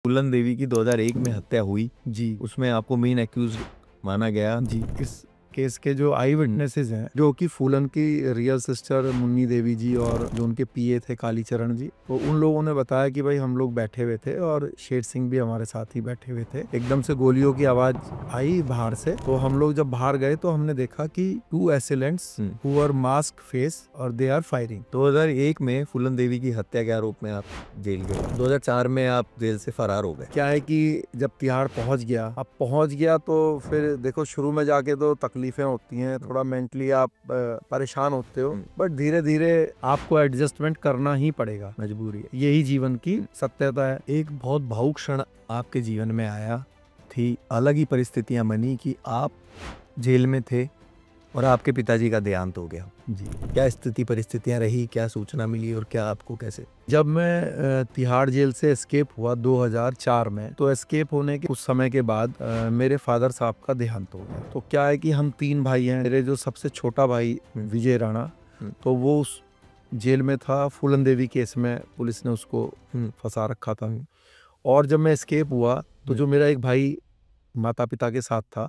फूलन देवी की 2001 में हत्या हुई जी उसमें आपको मेन एक्यूज माना गया। जी। इस केस के जो आई विटनेसेस हैं, जो कि फूलन की रियल सिस्टर मुन्नी देवी जी और जो उनके पीए थे कालीचरण जी, तो उन लोगों ने बताया कि भाई हम लोग बैठे हुए थे और शेर सिंह भी हमारे साथ ही बैठे हुए थे। एकदम से गोलियों की आवाज आई बाहर से, तो हम लोग जब बाहर गए तो हमने देखा कि 2 असिलेंट्स हु वर मास्क फेस और दे आर फायरिंग। 2001 में फूलन देवी की हत्या के आरोप में आप जेल गए। 2004 में आप जेल से फरार हो गए। क्या है कि जब तिहाड़ पहुंच गया तो फिर देखो, शुरू में जाके तो तकलीफें होती हैं, थोड़ा मेंटली आप परेशान होते हो, बट धीरे धीरे आपको एडजस्टमेंट करना ही पड़ेगा, मजबूरी है। यही जीवन की सत्यता है। एक बहुत भावुक क्षण आपके जीवन में आया थी, अलग ही परिस्थितियां बनी कि आप जेल में थे और आपके पिताजी का देहांत हो गया जी। क्या स्थिति परिस्थितियां रही, क्या सूचना मिली और क्या आपको कैसे? जब मैं तिहाड़ जेल से एस्केप हुआ 2004 में, तो एस्केप होने के कुछ समय के बाद मेरे फादर साहब का देहांत हो गया। तो क्या है कि हम 3 भाई हैं। मेरे जो सबसे छोटा भाई विजय राणा, तो वो उस जेल में था, फूलन देवी केस में पुलिस ने उसको फंसा रखा था। और जब मैं एस्केप हुआ तो जो मेरा एक भाई माता पिता के साथ था,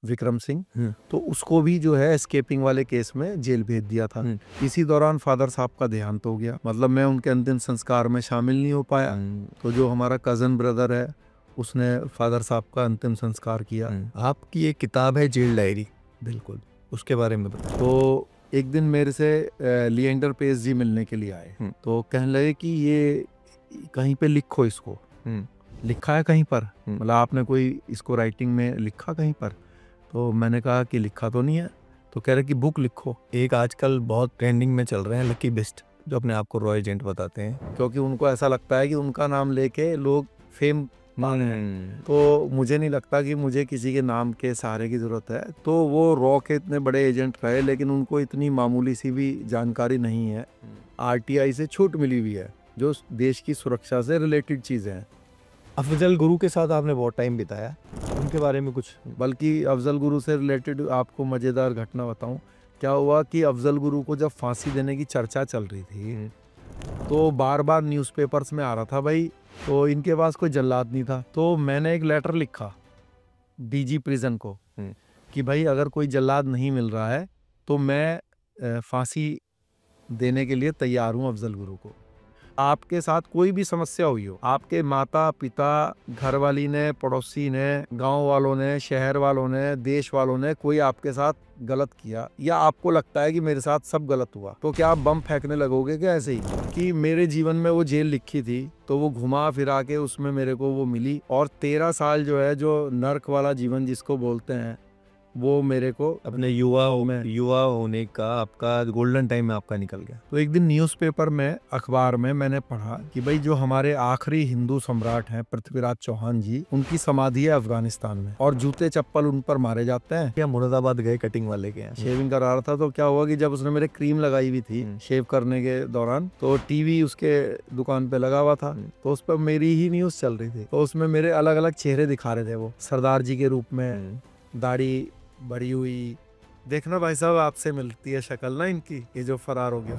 विक्रम सिंह, तो उसको भी जो है एस्केपिंग वाले केस में जेल भेज दिया था। इसी दौरान फादर साहब का देहांत हो गया, मतलब मैं उनके अंतिम संस्कार में शामिल नहीं हो पाया। तो जो हमारा कजन ब्रदर है, उसने फादर साहब का अंतिम संस्कार किया। आपकी एक किताब है जेल डायरी, बिल्कुल, उसके बारे में बताओ। तो एक दिन मेरे से लिएंडर पेस जी मिलने के लिए आए, तो कहने लगे कि ये कहीं पे लिखो इसको। लिखा है कहीं पर? मतलब आपने कोई इसको राइटिंग में लिखा कहीं पर? तो मैंने कहा कि लिखा तो नहीं है। तो कह रहे कि बुक लिखो। एक आजकल बहुत ट्रेंडिंग में चल रहे हैं लकी बेस्ट, जो अपने आप को रॉय एजेंट बताते हैं, क्योंकि उनको ऐसा लगता है कि उनका नाम लेके लोग फेम पाने हैं। तो मुझे नहीं लगता कि मुझे किसी के नाम के सहारे की जरूरत है। तो वो रॉ के इतने बड़े एजेंट रहे, लेकिन उनको इतनी मामूली सी भी जानकारी नहीं है। आरटीआई से छूट मिली हुई है, जो देश की सुरक्षा से रिलेटेड चीजें हैं। अफजल गुरु के साथ आपने बहुत टाइम बिताया, उनके बारे में कुछ? बल्कि अफजल गुरु से रिलेटेड आपको मज़ेदार घटना बताऊं। क्या हुआ कि अफजल गुरु को जब फांसी देने की चर्चा चल रही थी, तो बार बार न्यूज़पेपर्स में आ रहा था भाई, तो इनके पास कोई जल्लाद नहीं था। तो मैंने एक लेटर लिखा डीजी प्रिजन को कि भाई अगर कोई जल्लाद नहीं मिल रहा है तो मैं फांसी देने के लिए तैयार हूँ अफजल गुरु को। आपके साथ कोई भी समस्या हुई हो, आपके माता पिता, घरवाली ने, पड़ोसी ने, गांव वालों ने, शहर वालों ने, देश वालों ने कोई आपके साथ गलत किया, या आपको लगता है कि मेरे साथ सब गलत हुआ, तो क्या आप बम फेंकने लगोगे क्या ऐसे ही? कि मेरे जीवन में वो जेल लिखी थी, तो वो घुमा फिरा के उसमें मेरे को वो मिली। और 13 साल जो है, जो नर्क वाला जीवन जिसको बोलते हैं, वो मेरे को अपने युवा होने का आपका गोल्डन टाइम में आपका निकल गया। तो एक दिन न्यूज़पेपर में, अखबार में मैंने पढ़ा कि भाई जो हमारे आखिरी हिंदू सम्राट हैं पृथ्वीराज चौहान जी, उनकी समाधि है अफगानिस्तान में, और जूते चप्पल उन पर मारे जाते हैं। क्या मुरादाबाद गए कटिंग वाले के यहाँ? शेविंग करा रहा था, तो क्या हुआ कि जब उसने मेरे क्रीम लगाई हुई थी शेव करने के दौरान, तो टीवी उसके दुकान पे लगा हुआ था, तो उस पर मेरी ही न्यूज़ चल रही थी। तो उसमें मेरे अलग अलग चेहरे दिखा रहे थे, वो सरदार जी के रूप में, दाढ़ी बड़ी हुई। देखना भाई साहब, आपसे मिलती है शक्ल ना इनकी, ये जो फरार हो गया।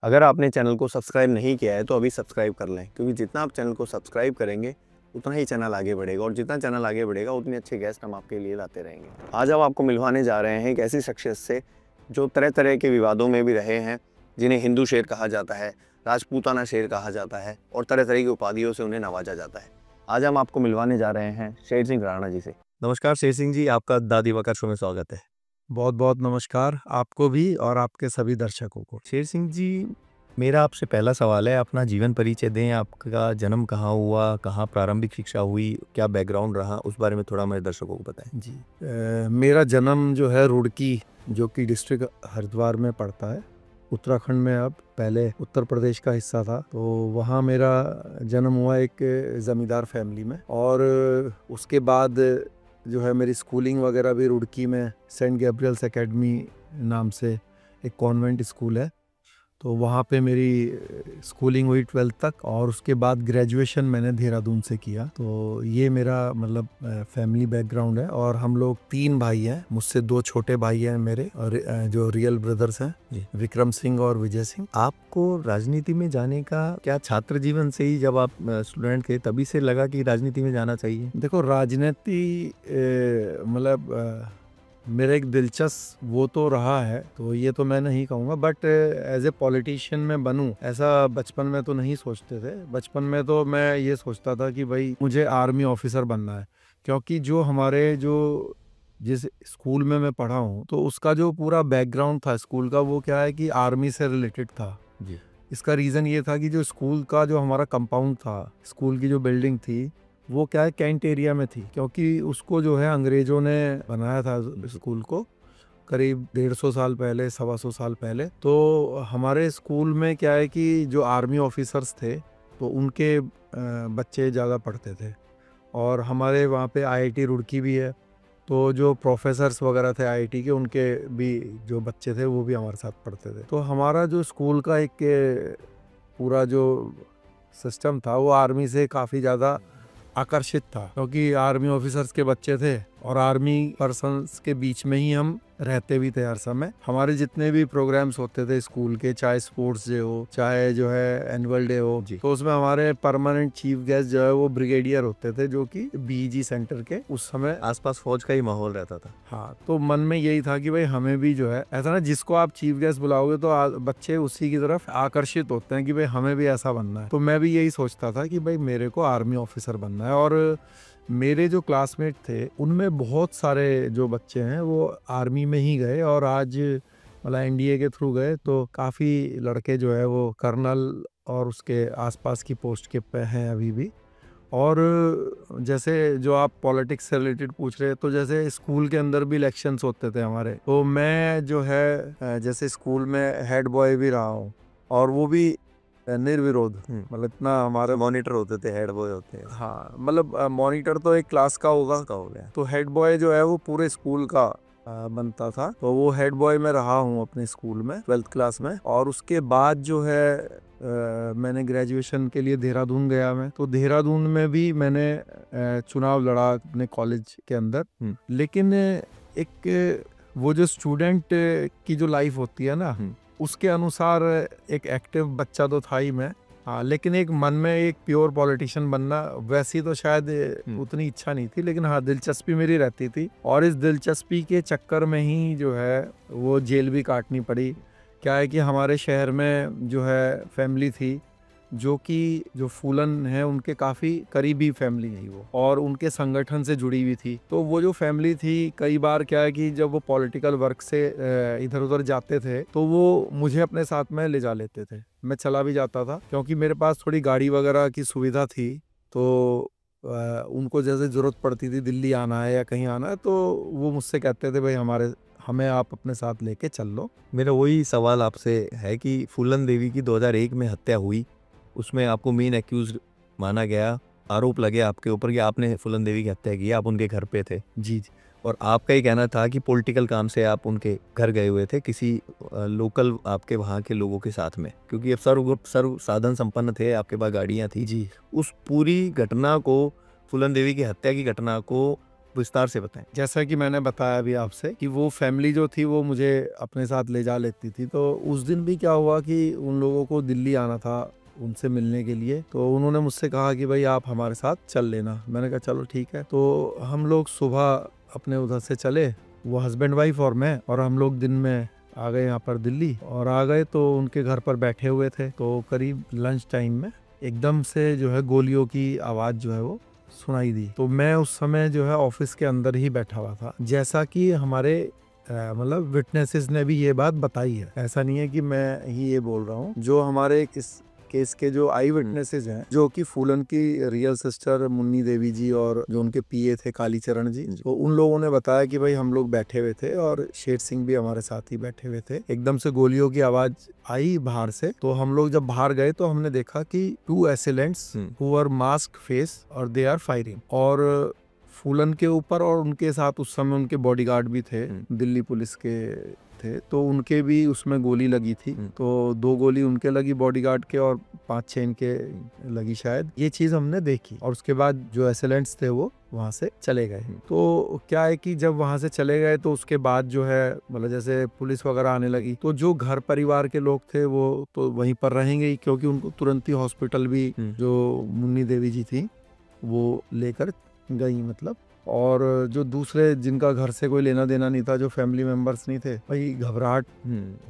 अगर आपने चैनल को सब्सक्राइब नहीं किया है तो अभी सब्सक्राइब कर लें, क्योंकि जितना आप चैनल को सब्सक्राइब करेंगे उतना ही चैनल आगे बढ़ेगा, और जितना चैनल आगे बढ़ेगा उतने अच्छे गेस्ट हम आपके लिए लाते रहेंगे। आज हम आपको मिलवाने जा रहे हैं एक ऐसी शख्सियत से जो तरह तरह के विवादों में भी रहे हैं, जिन्हें हिंदू शेर कहा जाता है, राजपूताना शेर कहा जाता है, और तरह तरह की उपाधियों से उन्हें नवाजा जाता है। आज हम आपको मिलवाने जा रहे हैं शेर सिंह राणा जी से। नमस्कार शेर सिंह जी, आपका दादी वकर शो में स्वागत है। बहुत बहुत नमस्कार आपको भी और आपके सभी दर्शकों को। शेर सिंह जी, मेरा आपसे पहला सवाल है, अपना जीवन परिचय दें। आपका जन्म कहाँ हुआ, कहाँ प्रारंभिक शिक्षा हुई, क्या बैकग्राउंड रहा, उस बारे में थोड़ा मेरे दर्शकों को बताएं। जी, मेरा जन्म जो है रुड़की, जो कि डिस्ट्रिक्ट हरिद्वार में पड़ता है, उत्तराखंड में। अब पहले उत्तर प्रदेश का हिस्सा था, तो वहाँ मेरा जन्म हुआ एक ज़मींदार फैमिली में। और उसके बाद जो है मेरी स्कूलिंग वगैरह भी रुड़की में सेंट गैब्रियल्स एकेडमी नाम से एक कॉन्वेंट स्कूल है, तो वहाँ पे मेरी स्कूलिंग हुई 12th तक, और उसके बाद ग्रेजुएशन मैंने देहरादून से किया। तो ये मेरा मतलब फैमिली बैकग्राउंड है। और हम लोग 3 भाई हैं, मुझसे 2 छोटे भाई हैं मेरे, और जो रियल ब्रदर्स हैं, विक्रम सिंह और विजय सिंह। आपको राजनीति में जाने का क्या छात्र जीवन से ही, जब आप स्टूडेंट थे तभी से लगा कि राजनीति में जाना चाहिए? देखो, राजनीति मतलब मेरा एक दिलचस्प वो तो रहा है, तो ये तो मैं नहीं कहूँगा, बट एज ए पॉलिटिशियन मैं बनूं, ऐसा बचपन में तो नहीं सोचते थे। बचपन में तो मैं ये सोचता था कि भाई मुझे आर्मी ऑफिसर बनना है, क्योंकि जो हमारे जो जिस स्कूल में मैं पढ़ा हूँ तो उसका जो पूरा बैकग्राउंड था स्कूल का, वो क्या है कि आर्मी से रिलेटेड था जी। इसका रीज़न ये था कि जो स्कूल का जो हमारा कंपाउंड था, स्कूल की जो बिल्डिंग थी, वो क्या है कैंट एरिया में थी, क्योंकि उसको जो है अंग्रेज़ों ने बनाया था स्कूल को करीब 150 साल पहले, 125 साल पहले। तो हमारे स्कूल में क्या है कि जो आर्मी ऑफिसर्स थे तो उनके बच्चे ज़्यादा पढ़ते थे, और हमारे वहाँ पे आईआईटी रुड़की भी है, तो जो प्रोफेसर्स वगैरह थे आईआईटी के, उनके भी जो बच्चे थे वो भी हमारे साथ पढ़ते थे। तो हमारा जो स्कूल का एक पूरा जो सिस्टम था वो आर्मी से काफ़ी ज़्यादा आकर्षित था, क्योंकि आर्मी ऑफिसर्स के बच्चे थे और आर्मी पर्सन्स के बीच में ही हम रहते भी थे हर समय। हमारे जितने भी प्रोग्राम्स होते थे स्कूल के, चाहे स्पोर्ट्स डे हो, चाहे जो है एनुअल डे हो, तो उसमें हमारे परमानेंट चीफ गेस्ट जो है वो ब्रिगेडियर होते थे, जो कि बीजी सेंटर के उस समय आसपास फौज का ही माहौल रहता था। हाँ, तो मन में यही था कि भाई हमें भी जो है ऐसा ना, जिसको आप चीफ गेस्ट बुलाओगे तो बच्चे उसी की तरफ आकर्षित होते हैं कि भाई हमें भी ऐसा बनना है। तो मैं भी यही सोचता था कि भाई मेरे को आर्मी ऑफिसर बनना है। और मेरे जो क्लासमेट थे उनमें बहुत सारे जो बच्चे हैं वो आर्मी में ही गए, और आज मतलब एनडीए के थ्रू गए, तो काफ़ी लड़के जो है वो कर्नल और उसके आसपास की पोस्ट के पे हैं अभी भी। और जैसे जो आप पॉलिटिक्स से रिलेटेड पूछ रहे हैं, तो जैसे स्कूल के अंदर भी इलेक्शंस होते थे हमारे, तो मैं जो है जैसे स्कूल में हेड बॉय भी रहा हूँ, और वो भी निर्विरोध, मतलब इतना हमारे मॉनिटर होते थे, हेड बॉय होते हैं। हाँ, मतलब मॉनिटर तो एक क्लास का होगा, का हो गया। तो हेड बॉय जो है वो पूरे स्कूल का बनता था। तो वो हेड बॉय मैं रहा हूँ अपने स्कूल में 12th क्लास में। और उसके बाद जो है मैंने ग्रेजुएशन के लिए देहरादून गया मैं, तो देहरादून में भी मैंने चुनाव लड़ा अपने कॉलेज के अंदर। लेकिन एक वो जो स्टूडेंट की जो लाइफ होती है ना, उसके अनुसार एक एक्टिव बच्चा तो था ही मैं, हाँ, लेकिन एक मन में एक प्योर पॉलिटिशियन बनना वैसी तो शायद उतनी इच्छा नहीं थी, लेकिन हाँ दिलचस्पी मेरी रहती थी। और इस दिलचस्पी के चक्कर में ही जो है वो जेल भी काटनी पड़ी। क्या है कि हमारे शहर में जो है फैमिली थी, जो फूलन है उनके काफ़ी करीबी फैमिली है वो, और उनके संगठन से जुड़ी हुई थी। तो वो जो फैमिली थी, कई बार क्या है कि जब वो पॉलिटिकल वर्क से इधर उधर जाते थे तो वो मुझे अपने साथ में ले जा लेते थे। मैं चला भी जाता था, क्योंकि मेरे पास थोड़ी गाड़ी वगैरह की सुविधा थी। तो उनको जैसे ज़रूरत पड़ती थी, दिल्ली आना है या कहीं आना है, तो वो मुझसे कहते थे भाई हमें आप अपने साथ लेके चल लो। मेरा वही सवाल आपसे है कि फूलन देवी की 2001 में हत्या हुई, उसमें आपको मेन एक्यूज माना गया, आरोप लगे आपके ऊपर कि आपने फूलन देवी की हत्या की, आप उनके घर पे थे। जी। और आपका ही कहना था कि पॉलिटिकल काम से आप उनके घर गए हुए थे, किसी लोकल आपके वहाँ के लोगों के साथ में, क्योंकि अब सर्व साधन संपन्न थे, आपके पास गाड़ियाँ थी। जी। उस पूरी घटना को, फूलन देवी की हत्या की घटना को विस्तार से बताएं। जैसा कि मैंने बताया अभी आपसे कि वो फैमिली जो थी वो मुझे अपने साथ ले जा लेती थी। तो उस दिन भी क्या हुआ कि उन लोगों को दिल्ली आना था उनसे मिलने के लिए, तो उन्होंने मुझसे कहा कि भाई आप हमारे साथ चल लेना। मैंने कहा चलो ठीक है। तो हम लोग सुबह अपने उधर से चले, वो हस्बैंड वाइफ और मैं, और हम लोग दिन में आ गए यहाँ पर दिल्ली। और आ गए तो उनके घर पर बैठे हुए थे, तो करीब लंच टाइम में एकदम से जो है गोलियों की आवाज़ जो है वो सुनाई दी। तो मैं उस समय जो है ऑफिस के अंदर ही बैठा हुआ था। जैसा कि हमारे मतलब विटनेसेस ने भी ये बात बताई है, ऐसा नहीं है कि मैं ही ये बोल रहा हूँ। जो हमारे इस केस के जो आई विटनेसेस हैं, जो कि फूलन की रियल सिस्टर मुन्नी देवी जी और जो उनके पीए थे कालीचरण जी, तो उन लोगों ने बताया कि भाई हम लोग बैठे हुए थे और शेर सिंह भी हमारे साथ ही बैठे हुए थे। एकदम से गोलियों की आवाज आई बाहर से। तो हम लोग जब बाहर गए तो हमने देखा कि 2 असेलेंट्स हु वर मास्क फेस और दे आर फायरिंग। और फूलन के ऊपर और उनके साथ उस समय उनके बॉडीगार्ड भी थे, दिल्ली पुलिस के थे, तो उनके भी उसमें गोली लगी थी। तो 2 गोली उनके लगी बॉडीगार्ड के और 5-6 इनके लगी शायद। ये चीज हमने देखी और उसके बाद जो असेलेंट्स थे वो वहां से चले गए। तो क्या है कि जब वहां से चले गए तो उसके बाद जो है मतलब जैसे पुलिस वगैरह आने लगी, तो जो घर परिवार के लोग थे वो तो वहीं पर रहेंगे ही, क्योंकि उनको तुरंत ही हॉस्पिटल भी जो मुन्नी देवी जी थी वो लेकर गई मतलब। और जो दूसरे जिनका घर से कोई लेना देना नहीं था, जो फैमिली मेंबर्स नहीं थे, भाई घबराहट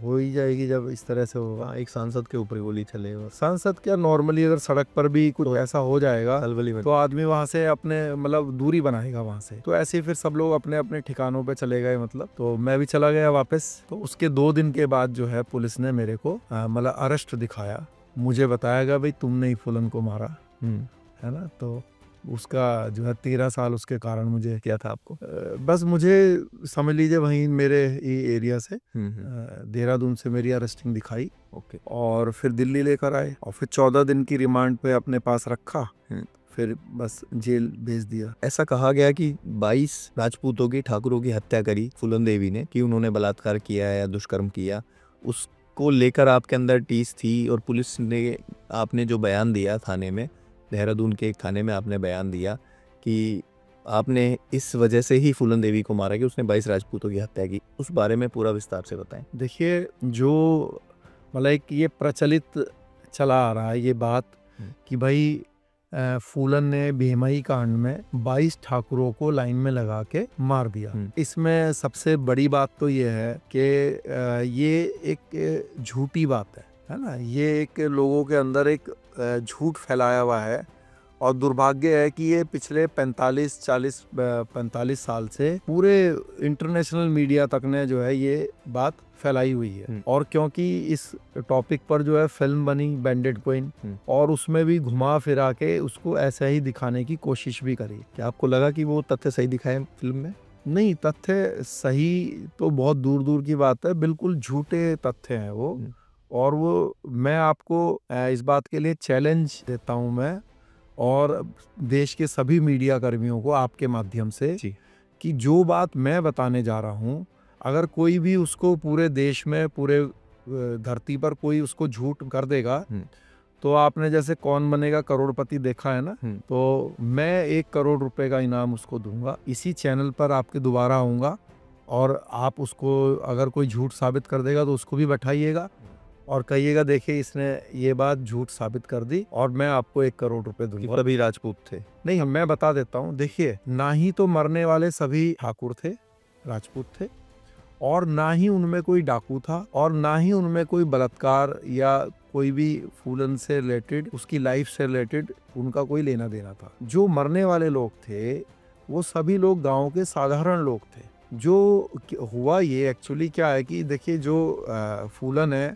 हो ही जाएगी जब इस तरह से होगा। एक सांसद के ऊपर गोली चले और सांसद क्या, नॉर्मली अगर सड़क पर भी कुछ ऐसा हो जाएगा अलवली में तो आदमी वहां से अपने मतलब दूरी बनाएगा वहां से। तो ऐसे ही फिर सब लोग अपने अपने ठिकानों पे चले गए मतलब। तो मैं भी चला गया वापस। तो उसके 2 दिन के बाद जो है पुलिस ने मेरे को मतलब अरेस्ट दिखाया। मुझे बताया गया भाई तुमने ही फूलन को मारा है ना। तो उसका जो है 13 साल उसके कारण मुझे क्या था आपको? बस मुझे समझ लीजिए वहीं मेरे एरिया से देहरादून से मेरी अरेस्टिंग दिखाई। ओके। और फिर दिल्ली लेकर आए और फिर 14 दिन की रिमांड पे अपने पास रखा, फिर बस जेल भेज दिया। ऐसा कहा गया कि 22 राजपूतों की, ठाकुरों की हत्या करी फूलन देवी ने, कि उन्होंने बलात्कार किया या दुष्कर्म किया। उसको लेकर आपके अंदर टीस थी और पुलिस ने, आपने जो बयान दिया थाने में, देहरादून के एक थाने में आपने बयान दिया कि आपने इस वजह से ही फूलन देवी को मारा कि उसने 22 राजपूतों की हत्या की। उस बारे में पूरा विस्तार से बताएं। देखिए, जो मतलब एक ये प्रचलित चला आ रहा है ये बात कि भाई फूलन ने भीमई कांड में 22 ठाकुरों को लाइन में लगा के मार दिया। इसमें सबसे बड़ी बात तो ये है कि ये एक झूठी बात है ना। ये एक लोगों के अंदर एक झूठ फैलाया हुआ है और दुर्भाग्य है कि ये पिछले 45 साल से पूरे इंटरनेशनल मीडिया तक ने जो है ये बात फैलाई हुई है। और क्योंकि इस टॉपिक पर जो है फिल्म बनी बैंडेड क्वीन, और उसमें भी घुमा फिरा के उसको ऐसा ही दिखाने की कोशिश भी करी। क्या आपको लगा कि वो तथ्य सही दिखाए फिल्म में? नहीं, तथ्य सही तो बहुत दूर दूर की बात है, बिल्कुल झूठे तथ्य हैं वो। और वो मैं आपको इस बात के लिए चैलेंज देता हूं मैं और देश के सभी मीडिया कर्मियों को आपके माध्यम से कि जो बात मैं बताने जा रहा हूं, अगर कोई भी उसको पूरे देश में, पूरे धरती पर कोई उसको झूठ कर देगा, तो आपने जैसे कौन बनेगा करोड़पति देखा है ना, तो मैं 1 करोड़ रुपए का इनाम उसको दूंगा। इसी चैनल पर आपके दोबारा आऊंगा और आप उसको अगर कोई झूठ साबित कर देगा तो उसको भी बैठाइएगा और कहिएगा देखिए इसने ये बात झूठ साबित कर दी और मैं आपको 1 करोड़ रुपए दूंगा। सभी राजपूत थे? नहीं, मैं बता देता हूँ। देखिए, ना ही तो मरने वाले सभी ठाकुर थे, राजपूत थे, और ना ही उनमें कोई डाकू था, और ना ही उनमें कोई बलात्कार या कोई भी फूलन से रिलेटेड, उसकी लाइफ से रिलेटेड उनका कोई लेना देना था। जो मरने वाले लोग थे वो सभी लोग गाँव के साधारण लोग थे। जो हुआ ये एक्चुअली क्या है कि देखिए, जो फूलन है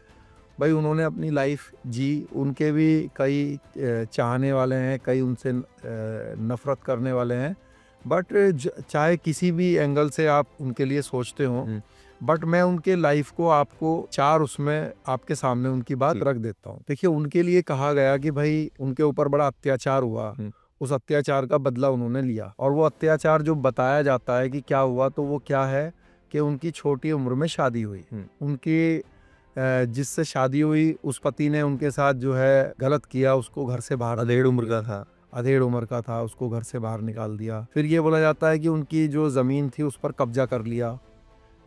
भाई, उन्होंने अपनी लाइफ जी, उनके भी कई चाहने वाले हैं, कई उनसे नफरत करने वाले हैं, बट चाहे किसी भी एंगल से आप उनके लिए सोचते हो, बट मैं उनके लाइफ को आपको 4 उसमें आपके सामने उनकी बात रख देता हूँ। देखिए, उनके लिए कहा गया कि भाई उनके ऊपर बड़ा अत्याचार हुआ, उस अत्याचार का बदला उन्होंने लिया। और वो अत्याचार जो बताया जाता है कि क्या हुआ, तो वो क्या है कि उनकी छोटी उम्र में शादी हुई। उनकी जिससे शादी हुई उस पति ने उनके साथ जो है गलत किया, उसको घर से बाहर, अधेड़ उम्र का था, अधेड़ उम्र का था, उसको घर से बाहर निकाल दिया। फिर ये बोला जाता है कि उनकी जो ज़मीन थी उस पर कब्जा कर लिया।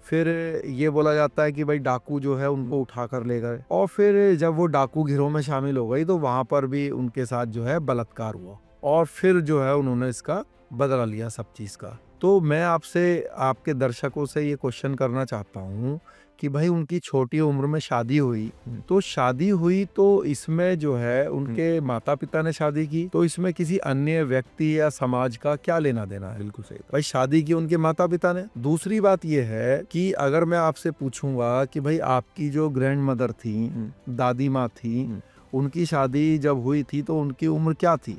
फिर ये बोला जाता है कि भाई डाकू जो है उनको उठा कर ले गए, और फिर जब वो डाकू गिरोह में शामिल हो गई तो वहाँ पर भी उनके साथ जो है बलात्कार हुआ, और फिर जो है उन्होंने इसका बदला लिया सब चीज़ का। तो मैं आपसे, आपके दर्शकों से ये क्वेश्चन करना चाहता हूँ कि भाई उनकी छोटी उम्र में शादी हुई, तो शादी हुई तो इसमें जो है उनके माता पिता ने शादी की, तो इसमें किसी अन्य व्यक्ति या समाज का क्या लेना देना है? बिल्कुल सही। भाई शादी की उनके माता पिता ने। दूसरी बात ये है कि अगर मैं आपसे पूछूंगा कि भाई आपकी जो ग्रैंड मदर थी, दादी माँ थी, उनकी शादी जब हुई थी तो उनकी उम्र क्या थी?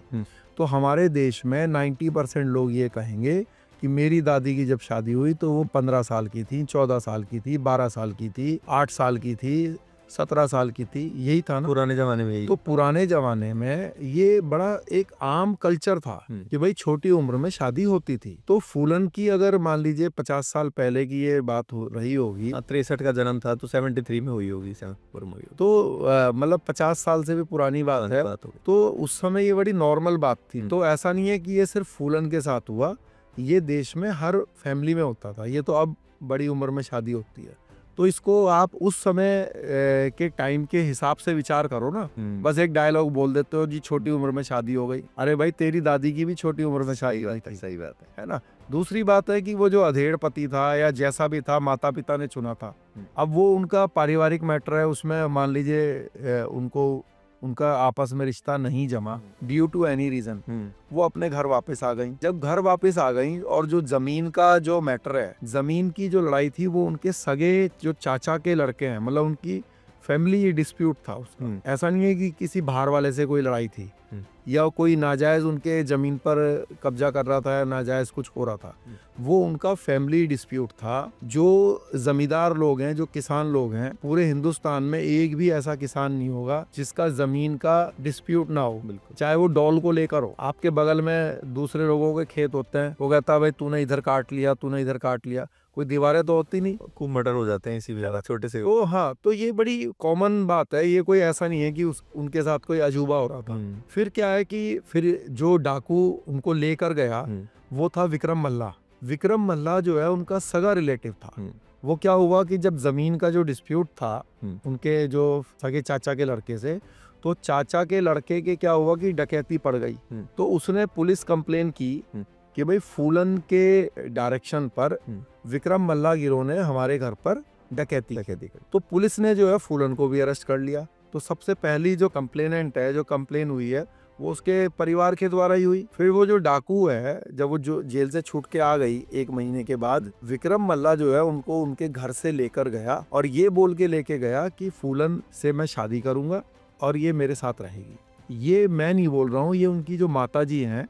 तो हमारे देश में 90% लोग ये कहेंगे कि मेरी दादी की जब शादी हुई तो वो 15 साल की थी, 14 साल की थी, 12 साल की थी, 8 साल की थी, 17 साल की थी, यही था ना पुराने जमाने में यही। तो पुराने जमाने में ये बड़ा एक आम कल्चर था कि भाई छोटी उम्र में शादी होती थी। तो फूलन की अगर मान लीजिए 50 साल पहले की ये बात हो रही होगी, 63 का जन्म था तो 73 में हुई होगी, 74 में हुई होगी। तो मतलब 50 साल से भी पुरानी बात है। बात हो गई। तो उस समय ये बड़ी नॉर्मल बात थी। हम्म। तो ऐसा नहीं है कि ये सिर्फ फूलन के साथ हुआ, ये देश में हर फैमिली में होता था। ये तो अब बड़ी उम्र में शादी होती है, तो इसको आप उस समय के टाइम के हिसाब से विचार करो ना। बस एक डायलॉग बोल देते हो जी छोटी उम्र में शादी हो गई, अरे भाई तेरी दादी की भी छोटी उम्र में शादी हुई थी। सही बात है ना। दूसरी बात है कि वो जो अधेड़ पति था या जैसा भी था, माता पिता ने चुना था। अब वो उनका पारिवारिक मैटर है, उसमें मान लीजिए उनका आपस में रिश्ता नहीं जमा ड्यू टू एनी रीजन, वो अपने घर वापस आ गई। जब घर वापस आ गई और जो जमीन का जो मैटर है, जमीन की जो लड़ाई थी, वो उनके सगे जो चाचा के लड़के हैं, मतलब उनकी फैमिली डिस्प्यूट था उसका। ऐसा नहीं है कि किसी बाहर वाले से कोई लड़ाई थी या कोई नाजायज उनके जमीन पर कब्जा कर रहा था या नाजायज कुछ हो रहा था। वो उनका फैमिली डिस्प्यूट था। जो जमींदार लोग हैं, जो किसान लोग हैं, पूरे हिंदुस्तान में एक भी ऐसा किसान नहीं होगा जिसका जमीन का डिस्प्यूट ना हो। बिल्कुल, चाहे वो डॉल को लेकर हो। आपके बगल में दूसरे लोगों के खेत होते हैं, वो कहता है भाई तूने इधर काट लिया, तूने इधर काट लिया, कोई दीवारें तो होती नहीं, खूब मर्डर हो जाते हैं इसी वजह छोटे से। तो हाँ, तो ये बड़ी कॉमन बात है। ये कोई ऐसा नहीं है कि उनके साथ कोई अजूबा हो रहा था। फिर क्या है कि फिर जो डाकू उनको लेकर गया वो था विक्रम मल्ला। विक्रम मल्ला जो है उनका सगा रिलेटिव था। वो क्या हुआ कि जब जमीन का जो डिस्प्यूट था उनके जो सगे चाचा के लड़के से, तो चाचा के लड़के के क्या हुआ कि डकैती पड़ गई। तो उसने पुलिस कंप्लेन की कि भाई फूलन के डायरेक्शन पर विक्रम मल्ला गिरोह ने हमारे घर पर डकैती की। तो पुलिस ने जो है फूलन को भी अरेस्ट कर लिया। तो सबसे पहली जो कंप्लेनेंट है, जो कंप्लेन हुई है, वो उसके परिवार के द्वारा ही हुई। फिर वो जो डाकू है, जब वो जो जेल से छूट के आ गई 1 महीने के बाद, विक्रम मल्ला जो है उनको उनके घर से लेकर गया और ये बोल के लेके गया कि फूलन से मैं शादी करूंगा और ये मेरे साथ रहेगी। ये मैं नहीं बोल रहा हूँ, ये उनकी जो माता जी हैं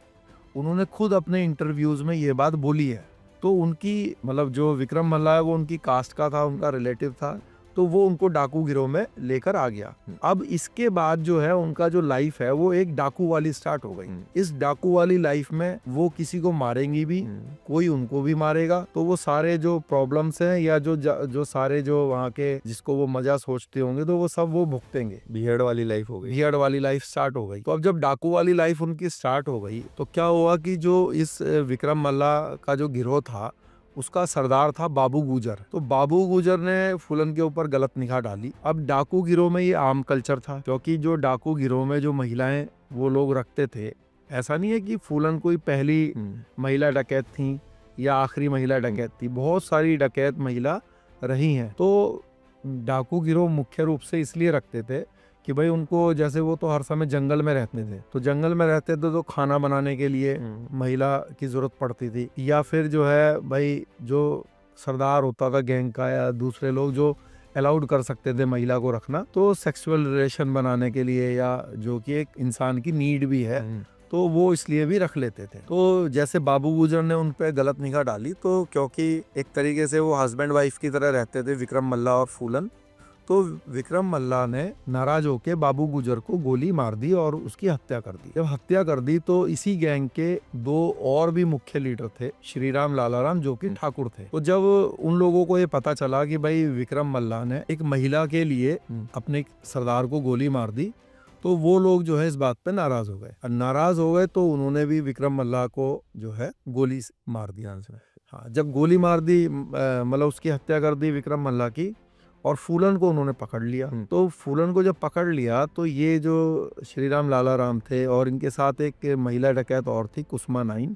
उन्होंने खुद अपने इंटरव्यूज में ये बात बोली है। तो उनकी मतलब जो विक्रम मल्ला है वो उनकी कास्ट का था, उनका रिलेटिव था, तो वो उनको डाकू गिरोह में लेकर आ गया। अब इसके बाद जो है उनका जो लाइफ है वो एक डाकू वाली स्टार्ट हो गई। इस डाकू वाली लाइफ में वो किसी को मारेंगी भी, कोई उनको भी मारेगा। तो वो सारे जो प्रॉब्लम्स हैं या जो सारे जो वहाँ के जिसको वो मजा सोचते होंगे, तो वो सब वो भुगतेंगे। बियर्ड वाली लाइफ हो गई, बियर्ड वाली लाइफ स्टार्ट हो गई। तो अब जब डाकू वाली लाइफ उनकी स्टार्ट हो गई, तो क्या हुआ कि जो इस विक्रम मल्ला का जो गिरोह था उसका सरदार था बाबू गुजर। तो बाबू गुजर ने फूलन के ऊपर गलत निगाह डाली। अब डाकू गिरोह में ये आम कल्चर था, क्योंकि जो डाकू गिरोह में जो महिलाएं वो लोग रखते थे, ऐसा नहीं है कि फूलन कोई पहली महिला डकैत थी या आखिरी महिला डकैत थी, बहुत सारी डकैत महिला रही हैं। तो डाकू गिरोह मुख्य रूप से इसलिए रखते थे कि भाई उनको, जैसे वो तो हर समय जंगल में रहते थे, तो जंगल में रहते थे तो खाना बनाने के लिए महिला की जरूरत पड़ती थी, या फिर जो है भाई जो सरदार होता था गैंग का या दूसरे लोग जो अलाउड कर सकते थे महिला को रखना, तो सेक्सुअल रिलेशन बनाने के लिए, या जो कि एक इंसान की नीड भी है, तो वो इसलिए भी रख लेते थे। तो जैसे बाबू गुजर ने उन पे गलत निगाह डाली, तो क्योंकि एक तरीके से वो हस्बैंड वाइफ की तरह रहते थे विक्रम मल्ला और फूलन, तो विक्रम मल्ला ने नाराज होकर बाबू गुजर को गोली मार दी और उसकी हत्या कर दी। जब हत्या कर दी तो इसी गैंग के 2 और भी मुख्य लीडर थे, श्रीराम लालाराम, जो कि ठाकुर थे। तो जब उन लोगों को ये पता चला कि भाई विक्रम मल्ला ने एक महिला के लिए अपने सरदार को गोली मार दी, तो वो लोग जो है इस बात पे नाराज हो गए। नाराज हो गए तो उन्होंने भी विक्रम मल्ला को जो है गोली मार दिया। हाँ, जब गोली मार दी, मतलब उसकी हत्या कर दी विक्रम मल्ला की, और फूलन को उन्होंने पकड़ लिया। तो फूलन को जब पकड़ लिया तो ये जो श्रीराम लालाराम थे और इनके साथ एक महिला डकैत और थी, कुसुमा नाइन,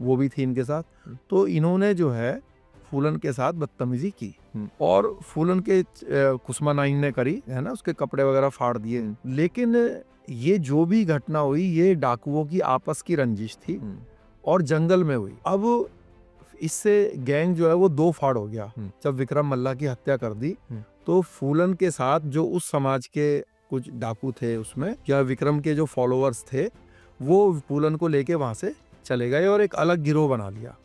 वो भी थी इनके साथ। तो इन्होंने जो है फूलन के साथ बदतमीजी की और फूलन के कुसुमा नाइन ने करी है ना, उसके कपड़े वगैरह फाड़ दिए। लेकिन ये जो भी घटना हुई, ये डाकुओं की आपस की रंजिश थी और जंगल में हुई। अब इससे गैंग जो है वो 2 फाड़ हो गया। जब विक्रम मल्ला की हत्या कर दी तो फूलन के साथ जो उस समाज के कुछ डाकू थे उसमें, या विक्रम के जो फॉलोअर्स थे, वो फूलन को लेके वहां से चले गए और एक अलग गिरोह बना लिया।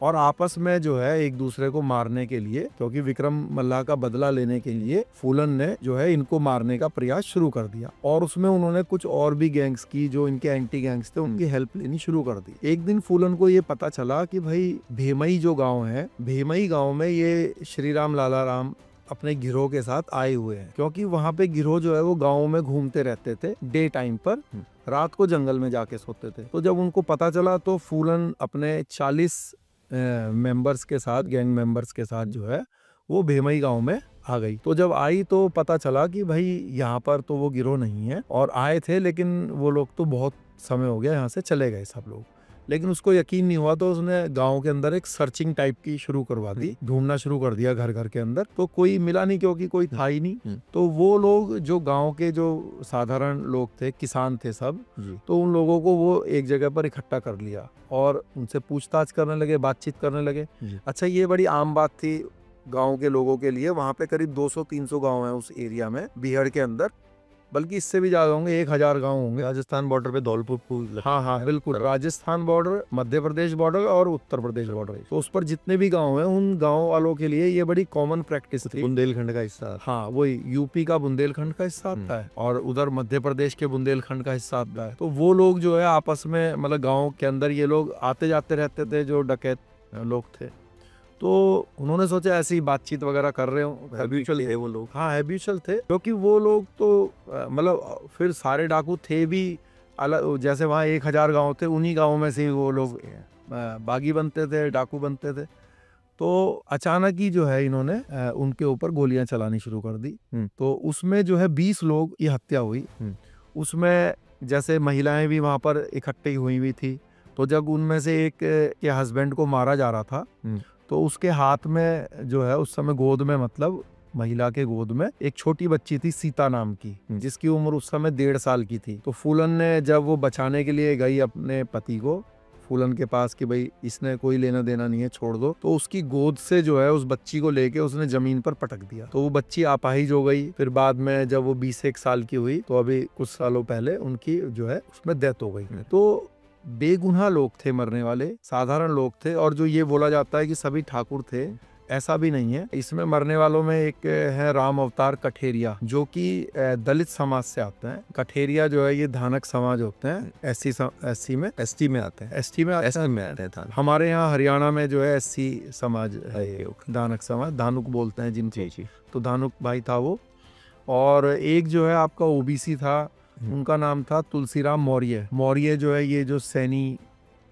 और आपस में जो है एक दूसरे को मारने के लिए, क्योंकि विक्रम मल्लाह का बदला लेने के लिए फूलन ने जो है इनको मारने का प्रयास शुरू कर दिया। और उसमें उन्होंने कुछ और भी गैंग्स की, जो इनके एंटी गैंग्स थे, उनकी हेल्प लेनी शुरू कर दी। एक दिन फूलन को ये पता चला कि भाई भेमई जो गाँव है, भेमई गाँव में ये श्री राम लाला राम अपने गिरोह के साथ आए हुए हैं, क्योंकि वहाँ पे गिरोह जो है वो गाँव में घूमते रहते थे डे टाइम पर, रात को जंगल में जाके सोते थे। तो जब उनको पता चला तो फूलन अपने 40 मेंबर्स के साथ, गैंग मेंबर्स के साथ जो है वो भेमई गांव में आ गई। तो जब आई तो पता चला कि भाई यहाँ पर तो वो गिरोह नहीं है, और आए थे लेकिन वो लोग तो बहुत समय हो गया यहाँ से चले गए सब लोग। लेकिन उसको यकीन नहीं हुआ तो उसने गांव के अंदर एक सर्चिंग टाइप की शुरू करवा दी, ढूंढना शुरू कर दिया घर घर के अंदर। तो कोई मिला नहीं, क्योंकि कोई था ही नहीं। तो वो लोग जो गांव के जो साधारण लोग थे, किसान थे सब, तो उन लोगों को वो एक जगह पर इकट्ठा कर लिया और उनसे पूछताछ करने लगे, बातचीत करने लगे। अच्छा, ये बड़ी आम बात थी गांव के लोगों के लिए। वहां पे करीब 200-300 गांव हैं उस एरिया में, बिहार के अंदर, बल्कि इससे भी ज्यादा होंगे, 1000 गांव होंगे। राजस्थान बॉर्डर पे धौलपुर, हाँ बिल्कुल, राजस्थान बॉर्डर, मध्य प्रदेश बॉर्डर और उत्तर प्रदेश बॉर्डर। तो उस पर जितने भी गांव हैं, उन गांव वालों के लिए ये बड़ी कॉमन प्रैक्टिस थी। बुंदेलखंड का हिस्सा, हाँ वही यूपी का बुंदेलखंड का हिस्सा आता है और उधर मध्य प्रदेश के बुंदेलखंड का हिस्सा आता है। तो वो लोग जो है आपस में, मतलब गाँव के अंदर ये लोग आते जाते रहते थे, जो डकैत लोग थे। तो उन्होंने सोचा ऐसी ही बातचीत वगैरह कर रहे हो, हैबिचुअल थे वो लोग। हाँ हैबिचुअल थे, क्योंकि वो लोग तो मतलब फिर सारे डाकू थे भी अलग, जैसे वहाँ 1000 गांव थे, उन्हीं गाँव में से ही वो लोग बागी बनते थे, डाकू बनते थे। तो अचानक ही जो है इन्होंने उनके ऊपर गोलियां चलानी शुरू कर दी। तो उसमें जो है 20 लोग की हत्या हुई। उसमें जैसे महिलाएं भी वहाँ पर इकट्ठी हुई थी। तो जब उनमें से एक के हस्बैंड को मारा जा रहा था, तो उसके हाथ में जो है उस समय गोद में, मतलब महिला के गोद में एक छोटी बच्ची थी सीता नाम की, जिसकी उम्र उस समय 1.5 साल की थी। तो फूलन ने जब वो बचाने के लिए गई अपने पति को फूलन के पास कि भाई इसने कोई लेना देना नहीं है, छोड़ दो, तो उसकी गोद से जो है उस बच्ची को लेके उसने जमीन पर पटक दिया। तो वो बच्ची अपाहिज हो गई। फिर बाद में जब वो 20 साल की हुई, तो अभी कुछ सालों पहले उनकी जो है उसमें डेथ हो गई। तो बेगुनाह लोग थे मरने वाले, साधारण लोग थे। और जो ये बोला जाता है कि सभी ठाकुर थे, ऐसा भी नहीं है। इसमें मरने वालों में एक है राम अवतार कठेरिया, जो कि दलित समाज से आते हैं। कठेरिया जो है ये धानक समाज होते हैं, एससी में आते हैं। हमारे यहाँ हरियाणा में जो है एससी समाज है, धानक समाज, धानुक बोलते हैं जिनको। तो धानुक भाई था वो। और एक जो है आपका ओबीसी था, उनका नाम था तुलसीराम मौर्य। मौर्य जो है ये जो सैनी,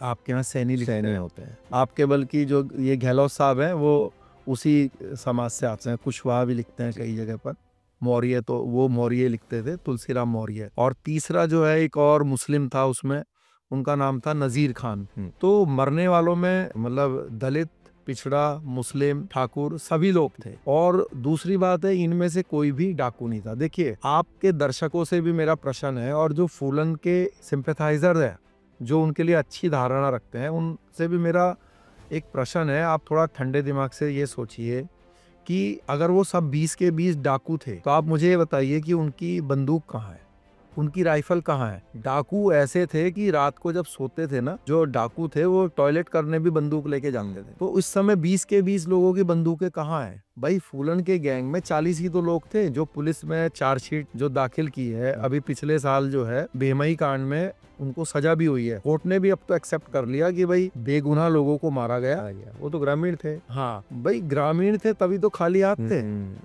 आपके यहाँ सैनी होते हैं आपके, बल्कि जो ये गहलोत साहब हैं वो उसी समाज से आते हैं। कुशवाहा भी लिखते हैं कई जगह पर, मौर्य तो वो मौर्य लिखते थे, तुलसीराम मौर्य। और तीसरा जो है एक और मुस्लिम था उसमें, उनका नाम था नजीर खान। तो मरने वालों में मतलब दलित, पिछड़ा, मुस्लिम, ठाकुर सभी लोग थे। और दूसरी बात है, इनमें से कोई भी डाकू नहीं था। देखिए, आपके दर्शकों से भी मेरा प्रश्न है, और जो फूलन के सिंपैथाइजर है, जो उनके लिए अच्छी धारणा रखते हैं, उनसे भी मेरा एक प्रश्न है। आप थोड़ा ठंडे दिमाग से ये सोचिए कि अगर वो सब 20 के 20 डाकू थे, तो आप मुझे ये बताइए कि उनकी बंदूक कहाँ है, उनकी राइफल कहाँ है। डाकू ऐसे थे कि रात को जब सोते थे ना, जो डाकू थे वो टॉयलेट करने भी बंदूक लेके जाते थे। तो इस समय 20 के 20 लोगों की बंदूकें कहाँ है भाई? फूलन के गैंग में 40 ही तो लोग थे। जो पुलिस में चार्जशीट जो दाखिल की है अभी पिछले साल, जो है भेमई कांड में, उनको सजा भी हुई है। कोर्ट ने भी अब तो एक्सेप्ट कर लिया कि भाई बेगुनाह लोगों को मारा गया। वो तो ग्रामीण थे। हाँ भाई, ग्रामीण थे तभी तो खाली हाथ थे,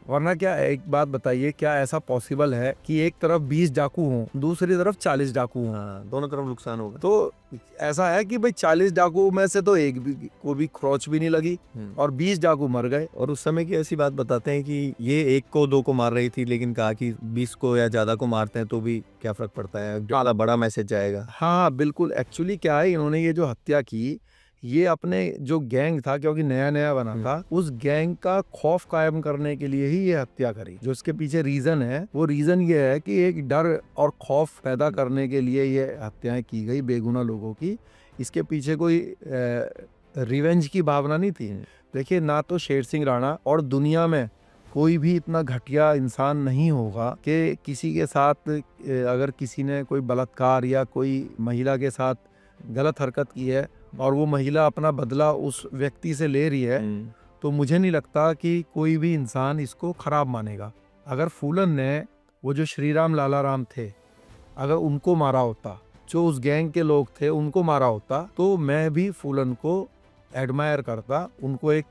वरना क्या। एक बात बताइए, क्या ऐसा पॉसिबल है कि एक तरफ 20 डाकू हों, दूसरी तरफ 40 डाकू हों? दोनों तरफ नुकसान होगा। तो ऐसा है कि भाई 40 डाकू में से तो एक भी को भी खरोच भी नहीं लगी और 20 डाकू मर गए। और उस समय की ऐसी बात बताते हैं कि ये 1 को 2 को मार रही थी, लेकिन कहा कि 20 को या ज्यादा को मारते हैं तो भी क्या फर्क पड़ता है, ज्यादा बड़ा मैसेज जाएगा। हाँ बिल्कुल। एक्चुअली क्या है, इन्होंने ये जो हत्या की, ये अपने जो गैंग था, क्योंकि नया नया बना था, उस गैंग का खौफ कायम करने के लिए ही ये हत्या करी। जो इसके पीछे रीजन है, वो रीजन ये है कि एक डर और खौफ पैदा करने के लिए ये हत्याएं की गई बेगुनाह लोगों की। इसके पीछे कोई रिवेंज की भावना नहीं थी। देखिए, ना तो शेर सिंह राणा और दुनिया में कोई भी इतना घटिया इंसान नहीं होगा कि किसी के साथ, अगर किसी ने कोई बलात्कार या कोई महिला के साथ गलत हरकत की है और वो महिला अपना बदला उस व्यक्ति से ले रही है, तो मुझे नहीं लगता कि कोई भी इंसान इसको खराब मानेगा। अगर फूलन ने वो जो श्री राम लाला राम थे, अगर उनको मारा होता, जो उस गैंग के लोग थे उनको मारा होता, तो मैं भी फूलन को एडमायर करता, उनको एक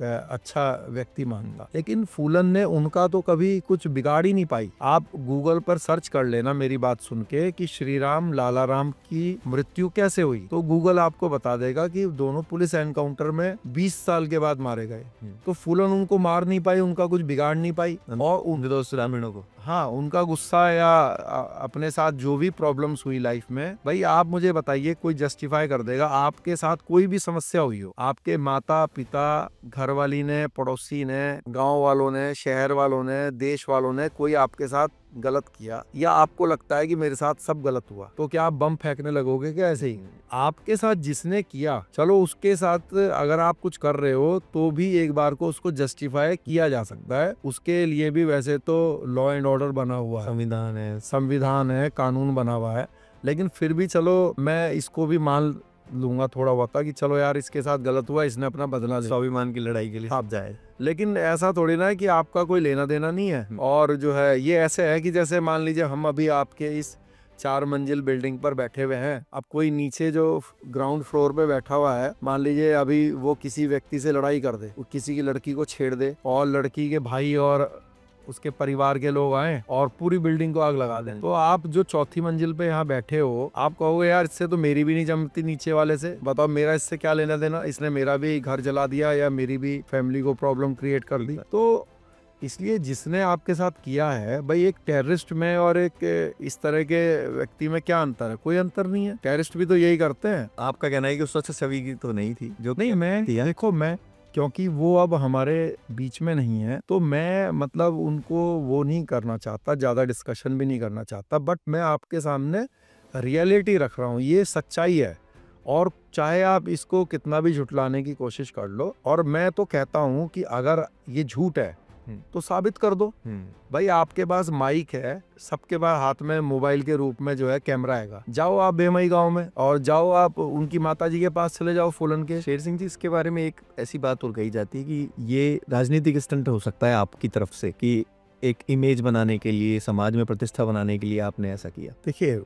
अच्छा व्यक्ति मानता। लेकिन फूलन ने उनका तो कभी कुछ बिगाड़ ही नहीं पाई। आप गूगल पर सर्च कर लेना मेरी बात सुन के कि श्री राम लाला राम की मृत्यु कैसे हुई, तो गूगल आपको बता देगा कि दोनों पुलिस एनकाउंटर में 20 साल के बाद मारे गए। तो फूलन उनको मार नहीं पाई, उनका कुछ बिगाड़ नहीं पाई, और उनके दोस्त ग्रामीणों को, हाँ, उनका गुस्सा या अपने साथ जो भी प्रॉब्लम्स हुई लाइफ में, भाई आप मुझे बताइए, कोई जस्टिफाई कर देगा आपके साथ कोई भी समस्या हुई हो, आपके माता पिता, घरवाली ने, पड़ोसी ने, गांव वालों ने, शहर वालों ने, देश वालों ने कोई आपके साथ गलत किया, या आपको लगता है कि मेरे साथ सब गलत हुआ, तो क्या आप बम फेंकने लगोगे क्या? ऐसे ही आपके साथ जिसने किया, चलो उसके साथ अगर आप कुछ कर रहे हो तो भी एक बार को उसको जस्टिफाई किया जा सकता है। उसके लिए भी वैसे तो लॉ एंड ऑर्डर बना हुआ है, संविधान है, कानून बना हुआ है, लेकिन फिर भी चलो मैं इसको भी मान लूंगा थोड़ा बहुत कि चलो यार इसके साथ गलत हुआ, इसने अपना बदला लिया, स्वाभिमान की लड़ाई के लिए आप जाए। लेकिन ऐसा थोड़ी ना है कि आपका कोई लेना देना नहीं है। और जो है ये ऐसे है कि जैसे मान लीजिए हम अभी आपके इस 4 मंजिल बिल्डिंग पर बैठे हुए हैं, अब कोई नीचे जो ग्राउंड फ्लोर पे बैठा हुआ है, मान लीजिए अभी वो किसी व्यक्ति से लड़ाई कर दे, वो किसी की लड़की को छेड़ दे, और लड़की के भाई और उसके परिवार के लोग आए और पूरी बिल्डिंग को आग लगा दें, तो आप जो 4थी मंजिल पे यहाँ बैठे हो, आप कहोगे यार इससे तो मेरी भी नहीं जमती नीचे वाले से, बताओ मेरा इससे क्या लेना देना, इसने मेरा भी घर जला दिया या मेरी भी फैमिली को प्रॉब्लम क्रिएट कर दी। तो इसलिए जिसने आपके साथ किया है, भाई एक टेररिस्ट में और एक इस तरह के व्यक्ति में क्या अंतर है? कोई अंतर नहीं है, टेररिस्ट भी तो यही करते हैं। आपका कहना है कि उस वक्त छवि की तो नहीं थी जो नहीं, मैं देखो, मैं क्योंकि वो अब हमारे बीच में नहीं है, तो मैं मतलब उनको वो नहीं करना चाहता, ज़्यादा डिस्कशन भी नहीं करना चाहता, बट मैं आपके सामने रियलिटी रख रहा हूँ, ये सच्चाई है। और चाहे आप इसको कितना भी झुटलाने की कोशिश कर लो, और मैं तो कहता हूँ कि अगर ये झूठ है तो साबित कर दो। भाई आपके पास माइक है, सबके पास हाथ में मोबाइल के रूप में जो है कैमरा है, जाओ आप बेमई गांव में, और जाओ आप उनकी माता जी के पास चले जाओ, फूलन के। शेर सिंह जी, इसके बारे में एक ऐसी बात और कही जाती है कि ये राजनीतिक स्टंट हो सकता है आपकी तरफ से, कि एक इमेज बनाने के लिए, समाज में प्रतिष्ठा बनाने के लिए आपने ऐसा किया। देखिए,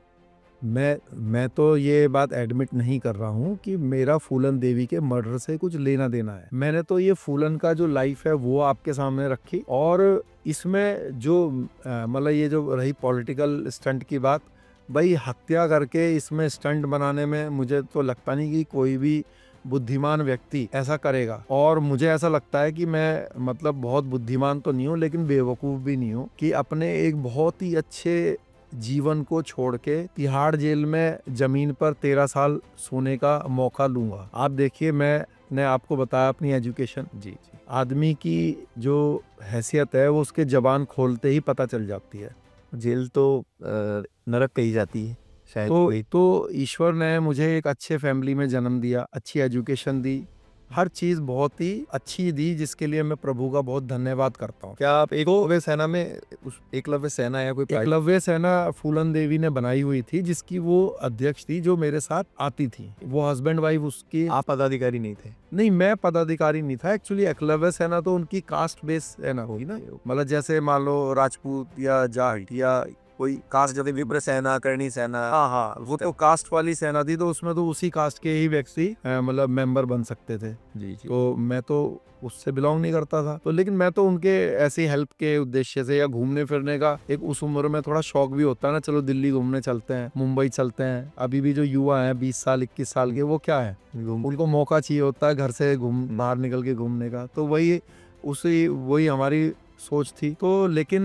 मैं तो ये बात एडमिट नहीं कर रहा हूँ कि मेरा फूलन देवी के मर्डर से कुछ लेना देना है। मैंने तो ये फूलन का जो लाइफ है वो आपके सामने रखी, और इसमें जो मतलब ये जो रही पॉलिटिकल स्टंट की बात, भाई हत्या करके इसमें स्टंट बनाने में मुझे तो लगता नहीं कि कोई भी बुद्धिमान व्यक्ति ऐसा करेगा। और मुझे ऐसा लगता है कि मैं मतलब बहुत बुद्धिमान तो नहीं हूँ, लेकिन बेवकूफ़ भी नहीं हूँ, कि अपने एक बहुत ही अच्छे जीवन को छोड़ के तिहाड़ जेल में जमीन पर 13 साल सोने का मौका लूंगा। आप देखिए, मैंने आपको बताया अपनी एजुकेशन, जी, आदमी की जो हैसियत है वो उसके जबान खोलते ही पता चल जाती है। जेल तो नरक कही जाती है शायद। तो ईश्वर ने मुझे एक अच्छे फैमिली में जन्म दिया, अच्छी एजुकेशन दी, हर चीज बहुत ही अच्छी दी, जिसके लिए मैं प्रभु का बहुत धन्यवाद करता हूँ। क्या आप एकलव्य सेना में, एकलव्य सेना या कोई एकलव्य सेना फूलन देवी ने बनाई हुई थी, जिसकी वो अध्यक्ष थी, जो मेरे साथ आती थी, वो हस्बैंड वाइफ उसकी। आप पदाधिकारी नहीं थे? नहीं, मैं पदाधिकारी नहीं था एक्चुअली। एकलव्य सेना तो उनकी कास्ट बेस सेना होगी ना, मतलब जैसे मान लो राजपूत या जाट या कोई कास्ट, जैसे विप्र सेना, करणी सेना, हाँ, वो तो कास्ट वाली सेना थी, तो उसमें तो उसी कास्ट के ही व्यक्ति मतलब मेंबर बन सकते थे। जी। तो मैं तो उससे बिलोंग नहीं करता था, तो लेकिन मैं तो उनके ऐसी हेल्प के उद्देश्य से, या घूमने फिरने का एक उस उम्र में थोड़ा शौक भी होता है ना, चलो दिल्ली घूमने चलते हैं, मुंबई चलते हैं। अभी भी जो युवा हैं 20 साल 21 साल के, वो क्या है, उनको मौका चाहिए होता है घर से बाहर निकल के घूमने का, तो वही हमारी सोच थी। तो लेकिन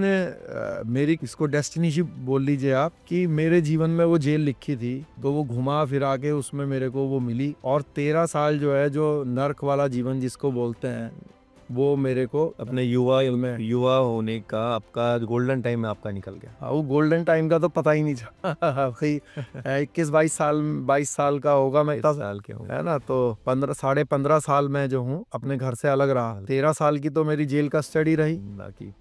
मेरी इसको डेस्टिनीशिप बोल लीजिए आप, कि मेरे जीवन में वो जेल लिखी थी, तो वो घुमा फिरा के उसमें मेरे को वो मिली, और 13 साल जो है, जो नर्क वाला जीवन जिसको बोलते हैं, वो मेरे को अपने युवा होने का आपका गोल्डन टाइम में आपका निकल गया। हाँ, वो गोल्डन टाइम का तो पता ही नहीं था। 21-22 साल का होगा मैं, 10 साल के है ना, तो 15 साल में जो हूँ अपने घर से अलग रहा। 13 साल की तो मेरी जेल का स्टडी रही,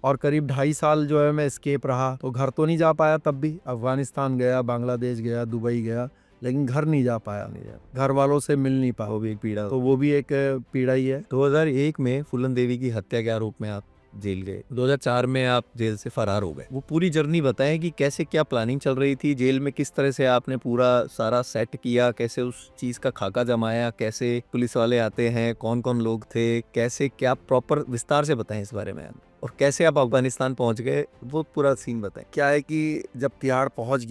और करीब 2.5 साल जो है मैं एस्केप रहा, तो घर तो नहीं जा पाया तब भी। अफगानिस्तान गया, बांग्लादेश गया, दुबई गया, लेकिन घर नहीं जा पाया, घर वालों से मिल नहीं पाया, वो भी एक पीड़ा। तो वो भी एक पीड़ा ही है। 2001 में फूलन देवी की हत्या के आरोप में आप जेल गए, 2004 में आप जेल से फरार हो गए। वो पूरी जर्नी बताएं कि कैसे क्या प्लानिंग चल रही थी जेल में, किस तरह से आपने पूरा सारा सेट किया, कैसे उस चीज़ का खाका जमाया, कैसे पुलिस वाले आते हैं, कौन कौन लोग थे, कैसे क्या प्रॉपर विस्तार से बताएं इस बारे में, और कैसे आप अफगानिस्तान पहुंच गए, वो पूरा सीन बताएं। क्या है कि जब तिहाड़ पहुंच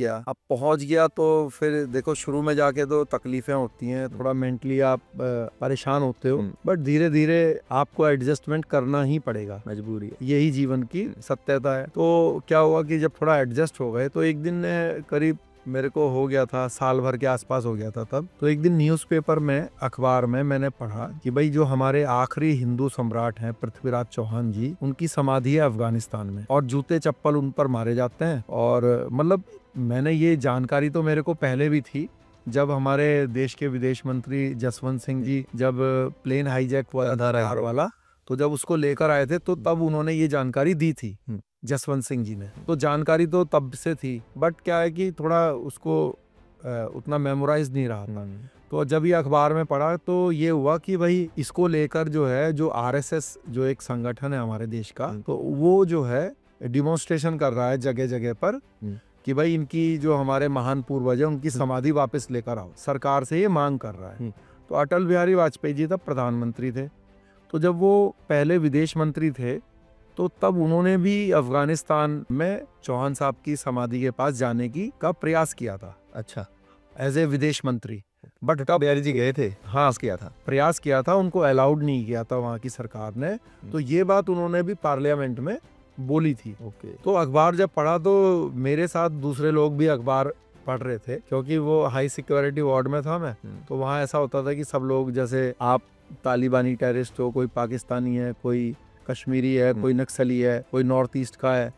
गया तो फिर देखो शुरू में जाके तो तकलीफें होती हैं, थोड़ा मेंटली आप परेशान होते हो, बट धीरे धीरे आपको एडजस्टमेंट करना ही पड़ेगा, मजबूरी है, यही जीवन की सत्यता है। तो क्या हुआ कि जब थोड़ा एडजस्ट हो गए तो एक दिन करीब मेरे को हो गया था, साल भर के आसपास हो गया था तब, तो एक दिन न्यूज़पेपर में, अखबार में मैंने पढ़ा कि भाई जो हमारे आखिरी हिंदू सम्राट हैं पृथ्वीराज चौहान जी, उनकी समाधि है अफगानिस्तान में और जूते चप्पल उन पर मारे जाते हैं। और मतलब मैंने ये जानकारी तो मेरे को पहले भी थी, जब हमारे देश के विदेश मंत्री जसवंत सिंह जी जब प्लेन हाईजैक हुआ आधार वाला, तो जब उसको लेकर आए थे तो तब उन्होंने ये जानकारी दी थी जसवंत सिंह जी ने, तो जानकारी तो तब से थी, बट क्या है कि थोड़ा उसको उतना मेमोराइज नहीं रहा था। तो जब ये अखबार में पढ़ा तो ये हुआ कि भाई इसको लेकर जो है, जो आरएसएस जो एक संगठन है हमारे देश का, तो वो जो है डिमॉन्स्ट्रेशन कर रहा है जगह जगह पर कि भाई इनकी जो हमारे महान पूर्वज है उनकी समाधि वापस लेकर आओ, सरकार से ये मांग कर रहा है। तो अटल बिहारी वाजपेयी जी तब प्रधानमंत्री थे, तो जब वो पहले विदेश मंत्री थे तो तब उन्होंने भी अफगानिस्तान में चौहान साहब की समाधि के पास जाने की का प्रयास किया था। अच्छा, एज ए विदेश मंत्री, बट तब बिहारी जी गए थे, हाँ किया था, प्रयास किया था, उनको अलाउड नहीं किया था वहाँ की सरकार ने। तो ये बात उन्होंने भी पार्लियामेंट में बोली थी। तो अखबार जब पढ़ा तो मेरे साथ दूसरे लोग भी अखबार पढ़ रहे थे, क्योंकि वो हाई सिक्योरिटी वार्ड में था मैं, तो वहाँ ऐसा होता था कि सब लोग, जैसे आप तालिबानी टेररिस्ट हो, कोई पाकिस्तानी है, कोई कश्मीरी है, कोई नक्सली है, कोई नॉर्थ ईस्ट का है,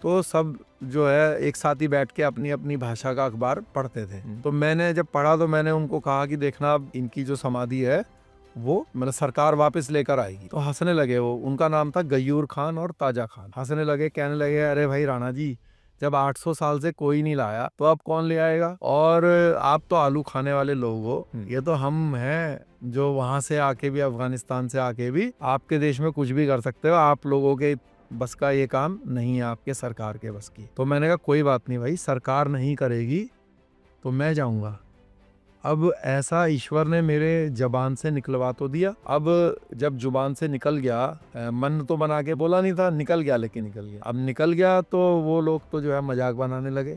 तो सब जो है एक साथ ही बैठ के अपनी अपनी भाषा का अखबार पढ़ते थे। तो मैंने जब पढ़ा तो मैंने उनको कहा कि देखना अब इनकी जो समाधि है वो मतलब सरकार वापस लेकर आएगी। तो हंसने लगे वो, उनका नाम था गयूर खान और ताजा खान। हंसने लगे, कहने लगे अरे भाई राणा जी, जब 800 साल से कोई नहीं लाया तो अब कौन ले आएगा, और आप तो आलू खाने वाले लोग हो, ये तो हम हैं जो वहां से आके भी, अफगानिस्तान से आके भी आपके देश में कुछ भी कर सकते हो, आप लोगों के बस का ये काम नहीं है, आपके सरकार के बस की। तो मैंने कहा कोई बात नहीं भाई, सरकार नहीं करेगी तो मैं जाऊंगा। अब ऐसा ईश्वर ने मेरे जबान से निकलवा तो दिया। अब जब जुबान से निकल गया, मन तो बना के बोला नहीं था, निकल गया, लेकिन निकल गया। अब निकल गया तो वो लोग तो जो है मजाक बनाने लगे,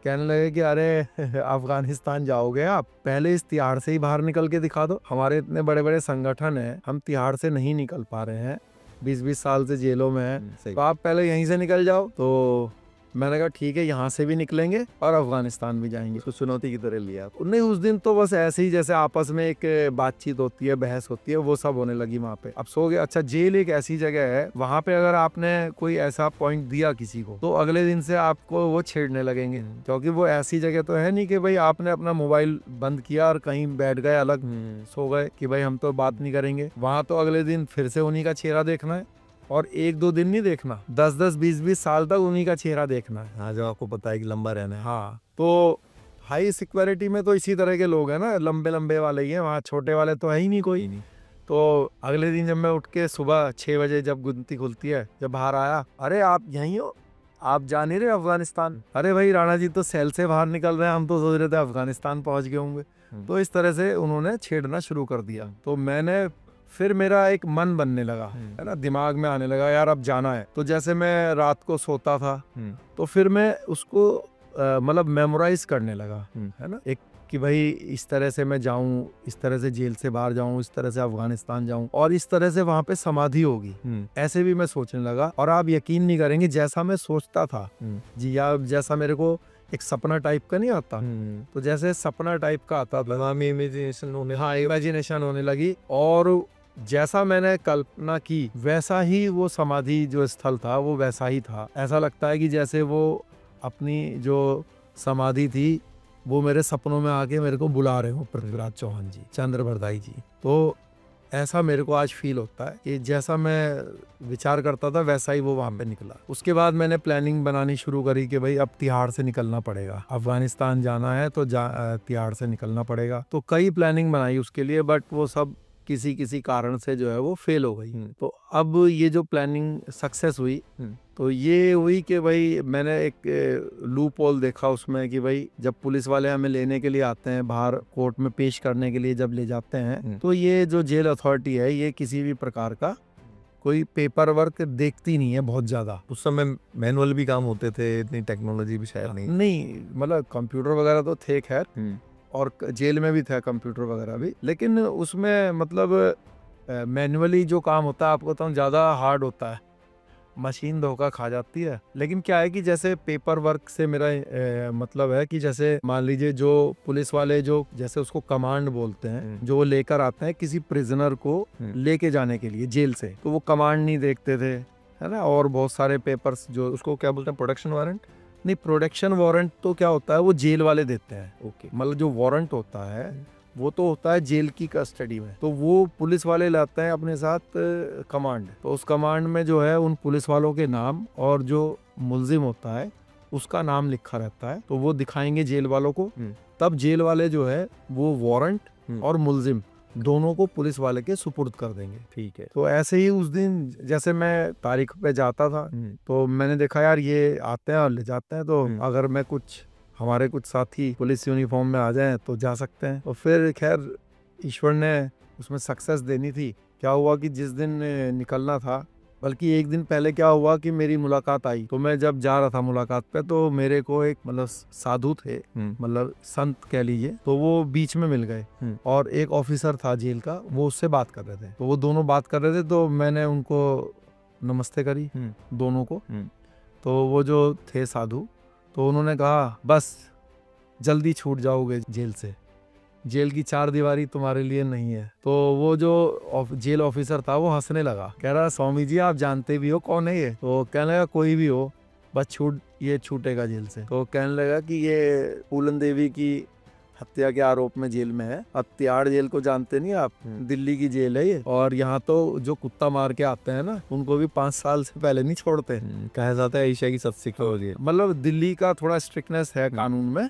कहने लगे कि अरे अफगानिस्तान जाओगे आप, पहले इस तिहाड़ से ही बाहर निकल के दिखा दो, हमारे इतने बड़े बड़े संगठन हैं, हम तिहाड़ से नहीं निकल पा रहे हैं, 20-20 साल से जेलों में हैं, तो आप पहले यहीं से निकल जाओ। तो मैंने कहा ठीक है, यहाँ से भी निकलेंगे और अफगानिस्तान भी जाएंगे। तो चुनौती की तरह लिया आप? नहीं, उस दिन तो बस ऐसे ही जैसे आपस में एक बातचीत होती है, बहस होती है, वो सब होने लगी वहाँ पे। अब सो गया। अच्छा, जेल एक ऐसी जगह है, वहाँ पे अगर आपने कोई ऐसा पॉइंट दिया किसी को तो अगले दिन से आपको वो छेड़ने लगेंगे, क्योंकि वो ऐसी जगह तो है नहीं कि भाई आपने अपना मोबाइल बंद किया और कहीं बैठ गए अलग सो गए कि भाई हम तो बात नहीं करेंगे। वहाँ तो अगले दिन फिर से उन्हीं का चेहरा देखना है, और 1-2 दिन नहीं देखना, 10-10, 20-20 साल तक उन्हीं का चेहरा देखना है। हाँ, जो आपको पता है कि लंबा रहना है। हाँ, तो हाई सिक्योरिटी में तो इसी तरह के लोग हैं ना, लंबे लंबे वाले ही हैं, वहाँ छोटे वाले तो है ही नहीं कोई। तो अगले दिन जब मैं उठ के सुबह 6 बजे जब गुनती खुलती है, जब बाहर आया, अरे आप यहीं हो, आप जा नहीं रहे अफगानिस्तान? अरे भाई राणा जी तो सेल से बाहर निकल रहे हैं, हम तो सोच रहे थे अफगानिस्तान पहुंच गए होंगे। तो इस तरह से उन्होंने छेड़ना शुरू कर दिया। तो मैंने फिर मेरा एक मन बनने लगा, है ना, दिमाग में आने लगा यार अब जाना है। तो जैसे मैं रात को सोता था तो फिर मैं उसको मतलब मेमोराइज करने लगा, है ना, एक कि भाई इस तरह से मैं जाऊं, इस तरह से जेल से बाहर जाऊं, इस तरह से अफगानिस्तान जाऊं, और इस तरह से वहां पे समाधि होगी, ऐसे भी मैं सोचने लगा। और आप यकीन नहीं करेंगे, जैसा मैं सोचता था जी, या जैसा मेरे को एक सपना टाइप का नहीं आता, तो जैसे सपना टाइप का आता था, इमेजिनेशन होने लगी, और जैसा मैंने कल्पना की वैसा ही वो समाधि जो स्थल था वो वैसा ही था। ऐसा लगता है कि जैसे वो अपनी जो समाधि थी वो मेरे सपनों में आके मेरे को बुला रहे हो, पृथ्वीराज चौहान जी, चंद्र बरदाई जी। तो ऐसा मेरे को आज फील होता है कि जैसा मैं विचार करता था वैसा ही वो वहाँ पे निकला। उसके बाद मैंने प्लानिंग बनानी शुरू करी कि भाई अब तिहाड़ से निकलना पड़ेगा, अफगानिस्तान जाना है तो तिहाड़ से निकलना पड़ेगा। तो कई प्लानिंग बनाई उसके लिए, बट वो सब किसी किसी कारण से जो है वो फेल हो गई। तो अब ये जो प्लानिंग सक्सेस हुई तो ये हुई कि भाई मैंने एक लूप होल देखा उसमें कि भाई जब पुलिस वाले हमें लेने के लिए आते हैं, बाहर कोर्ट में पेश करने के लिए जब ले जाते हैं, तो ये जो जेल अथॉरिटी है ये किसी भी प्रकार का कोई पेपर वर्क देखती नहीं है बहुत ज्यादा। उस समय मैनुअल भी काम होते थे, इतनी टेक्नोलॉजी भी शायद नहीं, मतलब कंप्यूटर वगैरह तो थे खैर, और जेल में भी था कंप्यूटर वगैरह भी, लेकिन उसमें मतलब मैनुअली जो काम होता है आपको तो ज़्यादा हार्ड होता है, मशीन धोखा खा जाती है। लेकिन क्या है कि जैसे पेपर वर्क से मेरा मतलब है कि जैसे मान लीजिए जो पुलिस वाले जो जैसे उसको कमांड बोलते हैं, जो वो लेकर आते हैं किसी प्रिजनर को लेके जाने के लिए जेल से, तो वो कमांड नहीं देखते थे, है ना, और बहुत सारे पेपर्स जो उसको क्या बोलते हैं, प्रोडक्शन वारंट नहीं, प्रोडक्शन वारंट तो क्या होता है वो जेल वाले देते हैं। ओके, मतलब जो वारंट होता है वो तो होता है जेल की कस्टडी में, तो वो पुलिस वाले लाते हैं अपने साथ कमांड। तो उस कमांड में जो है उन पुलिस वालों के नाम और जो मुलजिम होता है उसका नाम लिखा रहता है, तो वो दिखाएंगे जेल वालों को। तब जेल वाले जो है वो वारंट और मुलजिम दोनों को पुलिस वाले के सुपुर्द कर देंगे। ठीक है। तो ऐसे ही उस दिन जैसे मैं तारीख पे जाता था तो मैंने देखा यार ये आते हैं और ले जाते हैं, तो अगर मैं हमारे कुछ साथी पुलिस यूनिफॉर्म में आ जाएं तो जा सकते हैं। और फिर खैर ईश्वर ने उसमें सक्सेस देनी थी। क्या हुआ कि जिस दिन निकलना था, बल्कि एक दिन पहले क्या हुआ कि मेरी मुलाकात आई, तो मैं जब जा रहा था मुलाकात पे तो मेरे को एक मतलब साधु थे, मतलब संत कह लीजिए, तो वो बीच में मिल गए और एक ऑफिसर था जेल का, वो उससे बात कर रहे थे। तो वो दोनों बात कर रहे थे तो मैंने उनको नमस्ते करी दोनों को। तो वो जो थे साधु, तो उन्होंने कहा बस जल्दी छूट जाओगे जेल से, जेल की चार दीवारी तुम्हारे लिए नहीं है। तो वो जो जेल ऑफिसर था वो हंसने लगा, कह रहा स्वामी जी आप जानते भी हो कौन है ये? तो कहने लगा कोई भी हो, बस ये छूटेगा जेल से। तो कहने लगा कि ये फूलन देवी की हत्या के आरोप में जेल में है। अब तिहाड़ जेल को जानते नहीं आप, दिल्ली की जेल है ये, और यहाँ तो जो कुत्ता मार के आते हैं ना उनको भी 5 साल से पहले नहीं छोड़ते। कहा जाता है एशिया की सबसे मतलब दिल्ली का थोड़ा स्ट्रिक्टनेस है कानून में।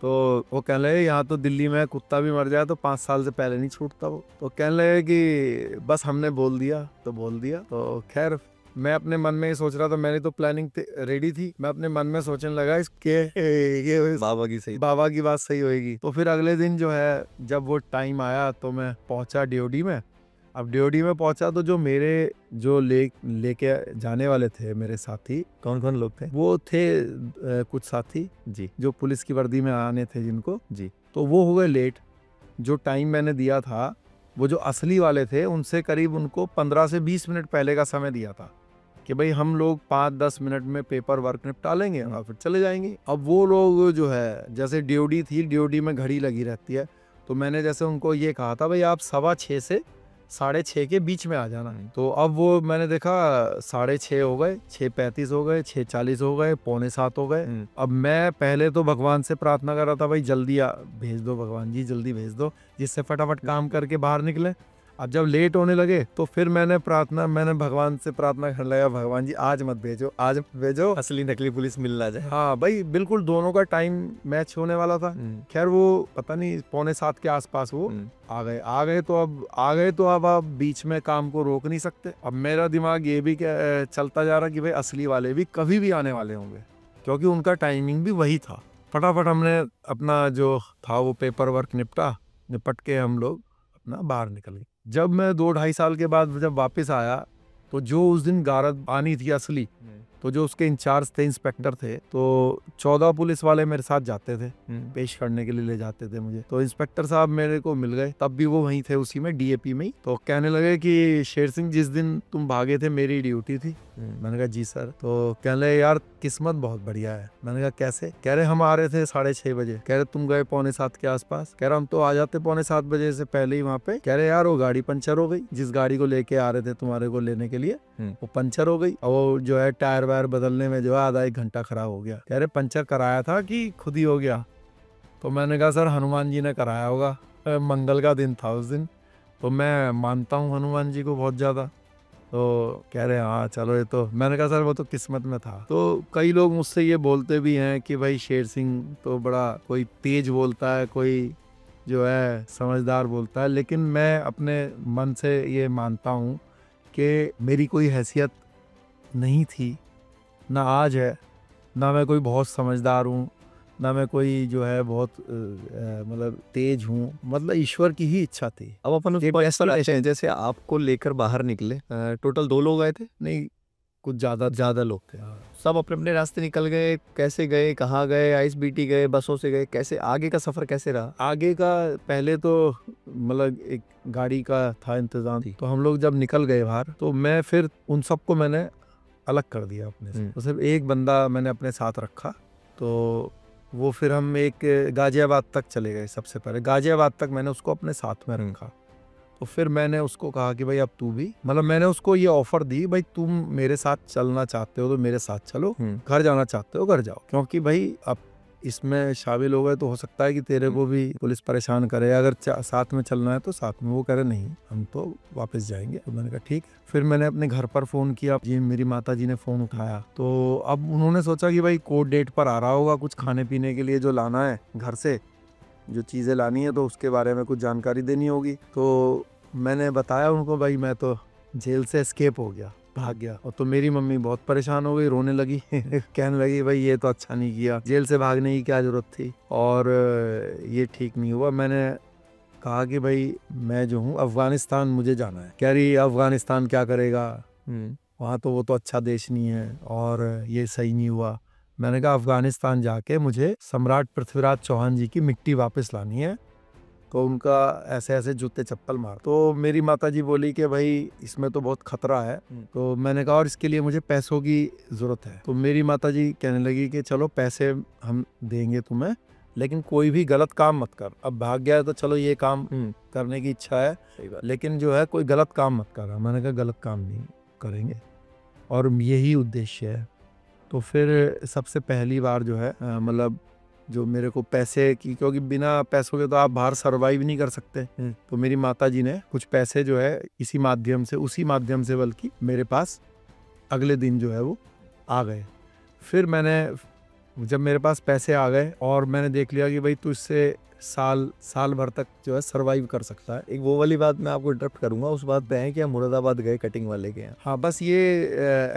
तो वो कहने लगे यहाँ तो दिल्ली में कुत्ता भी मर जाए तो 5 साल से पहले नहीं छूटता वो। तो कहने लगे कि बस हमने बोल दिया तो बोल दिया। तो खैर मैं अपने मन में ही सोच रहा था, मैंने तो प्लानिंग रेडी थी, मैं अपने मन में सोचने लगा इसके ये बाबा की बात सही होएगी। तो फिर अगले दिन जो है जब वो टाइम आया तो मैं पहुंचा डीओडी में। अब डीओडी में पहुंचा तो जो मेरे जो लेके जाने वाले थे मेरे साथी, कौन कौन लोग थे? वो थे कुछ साथी जी जो पुलिस की वर्दी में आने थे जिनको जी, तो वो हो गए लेट। जो टाइम मैंने दिया था वो जो असली वाले थे उनसे करीब उनको 15 से 20 मिनट पहले का समय दिया था कि भाई हम लोग 5-10 मिनट में पेपर वर्क निपटा लेंगे और फिर चले जाएंगे। अब वो लोग जो है जैसे डीओडी थी, डीओडी में घड़ी लगी रहती है, तो मैंने जैसे उनको ये कहा था भाई आप 6:15 से 6:30 के बीच में आ जाना। तो अब वो मैंने देखा 6:30 हो गए, 6:35 हो गए, 6:40 हो गए, 6:45 हो गए। अब मैं पहले तो भगवान से प्रार्थना कर रहा था भाई जल्दी भेज दो भगवान जी, जल्दी भेज दो जिससे फटाफट काम करके बाहर निकले। अब जब लेट होने लगे तो फिर मैंने भगवान से प्रार्थना करने लगा, भगवान जी आज मत भेजो, आज मत भेजो, असली नकली पुलिस मिल ना जाए। हाँ भाई बिल्कुल दोनों का टाइम मैच होने वाला था। खैर वो पता नहीं 6:45 के आसपास वो आ गए तो अब आप बीच में काम को रोक नहीं सकते। अब मेरा दिमाग ये भी चलता जा रहा कि भाई असली वाले भी कभी भी आने वाले होंगे क्योंकि उनका टाइमिंग भी वही था। फटाफट हमने अपना जो था वो पेपर वर्क निपट के हम लोग अपना बाहर निकल गए। जब मैं 2-2.5 साल के बाद जब वापस आया तो जो उस दिन गारद आनी थी असली, तो जो उसके इंचार्ज थे, इंस्पेक्टर थे, तो 14 पुलिस वाले मेरे साथ जाते थे, पेश करने के लिए ले जाते थे मुझे। तो इंस्पेक्टर साहब मेरे को मिल गए, तब भी वो वहीं थे उसी में डीएपी में ही। तो कहने लगे कि शेर सिंह जिस दिन तुम भागे थे मेरी ड्यूटी थी। मैंने कहा जी सर। तो कहने लगे यार किस्मत बहुत बढ़िया है। मैंने कहा कैसे? कह रहे हम आ रहे थे 6:30 बजे, कह रहे तुम गए 6:45 के आसपास। कह रहा हम तो आ जाते 6:45 बजे से पहले ही वहाँ पे। कह रहे यार वो गाड़ी पंचर हो गई, जिस गाड़ी को लेके आ रहे थे तुम्हारे को लेने के लिए वो पंचर हो गई, और वो जो है टायर वायर बदलने में जो है आधा 1 घंटा खराब हो गया। कह रहे पंचर कराया था कि खुद ही हो गया? तो मैंने कहा सर हनुमान जी ने कराया होगा, मंगल का दिन था उस दिन, तो मैं मानता हूँ हनुमान जी को बहुत ज़्यादा। तो कह रहे हैं हाँ चलो ये तो, मैंने कहा सर वो तो किस्मत में था। तो कई लोग मुझसे ये बोलते भी हैं कि भाई शेर सिंह तो बड़ा कोई तेज बोलता है, कोई जो है समझदार बोलता है, लेकिन मैं अपने मन से ये मानता हूँ कि मेरी कोई हैसियत नहीं थी, ना आज है, ना मैं कोई बहुत समझदार हूँ, ना मैं कोई जो है बहुत मतलब तेज हूँ, मतलब ईश्वर की ही इच्छा थी। अब अपन उस पॉइंट पर आते हैं, जैसे आपको लेकर बाहर निकले, टोटल 2 लोग आए थे? नहीं, कुछ ज़्यादा लोग थे। सब अपने अपने रास्ते निकल गए? कैसे गए, कहाँ गए? आईएसबीटी गए, बसों से गए, कैसे आगे का सफर कैसे रहा? आगे का पहले तो मतलब एक गाड़ी का था इंतजाम, तो हम लोग जब निकल गए बाहर तो मैं फिर उन सबको मैंने अलग कर दिया अपने से। तो सिर्फ एक बंदा मैंने अपने साथ रखा, तो वो फिर हम एक गाजियाबाद तक चले गए। सबसे पहले गाजियाबाद तक मैंने उसको अपने साथ में रखा। तो फिर मैंने उसको कहा कि भाई अब तू भी, मतलब मैंने उसको ये ऑफर दी, भाई तुम मेरे साथ चलना चाहते हो तो मेरे साथ चलो, घर जाना चाहते हो घर जाओ, क्योंकि भाई अब इसमें शामिल हो गए तो हो सकता है कि तेरे को भी पुलिस परेशान करे, अगर साथ में चलना है तो साथ में। वो कह रहे नहीं हम तो वापस जाएंगे। तो मैंने कहा ठीक। फिर मैंने अपने घर पर फ़ोन किया जी, मेरी माता जी ने फ़ोन उठाया। तो अब उन्होंने सोचा कि भाई कोर्ट डेट पर आ रहा होगा, कुछ खाने पीने के लिए जो लाना है घर से, जो चीज़ें लानी है तो उसके बारे में कुछ जानकारी देनी होगी। तो मैंने बताया उनको भाई मैं तो जेल से एस्केप हो गया, भाग गया। और तो मेरी मम्मी बहुत परेशान हो गई, रोने लगी कहने लगी भाई ये तो अच्छा नहीं किया, जेल से भागने की क्या ज़रूरत थी, और ये ठीक नहीं हुआ। मैंने कहा कि भाई मैं जो हूँ अफ़गानिस्तान मुझे जाना है। कह रही अफ़गानिस्तान क्या करेगा, वहाँ तो वो तो अच्छा देश नहीं है और ये सही नहीं हुआ। मैंने कहा अफ़गानिस्तान जाके मुझे सम्राट पृथ्वीराज चौहान जी की मिट्टी वापस लानी है, तो उनका ऐसे ऐसे जूते चप्पल मार। तो मेरी माता जी बोली कि भाई इसमें तो बहुत खतरा है। तो मैंने कहा और इसके लिए मुझे पैसों की ज़रूरत है। तो मेरी माता जी कहने लगी कि चलो पैसे हम देंगे तुम्हें, लेकिन कोई भी गलत काम मत कर। अब भाग गया तो चलो ये काम करने की इच्छा है, लेकिन जो है कोई गलत काम मत कर। मैंने कहा गलत काम नहीं करेंगे और यही उद्देश्य है। तो फिर सबसे पहली बार जो है मतलब जो मेरे को पैसे की, क्योंकि बिना पैसों के तो आप बाहर सर्वाइव नहीं कर सकते, तो मेरी माता जी ने कुछ पैसे जो है इसी माध्यम से, उसी माध्यम से बल्कि मेरे पास अगले दिन जो है वो आ गए। फिर मैंने जब मेरे पास पैसे आ गए और मैंने देख लिया कि भाई तू इससे साल भर तक जो है सर्वाइव कर सकता है। एक वो वाली बात मैं आपको इंटरप्ट करूंगा, उस बात पे है कि मुरादाबाद गए कटिंग वाले के यहाँ। हाँ बस ये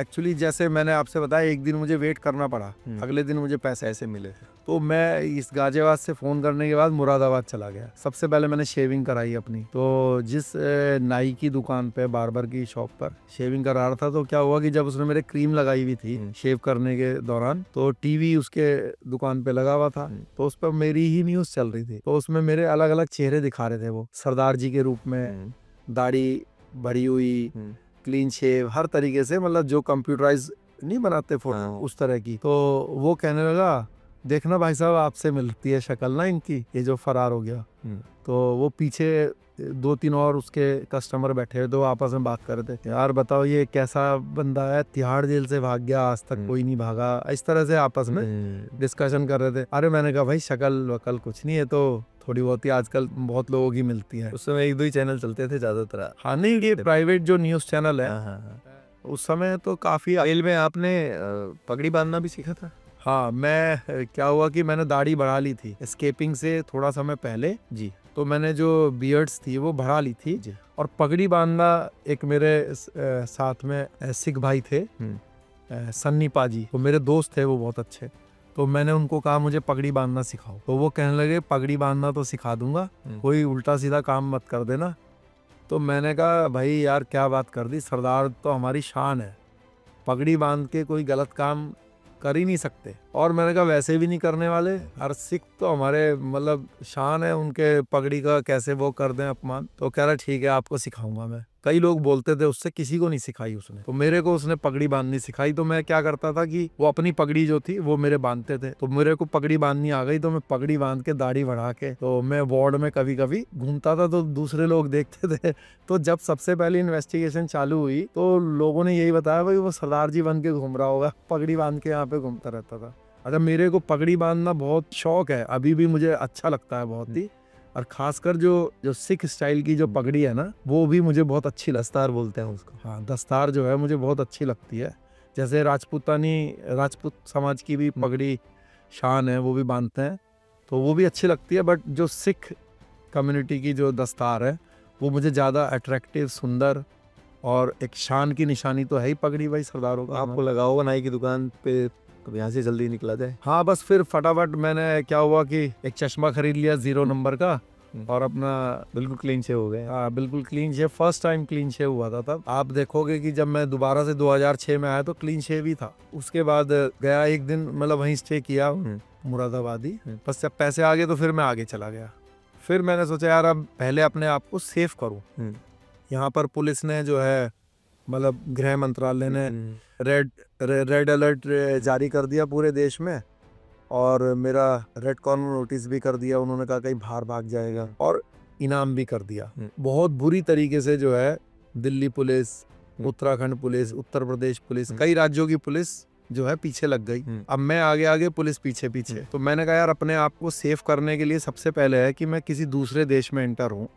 एक्चुअली जैसे मैंने आपसे बताया, एक दिन मुझे वेट करना पड़ा, अगले दिन मुझे पैसे ऐसे मिले। तो मैं इस गाजियाबाद से फ़ोन करने के बाद मुरादाबाद चला गया। सबसे पहले मैंने शेविंग कराई अपनी। तो जिस नाई की दुकान पे, बार्बर की शॉप पर शेविंग करा रहा था, तो क्या हुआ कि जब उसने मेरे क्रीम लगाई हुई थी शेव करने के दौरान, तो टीवी उसके दुकान पे लगा हुआ था, तो उस पर मेरी ही न्यूज़ चल रही थी। तो उसमें मेरे अलग अलग चेहरे दिखा रहे थे, वो सरदार जी के रूप में, दाढ़ी बढ़ी हुई, क्लीन शेव, हर तरीके से, मतलब जो कंप्यूटराइज नहीं बनाते फोटो उस तरह की। तो वो कहने लगा देखना भाई साहब आपसे मिलती है शक्ल ना इनकी, ये जो फरार हो गया। तो वो पीछे 2-3 और उसके कस्टमर बैठे तो आपस में बात कर रहे थे, यार बताओ ये कैसा बंदा है, तिहाड़ जेल से भाग गया, आज तक कोई नहीं भागा, इस तरह से आपस में डिस्कशन कर रहे थे। अरे मैंने कहा भाई शक्ल वकल कुछ नहीं है, तो थोड़ी बहुत ही आजकल बहुत लोगों की मिलती है। उस समय 1-2 ही चैनल चलते थे ज्यादातर। हाँ नहीं, ये प्राइवेट जो न्यूज़ चैनल है उस समय तो काफी। जेल में आपने पगड़ी बांधना भी सीखा था? हाँ, मैं क्या हुआ कि मैंने दाढ़ी बढ़ा ली थी एस्केपिंग से थोड़ा समय पहले जी। तो मैंने जो बियर्ड्स थी वो बढ़ा ली थी जी। और पगड़ी बांधना, एक मेरे साथ में सिख भाई थे सन्नी पाजी, वो मेरे दोस्त थे, वो बहुत अच्छे। तो मैंने उनको कहा मुझे पगड़ी बांधना सिखाओ। तो वो कहने लगे पगड़ी बांधना तो सिखा दूंगा, कोई उल्टा सीधा काम मत कर देना। तो मैंने कहा भाई यार क्या बात कर दी, सरदार तो हमारी शान है, पगड़ी बांध के कोई गलत काम कर ही नहीं सकते। और मैंने कहा वैसे भी नहीं करने वाले, हर सिख तो हमारे मतलब शान है, उनके पगड़ी का कैसे वो कर दें अपमान। तो कह रहा ठीक है आपको सिखाऊंगा मैं। कई लोग बोलते थे, उससे किसी को नहीं सिखाई उसने, तो मेरे को उसने पगड़ी बांधनी सिखाई। तो मैं क्या करता था कि वो अपनी पगड़ी जो थी वो मेरे बांधते थे, तो मेरे को पगड़ी बांधनी आ गई तो मैं पगड़ी बांध के दाढ़ी बढ़ा के तो मैं वार्ड में कभी कभी घूमता था, तो दूसरे लोग देखते थे। तो जब सबसे पहले इन्वेस्टिगेशन चालू हुई तो लोगों ने यही बताया भाई वो सरदार जी बन के घूम रहा होगा, पगड़ी बांध के यहाँ पे घूमता रहता था। अच्छा, मेरे को पगड़ी बांधना बहुत शौक है, अभी भी मुझे अच्छा लगता है बहुत ही, और खासकर जो जो सिख स्टाइल की जो पगड़ी है ना, वो भी मुझे बहुत अच्छी लगती दस्तार बोलते हैं उसको। है। हाँ, दस्तार जो है मुझे बहुत अच्छी लगती है। जैसे राजपूत समाज की भी पगड़ी शान है, वो भी बांधते हैं, तो वो भी अच्छी लगती है। बट जो सिख कम्युनिटी की जो दस्तार है वो मुझे ज़्यादा अट्रैक्टिव, सुंदर, और एक शान की निशानी तो है ही पगड़ी भाई सरदारों का। आपको लगा होगा नाई की दुकान पे कब यहाँ से जल्दी निकला जाए। हाँ, बस फिर फटाफट मैंने क्या हुआ कि एक चश्मा खरीद लिया 0 नंबर का, और अपना बिल्कुल क्लीन शेव हो गए। हाँ बिल्कुल clean shave, first time clean shave हुआ था तब। आप देखोगे कि जब मैं दोबारा से 2006 में आया तो क्लीन शेव ही था। उसके बाद गया एक दिन, मतलब वहीं स्टे किया मुरादाबादी। बस जब पैसे आ गए तो फिर मैं आगे चला गया। फिर मैंने सोचा यार अब पहले अपने आप को सेफ करूँ। यहाँ पर पुलिस ने जो है, मतलब गृह मंत्रालय ने रेड अलर्ट जारी कर दिया पूरे देश में, और मेरा रेड कॉर्नर नोटिस भी कर दिया। उन्होंने कहा कहीं बाहर भाग जाएगा, और इनाम भी कर दिया। बहुत बुरी तरीके से जो है Delhi police, Uttarakhand police, Uttar Pradesh police, कई राज्यों की पुलिस जो है पीछे लग गई। अब मैं आगे आगे, पुलिस पीछे पीछे। तो मैंने कहा यार अपने आप को सेफ करने के लिए सबसे पहले है कि मैं किसी दूसरे देश में एंटर हूँ,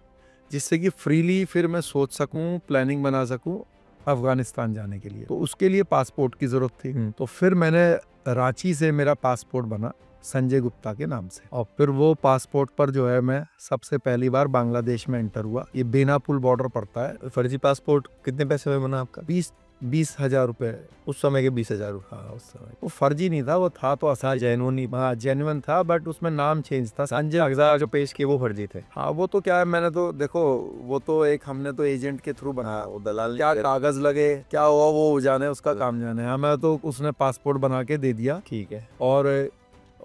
जिससे कि फ्रीली फिर मैं सोच सकूँ, प्लानिंग बना सकूँ अफगानिस्तान जाने के लिए। तो उसके लिए पासपोर्ट की जरूरत थी। तो फिर मैंने रांची से मेरा पासपोर्ट बना संजय गुप्ता के नाम से, और फिर वो पासपोर्ट पर जो है मैं सबसे पहली बार बांग्लादेश में एंटर हुआ। ये बेनापुल बॉर्डर पड़ता है। फर्जी पासपोर्ट कितने पैसे में बना आपका? 20,000 रुपए। उस समय के 20,000। हाँ, उस समय वो फर्जी नहीं था, वो था तो आसान जेन्युइन। हाँ जेन्युइन था, बट उसमें नाम चेंज था। संजय कागजात जो पेश किए वो फर्जी थे। हाँ, वो तो क्या है, मैंने तो देखो, वो तो एक हमने तो एजेंट के थ्रू बनाया। वो दलाल क्या कागज लगे, क्या हुआ, वो जाने, उसका काम जाने। हाँ, मैं तो उसने पासपोर्ट बना के दे दिया, ठीक है, और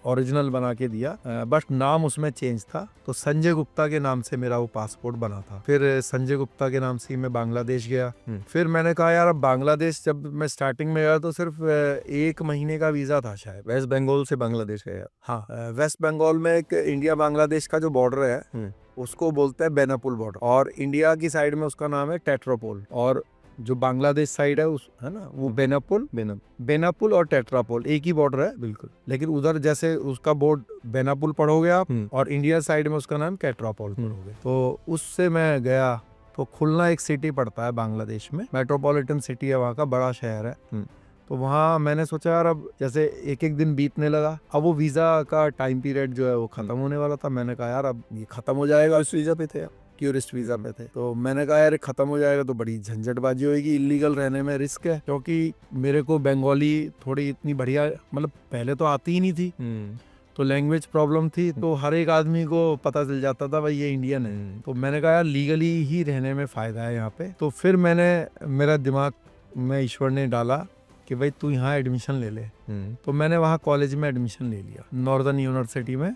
ओरिजिनल बना के दिया, बट नाम उसमें चेंज था। तो संजय गुप्ता के नाम से मेरा वो पासपोर्ट बना था। फिर संजय गुप्ता के नाम से मैं बांग्लादेश गया। फिर मैंने कहा यार अब बांग्लादेश, जब मैं स्टार्टिंग में गया तो सिर्फ 1 महीने का वीजा था शायद। वेस्ट बंगाल से बांग्लादेश गया। हाँ, वेस्ट बंगाल में एक इंडिया बांग्लादेश का जो बॉर्डर है उसको बोलते हैं बेनापुल बॉर्डर, और इंडिया की साइड में उसका नाम है टेट्रापोल, और जो बांग्लादेश साइड है उस है ना, वो बेनापुल और टेट्रापोल एक ही बॉर्डर है बिल्कुल। लेकिन उधर जैसे उसका बोर्ड बेनापुल पढ़ोगे आप, और इंडिया साइड में उसका नाम टेट्रापोल पढ़ोगे। तो उससे मैं गया, तो खुलना एक सिटी पड़ता है बांग्लादेश में, मेट्रोपॉलिटन सिटी है, वहाँ का बड़ा शहर है। तो वहाँ मैंने सोचा यार अब जैसे एक एक दिन बीतने लगा, अब वो वीजा का टाइम पीरियड जो है वो खत्म होने वाला था। मैंने कहा यार अब ये खत्म हो जाएगा। इस वीजा पे थे आप? टूरिस्ट वीजा पे थे। तो मैंने कहा यार खत्म हो जाएगा तो बड़ी झंझटबाजी होगी, इलीगल रहने में रिस्क है, क्योंकि मेरे को बंगाली थोड़ी इतनी बढ़िया, मतलब पहले तो आती ही नहीं थी, तो लैंग्वेज प्रॉब्लम थी, तो हर एक आदमी को पता चल जाता था भाई ये इंडियन है। तो मैंने कहा यार लीगली ही रहने में फायदा है यहाँ पे। तो फिर मेरा दिमाग में ईश्वर ने डाला कि भाई तू यहाँ एडमिशन ले ले। तो मैंने वहाँ कॉलेज में एडमिशन ले लिया, नॉर्दर्न यूनिवर्सिटी में,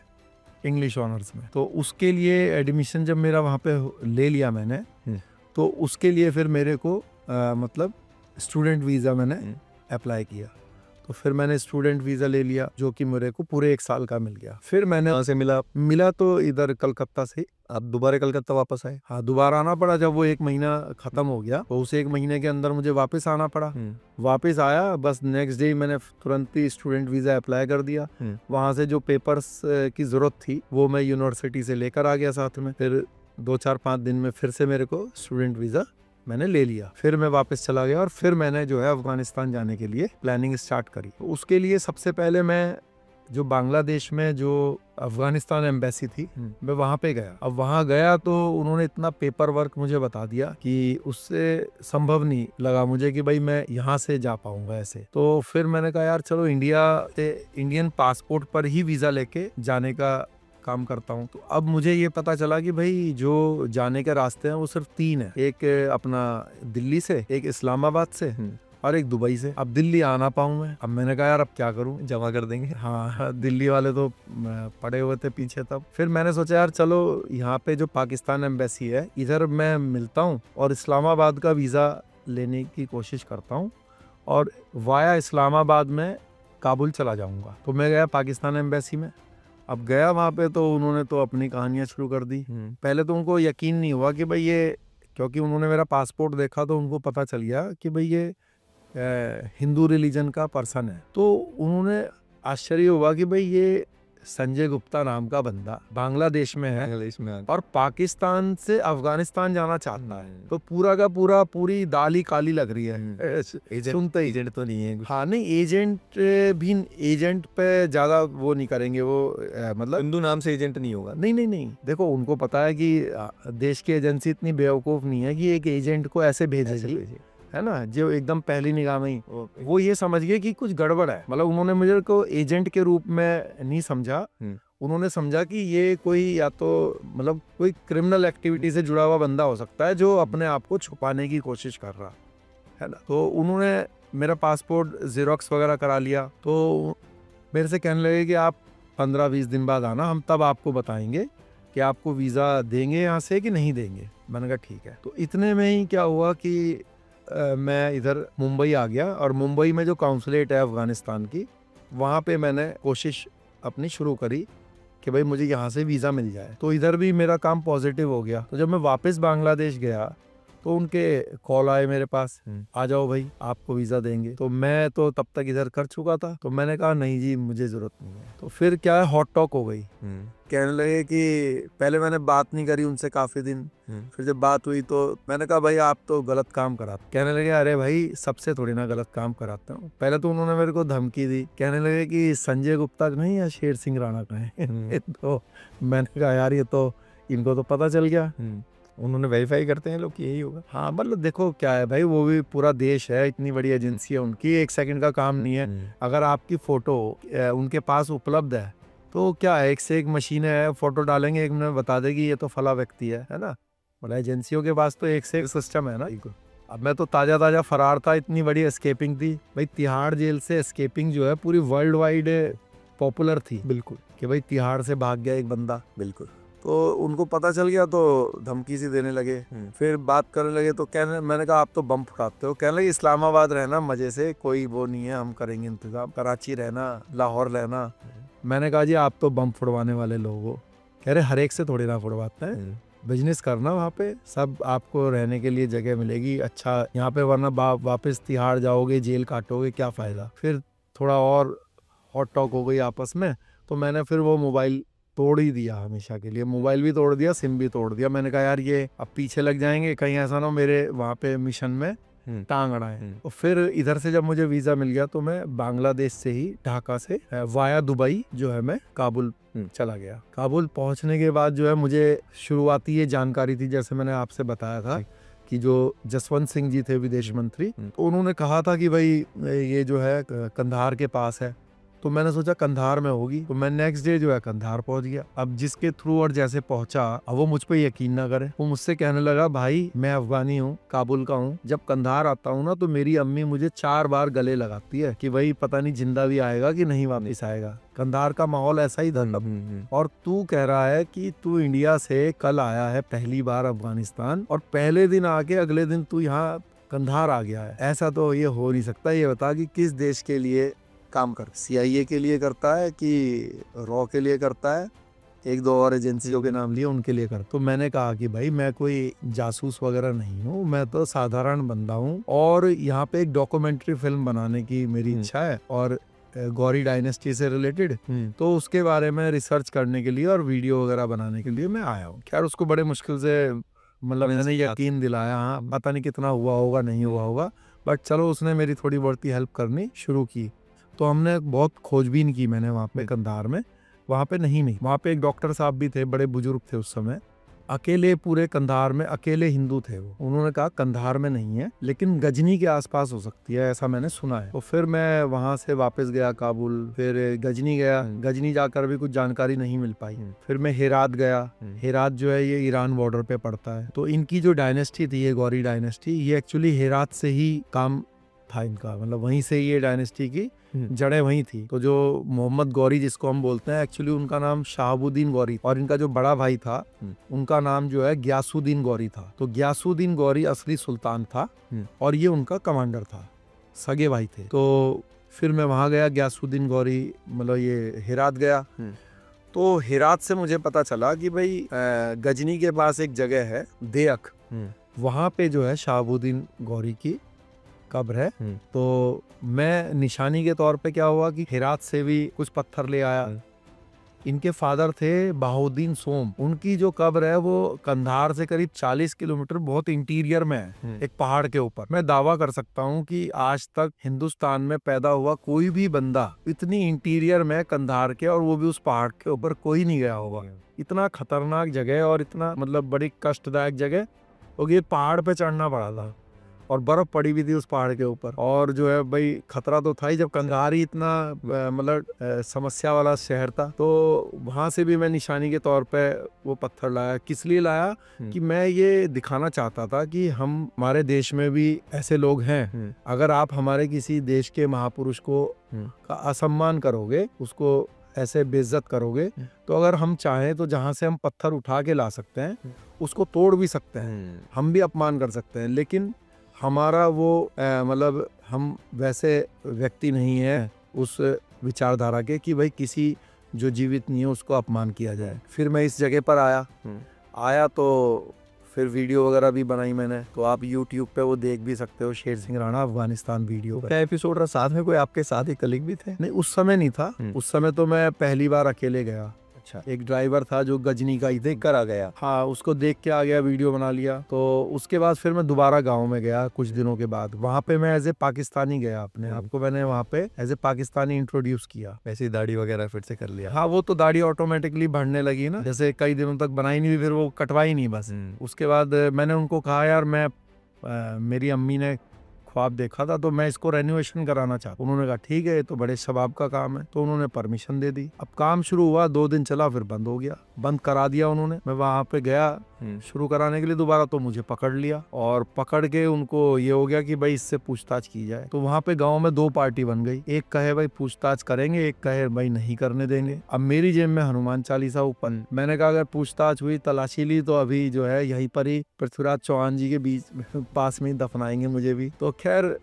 इंग्लिश ऑनर्स में। तो उसके लिए एडमिशन जब मेरा वहाँ पे ले लिया मैंने, तो उसके लिए फिर मेरे को मतलब स्टूडेंट वीज़ा मैंने अप्लाई किया। तो फिर मैंने स्टूडेंट वीज़ा ले लिया, जो कि मेरे को पूरे 1 साल का मिल गया। फिर मैंने कहाँ से मिला तो इधर कलकत्ता से। आप दोबारा कलकत्ता वापस आए? हाँ, दोबारा आना पड़ा। जब वो 1 महीना खत्म हो गया तो उस 1 महीने के अंदर मुझे वापस आना पड़ा। वापस आया, बस नेक्स्ट डे मैंने तुरंत ही स्टूडेंट वीज़ा अप्लाई कर दिया। वहाँ से जो पेपर्स की ज़रूरत थी वो मैं यूनिवर्सिटी से लेकर आ गया साथ में। फिर 2-4-5 दिन में फिर से मेरे को स्टूडेंट वीज़ा मैंने ले लिया। फिर मैं वापस चला गया, और फिर मैंने जो है अफगानिस्तान जाने के लिए प्लानिंग स्टार्ट करी। तो उसके लिए सबसे पहले मैं जो बांग्लादेश में जो अफगानिस्तान एम्बेसी थी, मैं वहाँ पे गया। अब वहाँ गया तो उन्होंने इतना पेपर वर्क मुझे बता दिया कि उससे संभव नहीं लगा मुझे कि भाई मैं यहाँ से जा पाऊंगा ऐसे। तो फिर मैंने कहा यार चलो इंडिया से इंडियन पासपोर्ट पर ही वीज़ा लेके जाने का काम करता हूँ। तो अब मुझे ये पता चला कि भाई जो जाने के रास्ते हैं वो सिर्फ 3 है, एक अपना दिल्ली से, एक इस्लामाबाद से, और एक दुबई से। अब दिल्ली आ ना पाऊँ मैं। अब मैंने कहा यार अब क्या करूँ, जमा कर देंगे। हाँ, दिल्ली वाले तो पड़े हुए थे पीछे तब। फिर मैंने सोचा यार चलो यहाँ पे जो पाकिस्तान एम्बेसी है इधर मैं मिलता हूँ, और इस्लामाबाद का वीज़ा लेने की कोशिश करता हूँ, और वाया इस्लामाबाद में काबुल चला जाऊँगा। तो मैं गया पाकिस्तान एम्बेसी में। अब गया वहाँ पे तो उन्होंने तो अपनी कहानियाँ शुरू कर दी। पहले तो उनको यकीन नहीं हुआ कि भाई ये, क्योंकि उन्होंने मेरा पासपोर्ट देखा तो उनको पता चल गया कि भाई ये हिंदू रिलीजन का पर्सन है। तो उन्होंने आश्चर्य हुआ कि भाई ये संजय गुप्ता नाम का बंदा बांग्लादेश में है बांग्लादेश में और पाकिस्तान से अफगानिस्तान जाना चाहता है, तो पूरा का पूरा पूरी दाल ही काली लग रही है सुनते ही। एजेंट तो नहीं है कुछ। हाँ नहीं, एजेंट पे ज्यादा वो नहीं करेंगे वो, मतलब हिंदू नाम से एजेंट नहीं होगा। नहीं, देखो उनको पता है कि देश की एजेंसी इतनी बेवकूफ नहीं है कि एक एजेंट को ऐसे भेजेगी, है ना, जो एकदम पहली निगाह में ही वो ये समझ गए कि कुछ गड़बड़ है। मतलब उन्होंने मुझे को एजेंट के रूप में नहीं समझा, उन्होंने समझा कि ये कोई या तो मतलब कोई क्रिमिनल एक्टिविटी से जुड़ा हुआ बंदा हो सकता है जो अपने आप को छुपाने की कोशिश कर रहा है ना। तो उन्होंने मेरा पासपोर्ट जेरोक्स वगैरह करा लिया, तो मेरे से कहने लगे कि आप 15-20 दिन बाद आना, हम तब आपको बताएंगे कि आपको वीज़ा देंगे यहाँ से कि नहीं देंगे। मैंने कहा ठीक है। तो इतने में ही क्या हुआ कि मैं इधर मुंबई आ गया, और मुंबई में जो काउंसलेट है अफ़गानिस्तान की, वहाँ पे मैंने कोशिश अपनी शुरू करी कि भाई मुझे यहाँ से वीज़ा मिल जाए। तो इधर भी मेरा काम पॉजिटिव हो गया। तो जब मैं वापस बांग्लादेश गया तो उनके कॉल आए मेरे पास, आ जाओ भाई आपको वीज़ा देंगे। तो मैं तो तब तक इधर कर चुका था, तो मैंने कहा नहीं जी मुझे ज़रूरत नहीं है। तो फिर क्या है, हॉट टॉक हो गई। कहने लगे कि पहले मैंने बात नहीं करी उनसे काफ़ी दिन, फिर जब बात हुई तो मैंने कहा भाई आप तो गलत काम कराते। कहने लगे अरे भाई सबसे थोड़ी ना गलत काम कराता हूँ। पहले तो उन्होंने मेरे को धमकी दी, कहने लगे कि संजय गुप्ता का नहीं या शेर सिंह राणा का है। तो मैंने कहा यार ये तो इनको तो पता चल गया। उन्होंने वेरीफाई करते हैं लोग कि यही होगा। हाँ मतलब देखो क्या है भाई, वो भी पूरा देश है, इतनी बड़ी एजेंसी है उनकी, एक सेकंड का काम नहीं है। अगर आपकी फोटो उनके पास उपलब्ध है तो क्या है, एक से एक मशीनें है, फोटो डालेंगे 1 मिनट में बता देगी ये तो फला व्यक्ति है ना। मतलब एजेंसियों के पास तो एक से एक सिस्टम है ना। अब मैं तो ताज़ा फरार था, इतनी बड़ी एस्केपिंग थी भाई। तिहाड़ जेल से एस्केपिंग जो है पूरी वर्ल्ड वाइड पॉपुलर थी, बिल्कुल, कि भाई तिहाड़ से भाग गया एक बंदा, बिल्कुल। तो उनको पता चल गया तो धमकी सी देने लगे, फिर बात करने लगे। तो कहने, मैंने कहा आप तो बम फुटाते हो। कहने लगे इस्लामाबाद रहना मजे से, कोई वो नहीं है, हम करेंगे इंतजाम, कराची रहना, लाहौर रहना। मैंने कहा जी आप तो बम फुड़वाने वाले लोग हो। कह रहे हर एक से थोड़ी ना फुड़वाते हैं, बिजनेस करना वहाँ पे, सब आपको रहने के लिए जगह मिलेगी अच्छा यहाँ पे, वरना वापस तिहाड़ जाओगे, जेल काटोगे, क्या फ़ायदा। फिर थोड़ा और हॉट टॉक हो गई आपस में। तो मैंने फिर वो मोबाइल तोड़ ही दिया हमेशा के लिए, मोबाइल भी तोड़ दिया, सिम भी तोड़ दिया। मैंने कहा यार ये अब पीछे लग जाएंगे, कहीं ऐसा ना मेरे वहाँ पे मिशन में टांग अड़ाए। तो फिर इधर से जब मुझे वीज़ा मिल गया तो मैं बांग्लादेश से ही, ढाका से वाया दुबई जो है, मैं काबुल चला गया। काबुल पहुंचने के बाद जो है मुझे शुरुआती ये जानकारी थी, जैसे मैंने आपसे बताया था कि जो जसवंत सिंह जी थे विदेश मंत्री, तो उन्होंने कहा था कि भाई ये जो है कंधार के पास है। तो मैंने सोचा कंधार में होगी, तो मैं नेक्स्ट डे जो है कंधार पहुंच गया। अब जिसके थ्रू और जैसे पहुंचा, अब वो मुझ पे यकीन ना करे। वो मुझसे कहने लगा भाई मैं अफगानी हूँ, काबुल का हूँ, जब कंधार आता हूँ ना तो मेरी अम्मी मुझे 4 बार गले लगाती है कि भाई पता नहीं जिंदा भी आएगा कि नहीं वापस आएगा। कंधार का माहौल ऐसा ही था। और तू कह रहा है कि तू इंडिया से कल आया है पहली बार अफगानिस्तान, और पहले दिन आके अगले दिन तू यहाँ कंधार आ गया है, ऐसा तो ये हो नहीं सकता। ये बता कि किस देश के लिए काम कर, CIA के लिए करता है कि रॉ के लिए करता है, 1-2 और एजेंसियों के नाम लिए उनके लिए करता। तो मैंने कहा कि भाई मैं कोई जासूस वगैरह नहीं हूँ, मैं तो साधारण बंदा हूँ, और यहाँ पे एक डॉक्यूमेंट्री फिल्म बनाने की मेरी इच्छा है, और गौरी डायनेस्टी से रिलेटेड, तो उसके बारे में रिसर्च करने के लिए और वीडियो वगैरह बनाने के लिए मैं आया हूँ। खैर उसको बड़े मुश्किल से मतलब मैंने यकीन दिलाया, हाँ पता नहीं कितना हुआ होगा, नहीं हुआ होगा, बट चलो उसने मेरी थोड़ी बहुत हेल्प करनी शुरू की। तो हमने बहुत खोजबीन की मैंने वहाँ पे कंधार में, वहाँ पे नहीं वहाँ पे एक डॉक्टर साहब भी थे, बड़े बुजुर्ग थे उस समय, अकेले पूरे कंधार में अकेले हिंदू थे वो। उन्होंने कहा कंधार में नहीं है लेकिन गजनी के आसपास हो सकती है, ऐसा मैंने सुना है। तो फिर मैं वहाँ से वापस गया काबुल, फिर गजनी गया, गजनी जाकर भी कुछ जानकारी नहीं मिल पाई। फिर मैं हेरात गया, हेरात जो है ये ईरान बॉर्डर पे पड़ता है। तो इनकी जो डायनेस्टी थी, ये गौरी डायनेस्टी, ये एक्चुअली हेरात से ही काम था इनका, मतलब वहीं से ये डायनेस्टी की जड़ें वहीं थी। तो जो मोहम्मद गौरी जिसको हम बोलते हैं, एक्चुअली उनका नाम शहाबुद्दीन गौरी, और इनका जो बड़ा भाई था उनका नाम जो है ग्यासुद्दीन गौरी था। तो ग्यासुद्दीन गौरी असली सुल्तान था और ये उनका कमांडर था, सगे भाई थे। तो फिर मैं वहाँ गया, ग्यासुद्दीन गौरी मतलब ये हेरात गया। तो हेरात से मुझे पता चला कि भाई गजनी के पास एक जगह है देयक, वहाँ पे जो है शहाबुद्दीन गौरी की कब्र है। तो मैं निशानी के तौर पे क्या हुआ कि हेरात से भी कुछ पत्थर ले आया, इनके फादर थे बहाउद्दीन सोम। उनकी जो कब्र है वो कंधार से करीब 40 किलोमीटर बहुत इंटीरियर में है, एक पहाड़ के ऊपर। मैं दावा कर सकता हूँ कि आज तक हिंदुस्तान में पैदा हुआ कोई भी बंदा इतनी इंटीरियर में कंधार के, और वो भी उस पहाड़ के ऊपर, कोई नहीं गया होगा। इतना खतरनाक जगह और इतना मतलब बड़ी कष्टदायक जगह, और ये पहाड़ पे चढ़ना पड़ा था और बर्फ पड़ी हुई थी उस पहाड़ के ऊपर। और जो है भाई खतरा तो था ही, जब कंधार ही इतना मतलब समस्या वाला शहर था। तो वहां से भी मैं निशानी के तौर पे वो पत्थर लाया। किस लिए लाया कि मैं ये दिखाना चाहता था कि हमारे देश में भी ऐसे लोग हैं। अगर आप हमारे किसी देश के महापुरुष को का असम्मान करोगे, उसको ऐसे बेइज्जत करोगे, तो अगर हम चाहें तो जहां से हम पत्थर उठा के ला सकते हैं उसको तोड़ भी सकते हैं, हम भी अपमान कर सकते हैं। लेकिन हमारा वो मतलब हम वैसे व्यक्ति नहीं है उस विचारधारा के कि भाई किसी जो जीवित नहीं है उसको अपमान किया जाए। फिर मैं इस जगह पर आया तो फिर वीडियो वगैरह भी बनाई मैंने, तो आप YouTube पे वो देख भी सकते हो, शेर सिंह राणा अफगानिस्तान वीडियो। क्या एपिसोड रहा? साथ में कोई आपके साथ ही कलीग भी थे? नहीं, उस समय नहीं था। उस समय तो मैं पहली बार अकेले गया। अच्छा, एक ड्राइवर था जो गजनी का ही देख कर आ गया। हाँ, उसको देख के आ गया, वीडियो बना लिया। तो उसके बाद फिर मैं दोबारा गांव में गया कुछ दिनों के बाद। वहाँ पे मैं एज ए पाकिस्तानी गया, अपने आपको मैंने वहाँ पे एज ए पाकिस्तानी इंट्रोड्यूस किया। वैसे ही दाढ़ी वगैरह फिर से कर लिया? हाँ, वो तो दाढ़ी ऑटोमेटिकली बढ़ने लगी ना, जैसे कई दिनों तक बनाई नहीं, फिर वो कटवाई नहीं बस। उसके बाद मैंने उनको कहा यार मैं मेरी अम्मी ने ख्वाब देखा था तो मैं इसको रेनोवेशन कराना चाहता हूँ। उन्होंने कहा ठीक है, ये तो बड़े सवाब का काम है। तो उन्होंने परमिशन दे दी। अब काम शुरू हुआ, 2 दिन चला, फिर बंद हो गया, बंद करा दिया उन्होंने। मैं वहां पे गया शुरू कराने के लिए दोबारा, तो मुझे पकड़ लिया और पकड़ के उनको ये हो गया कि भाई इससे पूछताछ की जाए। तो वहां पे गांव में 2 पार्टी बन गई, एक कहे भाई पूछताछ करेंगे, एक कहे भाई नहीं करने देंगे। अब मेरी जेब में हनुमान चालीसा ऊपर। मैंने कहा अगर पूछताछ हुई, तलाशी ली, तो अभी जो है यहीं पर ही पृथ्वीराज चौहान जी के बीच पास में ही दफनाएंगे मुझे भी। तो खैर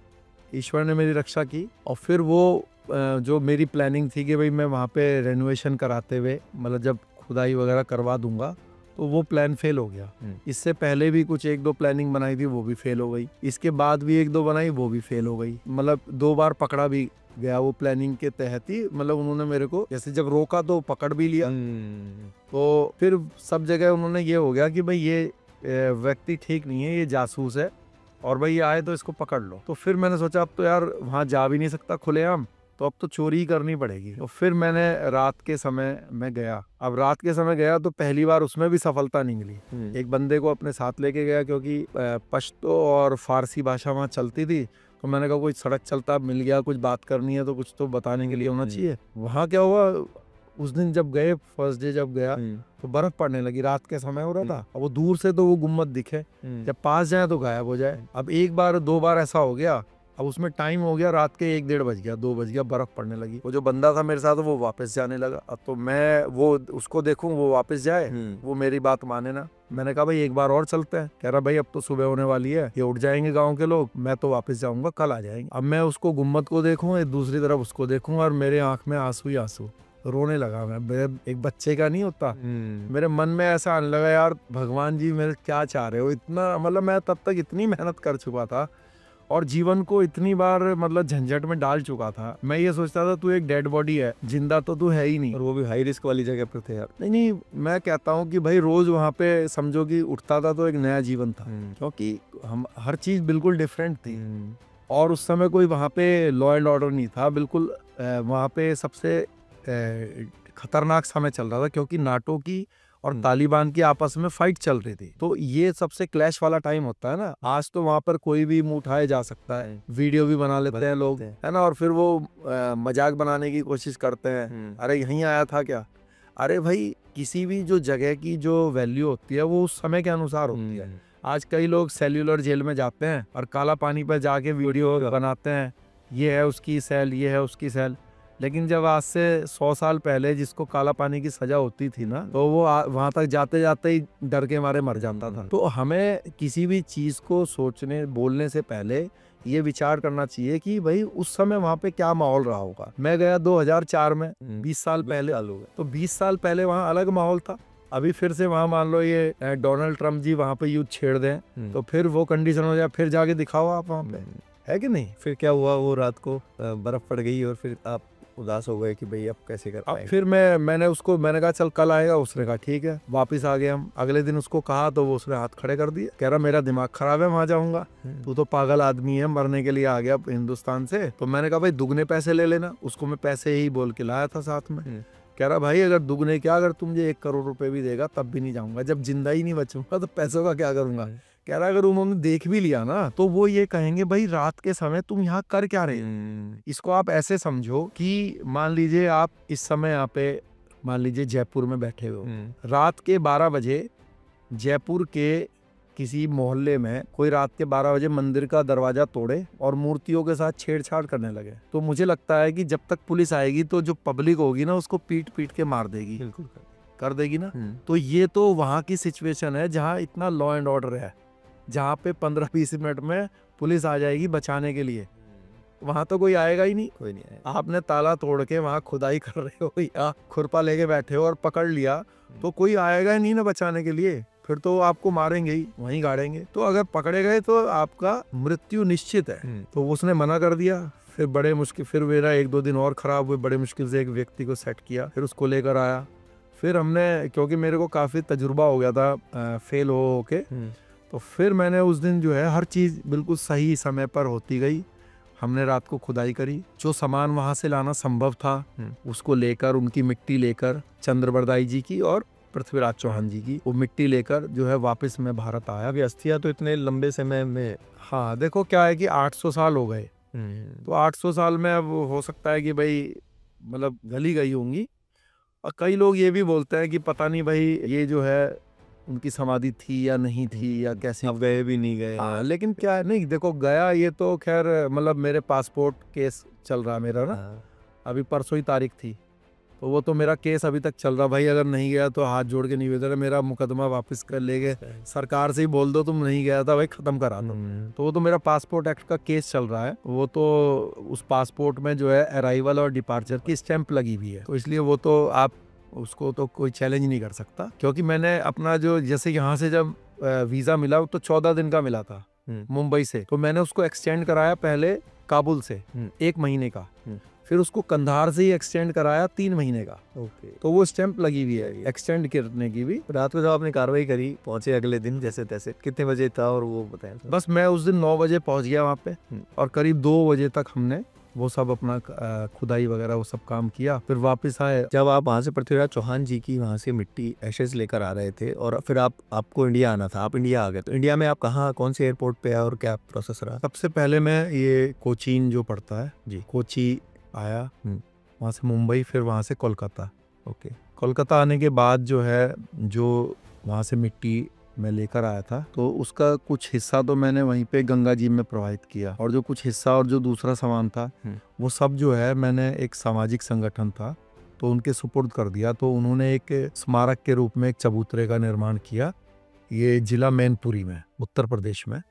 ईश्वर ने मेरी रक्षा की। और फिर वो जो मेरी प्लानिंग थी कि भाई मैं वहाँ पे रेनोवेशन कराते हुए, मतलब जब खुदाई वगैरह करवा दूंगा, तो वो प्लान फेल हो गया। इससे पहले भी कुछ 1-2 प्लानिंग बनाई थी, वो भी फेल हो गई। इसके बाद भी 1-2 बनाई, वो भी फेल हो गई। मतलब 2 बार पकड़ा भी गया वो प्लानिंग के तहत ही। मतलब उन्होंने मेरे को जैसे जब रोका तो पकड़ भी लिया। तो फिर सब जगह उन्होंने ये हो गया कि भाई ये व्यक्ति ठीक नहीं है, ये जासूस है, और भाई ये आए तो इसको पकड़ लो। तो फिर मैंने सोचा अब तो यार वहाँ जा भी नहीं सकता खुलेआम, तो अब तो चोरी ही करनी पड़ेगी। तो फिर मैंने रात के समय में गया। अब रात के समय गया तो पहली बार उसमें भी सफलता नहीं मिली। एक बंदे को अपने साथ लेके गया, क्योंकि पश्तो और फारसी भाषा वहाँ चलती थी। तो मैंने कहा कोई सड़क चलता मिल गया, कुछ बात करनी है तो कुछ तो बताने के लिए होना चाहिए। वहाँ क्या हुआ, उस दिन जब गए, फर्स्ट डे जब गया, तो बर्फ पड़ने लगी, रात के समय हो रहा था। अब वो दूर से तो वो गुम्बद दिखे, जब पास जाए तो गायब हो जाए। अब 1 बार 2 बार ऐसा हो गया। अब उसमें टाइम हो गया रात के 1-1:30 बज गया, 2 बज गया, बर्फ पड़ने लगी। वो जो बंदा था मेरे साथ वो वापस जाने लगा। अब तो मैं वो उसको देखूं वो वापस जाए, वो मेरी बात माने ना। मैंने कहा भाई 1 बार और चलते हैं। कह रहा भाई अब तो सुबह होने वाली है, ये उठ जाएंगे गाँव के लोग, मैं तो वापस जाऊंगा, कल आ जाएंगे। अब मैं उसको गुम्बद को देखूं, दूसरी तरफ उसको देखूं, और मेरे आंख में आंसू ही आंसू, रोने लगा मैं। एक बच्चे का नहीं होता, मेरे मन में ऐसा आने लगा यार भगवान जी मेरे क्या चाह रहे हो इतना। मतलब मैं तब तक इतनी मेहनत कर चुका था और जीवन को इतनी बार मतलब झंझट में डाल चुका था। मैं ये सोचता था तू एक डेड बॉडी है, जिंदा तो तू है ही नहीं। और वो भी हाई रिस्क वाली जगह पर थे आप। नहीं, मैं कहता हूँ कि भाई रोज वहाँ पे समझो कि उठता था तो एक नया जीवन था, क्योंकि हम हर चीज बिल्कुल डिफरेंट थी। और उस समय कोई वहाँ पे लॉ एंड ऑर्डर नहीं था, बिल्कुल वहाँ पे सबसे खतरनाक समय चल रहा था, क्योंकि नाटो की और तालिबान की आपस में फाइट चल रही थी। तो ये सबसे क्लैश वाला टाइम होता है ना। आज तो वहां पर कोई भी मुंह उठाए जा सकता है, वीडियो भी बना लेते हैं लोग, है ना, और फिर वो मजाक बनाने की कोशिश करते हैं, अरे यहीं आया था क्या। अरे भाई किसी भी जो जगह की जो वैल्यू होती है वो उस समय के अनुसार होती है। आज कई लोग सेल्यूलर जेल में जाते हैं और काला पानी पर जाके वीडियो बनाते हैं, ये है उसकी सेल, ये है उसकी सेल। लेकिन जब आज से 100 साल पहले जिसको काला पानी की सजा होती थी ना, तो वो वहां तक जाते जाते ही डर के मारे मर जाता था। तो हमें किसी भी चीज को सोचने बोलने से पहले ये विचार करना चाहिए कि भाई उस समय वहाँ पे क्या माहौल रहा होगा। मैं गया 2004 में, 20 साल पहले। तो 20 साल पहले वहाँ अलग माहौल था। अभी फिर से वहाँ मान लो ये डोनाल्ड ट्रम्प जी वहाँ पे युद्ध छेड़ दें तो फिर वो कंडीशन हो जाए, फिर जाके दिखाओ आप वहाँ पे, है कि नहीं। फिर क्या हुआ, वो रात को बर्फ पड़ गई और फिर आप उदास हो गए कि भाई अब कैसे कर अब पाएंगे? फिर मैंने कहा चल कल आएगा, उसने कहा ठीक है, वापस आ गए हम। अगले दिन उसको कहा तो वो उसने हाथ खड़े कर दिए, कह रहा मेरा दिमाग खराब है, वहां जाऊंगा, तू तो पागल आदमी है, मरने के लिए आ गया हिंदुस्तान से। तो मैंने कहा भाई दुगने पैसे ले लेना, उसको मैं पैसे ही बोल के लाया था साथ में। कह रहा भाई अगर दुगने क्या, अगर तुम मुझे 1 करोड़ रुपए भी देगा तब भी नहीं जाऊंगा, जब जिंदा ही नहीं बचूंगा तो पैसों का क्या करूंगा। कह रहा अगर उन्होंने देख भी लिया ना तो वो ये कहेंगे भाई रात के समय तुम यहाँ कर क्या रहे हो। इसको आप ऐसे समझो कि मान लीजिए आप इस समय यहाँ पे मान लीजिए जयपुर में बैठे हो, रात के 12 बजे जयपुर के किसी मोहल्ले में कोई रात के 12 बजे मंदिर का दरवाजा तोड़े और मूर्तियों के साथ छेड़छाड़ करने लगे, तो मुझे लगता है कि जब तक पुलिस आएगी तो जो पब्लिक होगी ना उसको पीट पीट के मार देगी, बिल्कुल कर देगी ना। तो ये तो वहाँ की सिचुएशन है जहाँ इतना लॉ एंड ऑर्डर है, जहाँ पे 15-20 मिनट में पुलिस आ जाएगी बचाने के लिए। वहां तो कोई आएगा ही नहीं, कोई नहीं आएगा। आपने ताला तोड़ के वहां खुदाई कर रहे हो या खुरपा लेके बैठे हो और पकड़ लिया तो कोई आएगा ही नहीं ना बचाने के लिए, फिर तो आपको मारेंगे ही, वहीं गाड़ेंगे। तो अगर पकड़े गए तो आपका मृत्यु निश्चित है। तो उसने मना कर दिया। फिर बड़े मुश्किल, फिर मेरा 1-2 दिन और खराब हुए, बड़े मुश्किल से एक व्यक्ति को सेट किया, फिर उसको लेकर आया। फिर हमने, क्योंकि मेरे को काफी तजुर्बा हो गया था फेल हो के, तो फिर मैंने उस दिन जो है हर चीज बिल्कुल सही समय पर होती गई। हमने रात को खुदाई करी, जो सामान वहां से लाना संभव था उसको लेकर, उनकी मिट्टी लेकर, चंद्रबरदाई जी की और पृथ्वीराज चौहान जी की, वो मिट्टी लेकर जो है वापस मैं भारत आया। अभी अस्थियां तो इतने लंबे समय में, हाँ देखो क्या है कि 800 साल हो गए, तो 800 साल में अब हो सकता है कि भाई मतलब गली गई होंगी। और कई लोग ये भी बोलते हैं कि पता नहीं भाई ये जो है उनकी समाधि थी या नहीं थी या कैसे, अब गए भी नहीं गए। हाँ लेकिन क्या है, नहीं देखो गया ये तो खैर, मतलब मेरे पासपोर्ट केस चल रहा मेरा ना, अभी परसों ही तारीख थी, तो वो तो मेरा केस अभी तक चल रहा। भाई अगर नहीं गया तो हाथ जोड़ के निवेदन है, मेरा मुकदमा वापस कर ले गए, सरकार से ही बोल दो तुम नहीं गया था भाई, खत्म करा दो। तो वो तो मेरा पासपोर्ट एक्ट का केस चल रहा है, वो तो उस पासपोर्ट में जो है अराइवल और डिपार्चर की स्टैंप लगी हुई है, तो इसलिए वो तो आप उसको तो कोई चैलेंज नहीं कर सकता। क्योंकि मैंने अपना जो, जैसे यहाँ से जब वीजा मिला तो 14 दिन का मिला था मुंबई से, तो मैंने उसको एक्सटेंड कराया पहले काबुल से 1 महीने का, फिर उसको कंधार से ही एक्सटेंड कराया 3 महीने का। तो वो स्टैंप लगी हुई है एक्सटेंड करने की भी। रात को जब आपने कार्रवाई करी, पहुंचे अगले दिन जैसे तैसे, कितने बजे था और वो बताया? बस मैं उस दिन 9 बजे पहुंच गया वहाँ पे, और करीब 2 बजे तक हमने वो सब अपना खुदाई वगैरह वो सब काम किया, फिर वापस आए। जब आप वहाँ से पृथ्वीराज चौहान जी की वहाँ से मिट्टी एशेज लेकर आ रहे थे और फिर आपको इंडिया आना था, आप इंडिया आ गए, तो इंडिया में आप कहाँ, कौन से एयरपोर्ट पे आए और क्या प्रोसेस रहा? सबसे पहले मैं ये कोचीन जो पड़ता है जी, कोची आया, वहाँ से मुंबई, फिर वहाँ से कोलकाता। ओके। कोलकाता आने के बाद जो है, जो वहाँ से मिट्टी मैं लेकर आया था, तो उसका कुछ हिस्सा तो मैंने वहीं पे गंगा जी में प्रवाहित किया, और जो कुछ हिस्सा और जो दूसरा सामान था वो सब जो है मैंने एक सामाजिक संगठन था तो उनके सुपुर्द कर दिया। तो उन्होंने एक स्मारक के रूप में एक चबूतरे का निर्माण किया, ये जिला मैनपुरी में उत्तर प्रदेश में,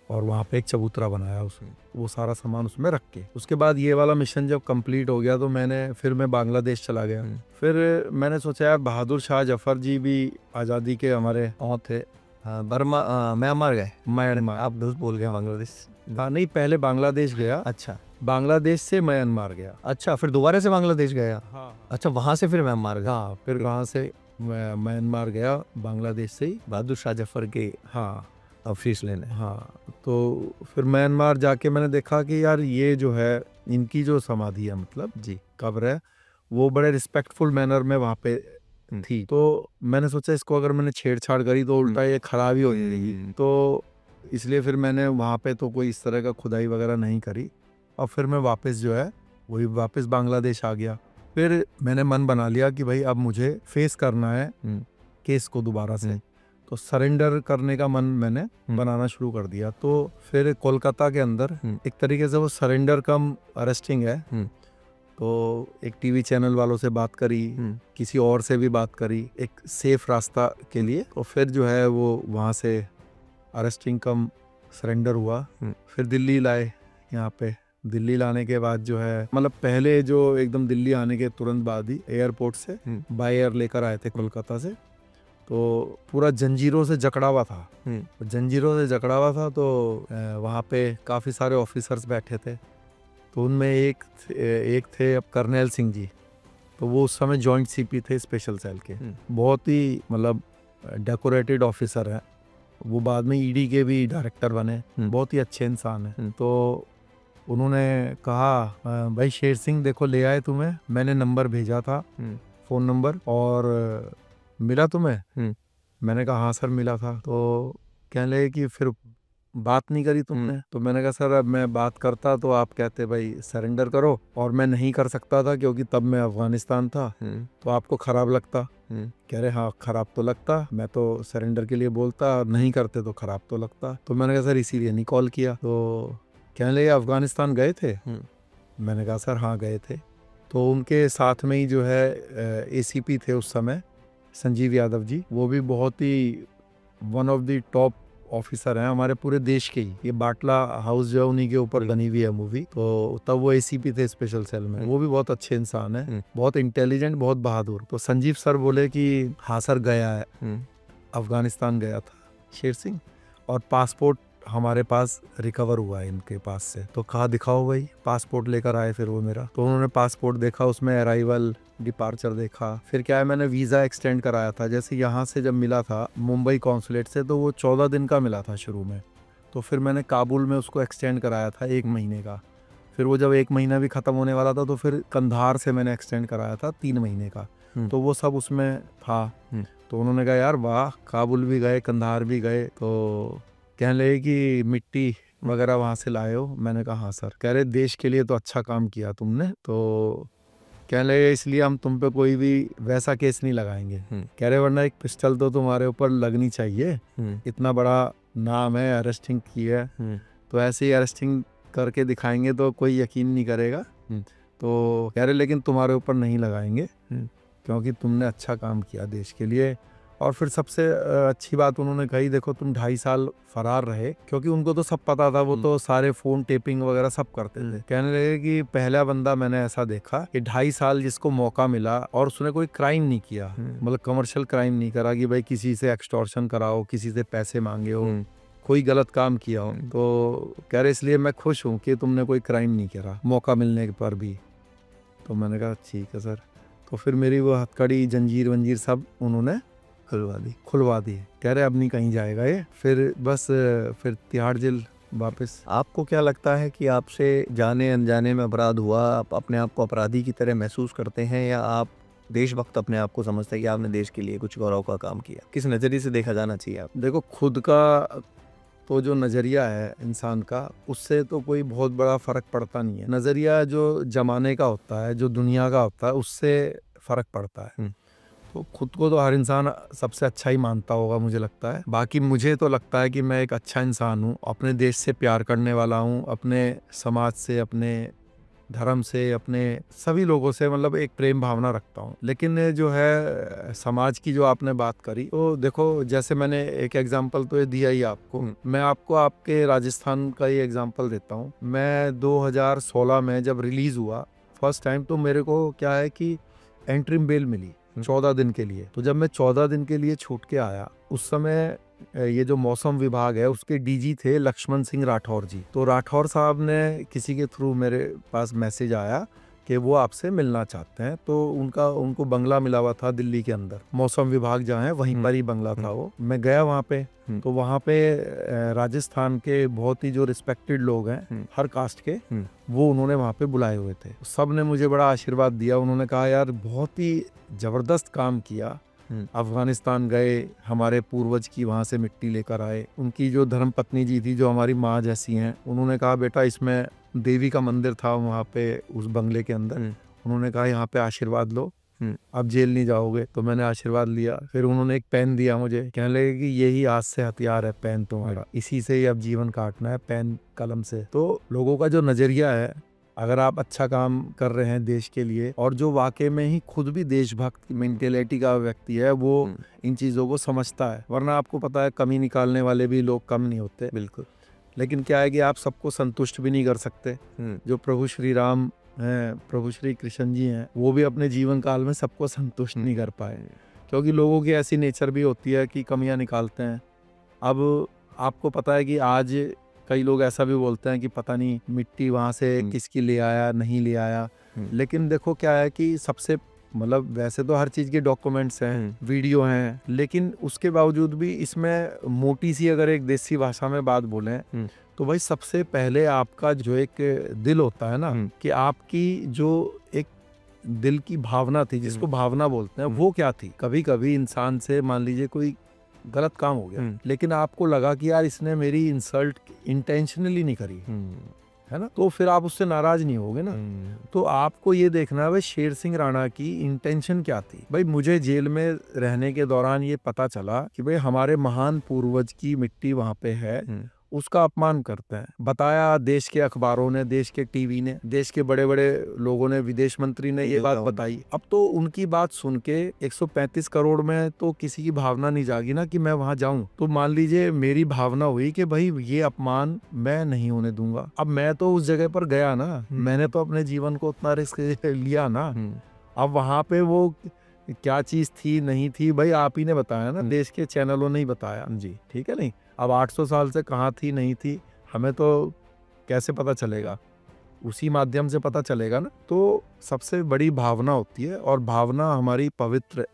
और वहाँ पे एक चबूतरा बनाया उसमें, वो सारा सामान उसमें रख के। उसके बाद ये वाला मिशन जब कंप्लीट हो गया तो फिर मैं बांग्लादेश चला गया। फिर मैंने सोचा यार बहादुर शाह जफर जी भी आज़ादी के हमारे थे। हाँ, बर्मा, म्यांमार गए? म्यांमार, आप दोस्त बोल गए बांग्लादेश। हाँ नहीं, पहले बांग्लादेश गया। अच्छा, बांग्लादेश से म्यांमार गया। अच्छा, फिर दोबारा से बांग्लादेश गया? हाँ। अच्छा, वहाँ से फिर म्यांमार गया? हाँ, फिर वहाँ से म्यांमार गया, बांग्लादेश से ही बहादुर शाह जफर के हाँ ऑफिस लेने। हाँ, तो फिर म्यांमार जाके मैंने देखा कि यार ये जो है इनकी जो समाधि है, मतलब जी कब्र है, वो बड़े रिस्पेक्टफुल मैनर में वहाँ पे थी। तो मैंने सोचा इसको अगर मैंने छेड़छाड़ करी तो उल्टा ये खराब ही हो जाएगी, तो इसलिए फिर मैंने वहाँ पे तो कोई इस तरह का खुदाई वगैरह नहीं करी। और फिर मैं वापस जो है वही वापस बांग्लादेश आ गया। फिर मैंने मन बना लिया कि भाई अब मुझे फेस करना है केस को दोबारा से, तो सरेंडर करने का मन मैंने बनाना शुरू कर दिया। तो फिर कोलकाता के अंदर एक तरीके से वो सरेंडर कम अरेस्टिंग है, तो एक टीवी चैनल वालों से बात करी, किसी और से भी बात करी एक सेफ रास्ता के लिए, तो फिर जो है वो वहाँ से अरेस्टिंग कम सरेंडर हुआ। फिर दिल्ली लाए, यहाँ पे दिल्ली लाने के बाद जो है, मतलब पहले जो एकदम दिल्ली आने के तुरंत बाद ही एयरपोर्ट से बाय एयर लेकर आए थे कोलकाता से, तो पूरा जंजीरों से जकड़ा हुआ था। जंजीरों से जकड़ा हुआ था, तो वहाँ पे काफ़ी सारे ऑफिसर्स बैठे थे, तो उनमें एक थे अब कर्नैल सिंह जी, तो वो उस समय जॉइंट सीपी थे स्पेशल सेल के। बहुत ही मतलब डेकोरेटेड ऑफिसर हैं वो, बाद में ईडी के भी डायरेक्टर बने, बहुत ही अच्छे इंसान हैं। तो उन्होंने कहा भाई शेर सिंह देखो ले आए तुम्हें, मैंने नंबर भेजा था, फ़ोन नंबर, और मिला तुम्हें? मैंने कहा हाँ सर मिला था। तो कहने लगे कि फिर बात नहीं करी तुमने? तो मैंने कहा सर अब मैं बात करता तो आप कहते भाई सरेंडर करो, और मैं नहीं कर सकता था क्योंकि तब मैं अफगानिस्तान था, तो आपको ख़राब लगता। कह रहे हाँ ख़राब तो लगता, मैं तो सरेंडर के लिए बोलता, नहीं करते तो ख़राब तो लगता। तो मैंने कहा सर इसीलिए नहीं कॉल किया। तो कहने लगे अफगानिस्तान गए थे? मैंने कहा सर हाँ गए थे। तो उनके साथ में ही जो है एसीपी थे उस समय संजीव यादव जी, वो भी बहुत ही one of the top officer हैं हमारे पूरे देश के ही। ये बाटला हाउस जो है उन्हीं के ऊपर बनी हुई है मूवी, तो तब वो एसीपी थे स्पेशल सेल में। वो भी बहुत अच्छे इंसान है, बहुत इंटेलिजेंट, बहुत बहादुर। तो संजीव सर बोले कि हाँ सर गया है, अफगानिस्तान गया था शेर सिंह, और पासपोर्ट हमारे पास रिकवर हुआ है इनके पास से। तो कहा दिखाओ भाई, पासपोर्ट लेकर आए फिर वो मेरा। तो उन्होंने पासपोर्ट देखा, उसमें अराइवल डिपार्चर देखा। फिर क्या है, मैंने वीज़ा एक्सटेंड कराया था, जैसे यहाँ से जब मिला था मुंबई कॉन्सुलेट से, तो वो 14 दिन का मिला था शुरू में। तो फिर मैंने काबुल में उसको एक्सटेंड कराया था 1 महीने का। फिर वो जब 1 महीना भी ख़त्म होने वाला था तो फिर कंधार से मैंने एक्सटेंड कराया था 3 महीने का। तो वो सब उसमें था। तो उन्होंने कहा यार वाह, काबुल भी गए, कंधार भी गए। तो कहने लगे कि मिट्टी वगैरह वहाँ से लाए हो? मैंने कहा हाँ सर। कह रहे देश के लिए तो अच्छा काम किया तुमने। तो कहने लगे इसलिए हम तुम पे कोई भी वैसा केस नहीं लगाएंगे। कह रहे वरना एक पिस्टल तो तुम्हारे ऊपर लगनी चाहिए, इतना बड़ा नाम है, अरेस्टिंग की है, तो ऐसे ही अरेस्टिंग करके दिखाएंगे तो कोई यकीन नहीं करेगा। तो कह रहे लेकिन तुम्हारे ऊपर नहीं लगाएंगे क्योंकि तुमने अच्छा काम किया देश के लिए। और फिर सबसे अच्छी बात उन्होंने कही, देखो तुम 2.5 साल फरार रहे, क्योंकि उनको तो सब पता था, वो तो सारे फ़ोन टेपिंग वगैरह सब करते थे। कहने लगे कि पहला बंदा मैंने ऐसा देखा कि 2.5 साल जिसको मौका मिला और उसने कोई क्राइम नहीं किया, मतलब कमर्शियल क्राइम नहीं करा कि भाई किसी से एक्सटॉर्शन कराओ, किसी से पैसे मांगे हो, कोई गलत काम किया हो। तो कह रहे इसलिए मैं खुश हूँ कि तुमने कोई क्राइम नहीं करा मौका मिलने पर भी। तो मैंने कहा ठीक है सर। तो फिर मेरी वो हथकड़ी, जंजीर वंजीर सब उन्होंने खुलवा दी। कह रहे अब नहीं कहीं जाएगा ये। फिर बस फिर तिहाड़ जेल वापस। आपको क्या लगता है कि आपसे जाने अनजाने में अपराध हुआ, आप अपने आप को अपराधी की तरह महसूस करते हैं, या आप देशभक्त अपने आप को समझते हैं कि आपने देश के लिए कुछ गौरव का काम किया? किस नज़रिए से देखा जाना चाहिए आप? देखो खुद का तो जो नज़रिया है इंसान का, उससे तो कोई बहुत बड़ा फ़र्क पड़ता नहीं है। नज़रिया जो ज़माने का होता है, जो दुनिया का होता है, उससे फ़र्क पड़ता है। तो खुद को तो हर इंसान सबसे अच्छा ही मानता होगा मुझे लगता है। बाकी मुझे तो लगता है कि मैं एक अच्छा इंसान हूँ, अपने देश से प्यार करने वाला हूँ, अपने समाज से, अपने धर्म से, अपने सभी लोगों से मतलब एक प्रेम भावना रखता हूँ। लेकिन जो है समाज की जो आपने बात करी, तो देखो जैसे मैंने एक एग्जांपल तो ये दिया ही आपको, मैं आपको आपके राजस्थान का ही एग्जांपल देता हूँ। मैं 2016 में जब रिलीज़ हुआ फर्स्ट टाइम, तो मेरे को क्या है कि एंट्रीम बेल मिली 14 दिन के लिए। तो जब मैं 14 दिन के लिए छूट के आया, उस समय ये जो मौसम विभाग है उसके डीजी थे लक्ष्मण सिंह राठौर जी। तो राठौर साहब ने किसी के थ्रू मेरे पास मैसेज आया कि वो आपसे मिलना चाहते हैं। तो उनको बंगला मिला हुआ था दिल्ली के अंदर, मौसम विभाग जहाँ है वहीं पर ही बंगला था वो। मैं गया वहाँ पे, तो वहाँ पे राजस्थान के बहुत ही जो रिस्पेक्टेड लोग हैं हर कास्ट के, वो उन्होंने वहाँ पे बुलाए हुए थे। सब ने मुझे बड़ा आशीर्वाद दिया। उन्होंने कहा यार बहुत ही ज़बरदस्त काम किया, अफगानिस्तान गए, हमारे पूर्वज की वहाँ से मिट्टी लेकर आए। उनकी जो धर्मपत्नी जी थी, जो हमारी माँ जैसी हैं, उन्होंने कहा बेटा इसमें देवी का मंदिर था वहाँ पे उस बंगले के अंदर, उन्होंने कहा यहाँ पे आशीर्वाद लो, अब जेल नहीं जाओगे। तो मैंने आशीर्वाद लिया। फिर उन्होंने एक पेन दिया मुझे, कहने लगे कि यही आज से हथियार है पेन तुम्हारा, इसी से ही अब जीवन काटना है, पेन कलम से। तो लोगों का जो नज़रिया है, अगर आप अच्छा काम कर रहे हैं देश के लिए, और जो वाकई में ही खुद भी देशभक्त मेंटेलिटी का व्यक्ति है, वो इन चीज़ों को समझता है। वरना आपको पता है कमी निकालने वाले भी लोग कम नहीं होते। बिल्कुल। लेकिन क्या है कि आप सबको संतुष्ट भी नहीं कर सकते। जो प्रभु श्री राम हैं, प्रभु श्री कृष्ण जी हैं, वो भी अपने जीवन काल में सबको संतुष्ट नहीं कर पाए, क्योंकि लोगों की ऐसी नेचर भी होती है कि कमियां निकालते हैं। अब आपको पता है कि आज कई लोग ऐसा भी बोलते हैं कि पता नहीं मिट्टी वहाँ से किसकी ले आया नहीं ले आया, लेकिन देखो क्या है कि सबसे मतलब वैसे तो हर चीज़ के डॉक्यूमेंट्स हैं, वीडियो हैं, लेकिन उसके बावजूद भी इसमें मोटी सी अगर एक देसी भाषा में बात बोलें तो भाई सबसे पहले आपका जो एक दिल होता है ना, कि आपकी जो एक दिल की भावना थी, जिसको भावना बोलते हैं, वो क्या थी। कभी कभी इंसान से मान लीजिए कोई गलत काम हो गया, लेकिन आपको लगा कि यार इसने मेरी इंसल्ट इंटेंशनली नहीं करी, है ना, तो फिर आप उससे नाराज नहीं होगे ना। तो आपको ये देखना है भाई शेर सिंह राणा की इंटेंशन क्या थी। भाई मुझे जेल में रहने के दौरान ये पता चला कि भाई हमारे महान पूर्वज की मिट्टी वहां पे है, उसका अपमान करते हैं। बताया देश के अखबारों ने, देश के टीवी ने, देश के बड़े बड़े लोगों ने, विदेश मंत्री ने ये बात बताई। अब तो उनकी बात सुन के 135 करोड़ में तो किसी की भावना नहीं जागी ना कि मैं वहां जाऊं। तो मान लीजिए मेरी भावना हुई कि भाई ये अपमान मैं नहीं होने दूंगा। अब मैं तो उस जगह पर गया ना, मैंने तो अपने जीवन को उतना रिस्क लिया ना। अब वहां पे वो क्या चीज थी नहीं थी भाई आप ही ने बताया ना, देश के चैनलों ने ही बताया जी, ठीक है। नहीं अब 800 साल से कहाँ थी नहीं थी हमें तो कैसे पता चलेगा, उसी माध्यम से पता चलेगा ना। तो सबसे बड़ी भावना होती है, और भावना हमारी पवित्र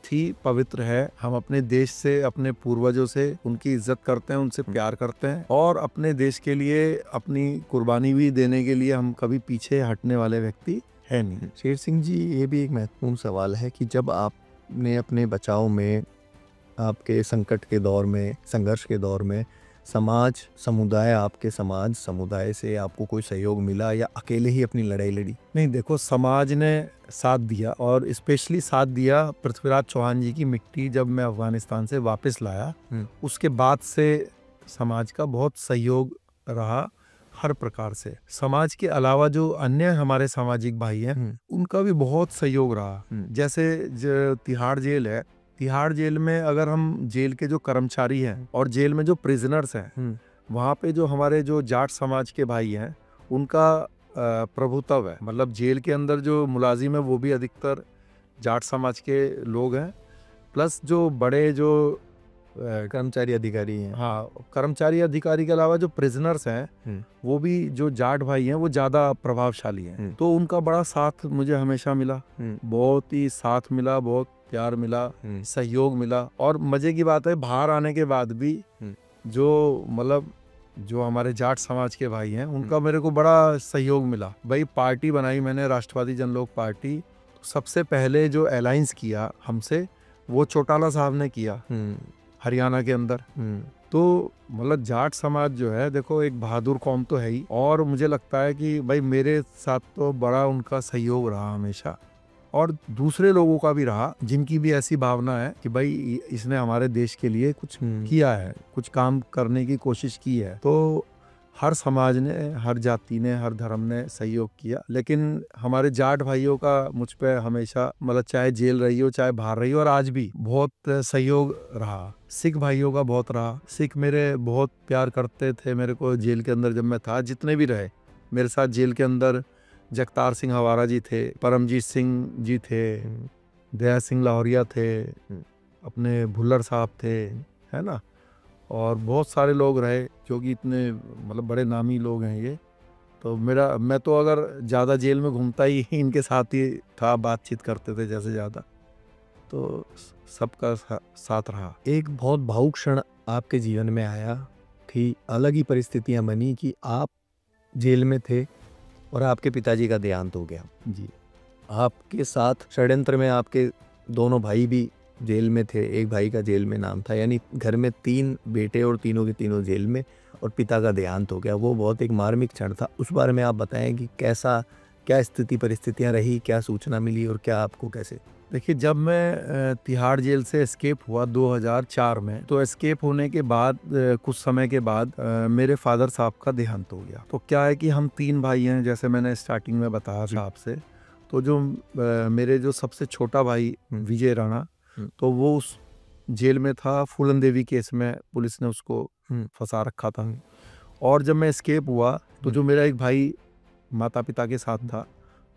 थी, पवित्र है। हम अपने देश से, अपने पूर्वजों से उनकी इज्जत करते हैं, उनसे प्यार करते हैं, और अपने देश के लिए अपनी कुर्बानी भी देने के लिए हम कभी पीछे हटने वाले व्यक्ति है नहीं। शेर सिंह जी, ये भी एक महत्वपूर्ण सवाल है कि जब आपने अपने बचाव में, आपके संकट के दौर में, संघर्ष के दौर में समाज समुदाय, आपके समाज समुदाय से आपको कोई सहयोग मिला या अकेले ही अपनी लड़ाई लड़ी? नहीं, देखो समाज ने साथ दिया, और स्पेशली साथ दिया पृथ्वीराज चौहान जी की मिट्टी जब मैं अफगानिस्तान से वापस लाया, उसके बाद से समाज का बहुत सहयोग रहा हर प्रकार से। समाज के अलावा जो अन्य हमारे सामाजिक भाई हैं उनका भी बहुत सहयोग रहा। जैसे तिहाड़ जेल है, तिहाड़ जेल में अगर हम जेल के जो कर्मचारी हैं और जेल में जो प्रिजनर्स हैं, वहाँ पे जो हमारे जो जाट समाज के भाई हैं उनका प्रभुत्व है। मतलब जेल के अंदर जो मुलाजिम है वो भी अधिकतर जाट समाज के लोग हैं, प्लस जो बड़े जो कर्मचारी अधिकारी हैं, हाँ, कर्मचारी अधिकारी के अलावा जो प्रिजनर्स हैं वो भी जो जाट भाई हैं वो ज़्यादा प्रभावशाली हैं। तो उनका बड़ा साथ मुझे हमेशा मिला, बहुत ही साथ मिला, बहुत प्यार मिला, सहयोग मिला। और मजे की बात है बाहर आने के बाद भी जो मतलब जो हमारे जाट समाज के भाई हैं उनका मेरे को बड़ा सहयोग मिला। भाई पार्टी बनाई मैंने, राष्ट्रवादी जनलोक पार्टी, तो सबसे पहले जो अलायंस किया हमसे वो चौटाला साहब ने किया हरियाणा के अंदर। तो मतलब जाट समाज जो है देखो एक बहादुर कौम तो है ही, और मुझे लगता है कि भाई मेरे साथ तो बड़ा उनका सहयोग रहा हमेशा, और दूसरे लोगों का भी रहा जिनकी भी ऐसी भावना है कि भाई इसने हमारे देश के लिए कुछ किया है, कुछ काम करने की कोशिश की है। तो हर समाज ने, हर जाति ने, हर धर्म ने सहयोग किया। लेकिन हमारे जाट भाइयों का मुझ पे हमेशा मतलब चाहे जेल रही हो चाहे बाहर रही हो, और आज भी बहुत सहयोग रहा। सिख भाइयों का बहुत रहा, सिख मेरे बहुत प्यार करते थे मेरे को जेल के अंदर जब मैं था। जितने भी रहे मेरे साथ जेल के अंदर, जगतार सिंह हवारा जी थे, परमजीत सिंह जी थे, दया सिंह लाहौरिया थे, अपने भुल्लर साहब थे, है ना, और बहुत सारे लोग रहे जो कि इतने मतलब बड़े नामी लोग हैं ये। तो मैं तो अगर ज़्यादा जेल में घूमता ही इनके साथ ही था, बातचीत करते थे जैसे ज़्यादा, तो सबका साथ रहा। एक बहुत भावुक क्षण आपके जीवन में आया कि अलग ही परिस्थितियां बनी कि आप जेल में थे और आपके पिताजी का देहांत हो गया जी। आपके साथ षड्यंत्र में आपके दोनों भाई भी जेल में थे, एक भाई का जेल में नाम था, यानी घर में 3 बेटे और तीनों के तीनों जेल में, और पिता का देहांत हो गया। वो बहुत एक मार्मिक क्षण था। उस बारे में आप बताएं कि क्या स्थिति परिस्थितियां रही, क्या सूचना मिली और क्या आपको कैसे? देखिए, जब मैं तिहाड़ जेल से एस्केप हुआ 2004 में, तो एस्केप होने के बाद कुछ समय के बाद मेरे फादर साहब का देहांत हो गया। तो क्या है कि हम 3 भाई हैं, जैसे मैंने स्टार्टिंग में बताया था आपसे। तो जो मेरे जो सबसे छोटा भाई विजय राणा, तो वो उस जेल में था, फूलन देवी केस में पुलिस ने उसको फंसा रखा था। और जब मैं एस्केप हुआ तो जो मेरा एक भाई माता पिता के साथ था,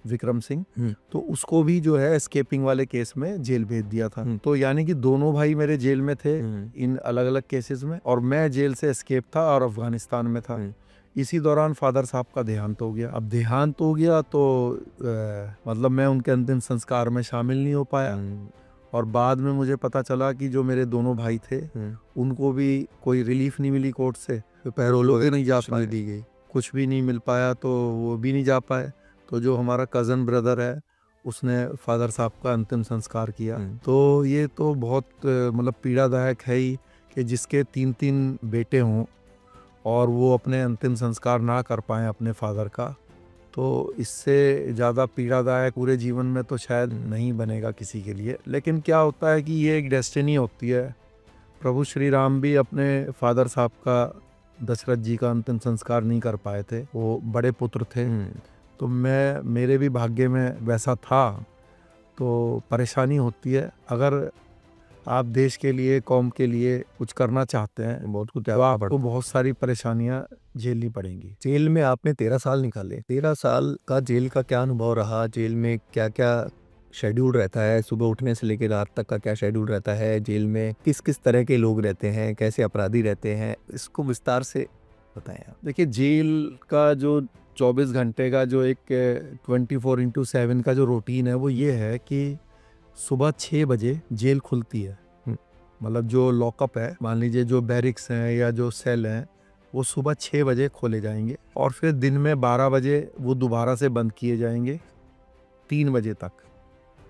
विक्रम सिंह, हम्म। तो उसको भी जो है एस्केपिंग वाले केस में जेल भेज दिया था। हम्म। तो यानी कि दोनों भाई मेरे जेल में थे हम्म। इन अलग अलग केसेस में, और मैं जेल से एस्केप था और अफगानिस्तान में था। हम्म। इसी दौरान फादर साहब का देहांत हो गया। अब देहांत हो गया तो मतलब मैं उनके अंतिम संस्कार में शामिल नहीं हो पाया। और बाद में मुझे पता चला कि जो मेरे दोनों भाई थे उनको भी कोई रिलीफ नहीं मिली कोर्ट से, तो पैरोल वगैरह नहीं जा कुछ पाए, नहीं दी गई। कुछ भी नहीं मिल पाया, तो वो भी नहीं जा पाए। तो जो हमारा कज़न ब्रदर है उसने फादर साहब का अंतिम संस्कार किया। तो ये तो बहुत मतलब पीड़ादायक है ही कि जिसके 3 बेटे हों और वो अपने अंतिम संस्कार ना कर पाएँ अपने फादर का, तो इससे ज़्यादा पीड़ादायक पूरे जीवन में तो शायद नहीं बनेगा किसी के लिए। लेकिन क्या होता है कि ये एक डेस्टिनी होती है। प्रभु श्री राम भी अपने फादर साहब का, दशरथ जी का अंतिम संस्कार नहीं कर पाए थे, वो बड़े पुत्र थे। तो मेरे भी भाग्य में वैसा था। तो परेशानी होती है, अगर आप देश के लिए, कौम के लिए कुछ करना चाहते हैं बहुत कुछ तो आपको बहुत सारी परेशानियां झेलनी पड़ेंगी। जेल में आपने 13 साल निकाले। 13 साल का जेल का क्या अनुभव रहा? जेल में क्या क्या शेड्यूल रहता है? सुबह उठने से लेकर रात तक का क्या शेड्यूल रहता है? जेल में किस किस तरह के लोग रहते हैं? कैसे अपराधी रहते हैं? इसको विस्तार से बताएं आप। देखिए, जेल का जो 24 घंटे का जो एक 24/7 का जो रूटीन है वो ये है कि सुबह 6 बजे जेल खुलती है। मतलब जो लॉकअप है, मान लीजिए जो बैरिक्स हैं या जो सेल हैं, वो सुबह 6 बजे खोले जाएंगे और फिर दिन में 12 बजे वो दोबारा से बंद किए जाएंगे 3 बजे तक।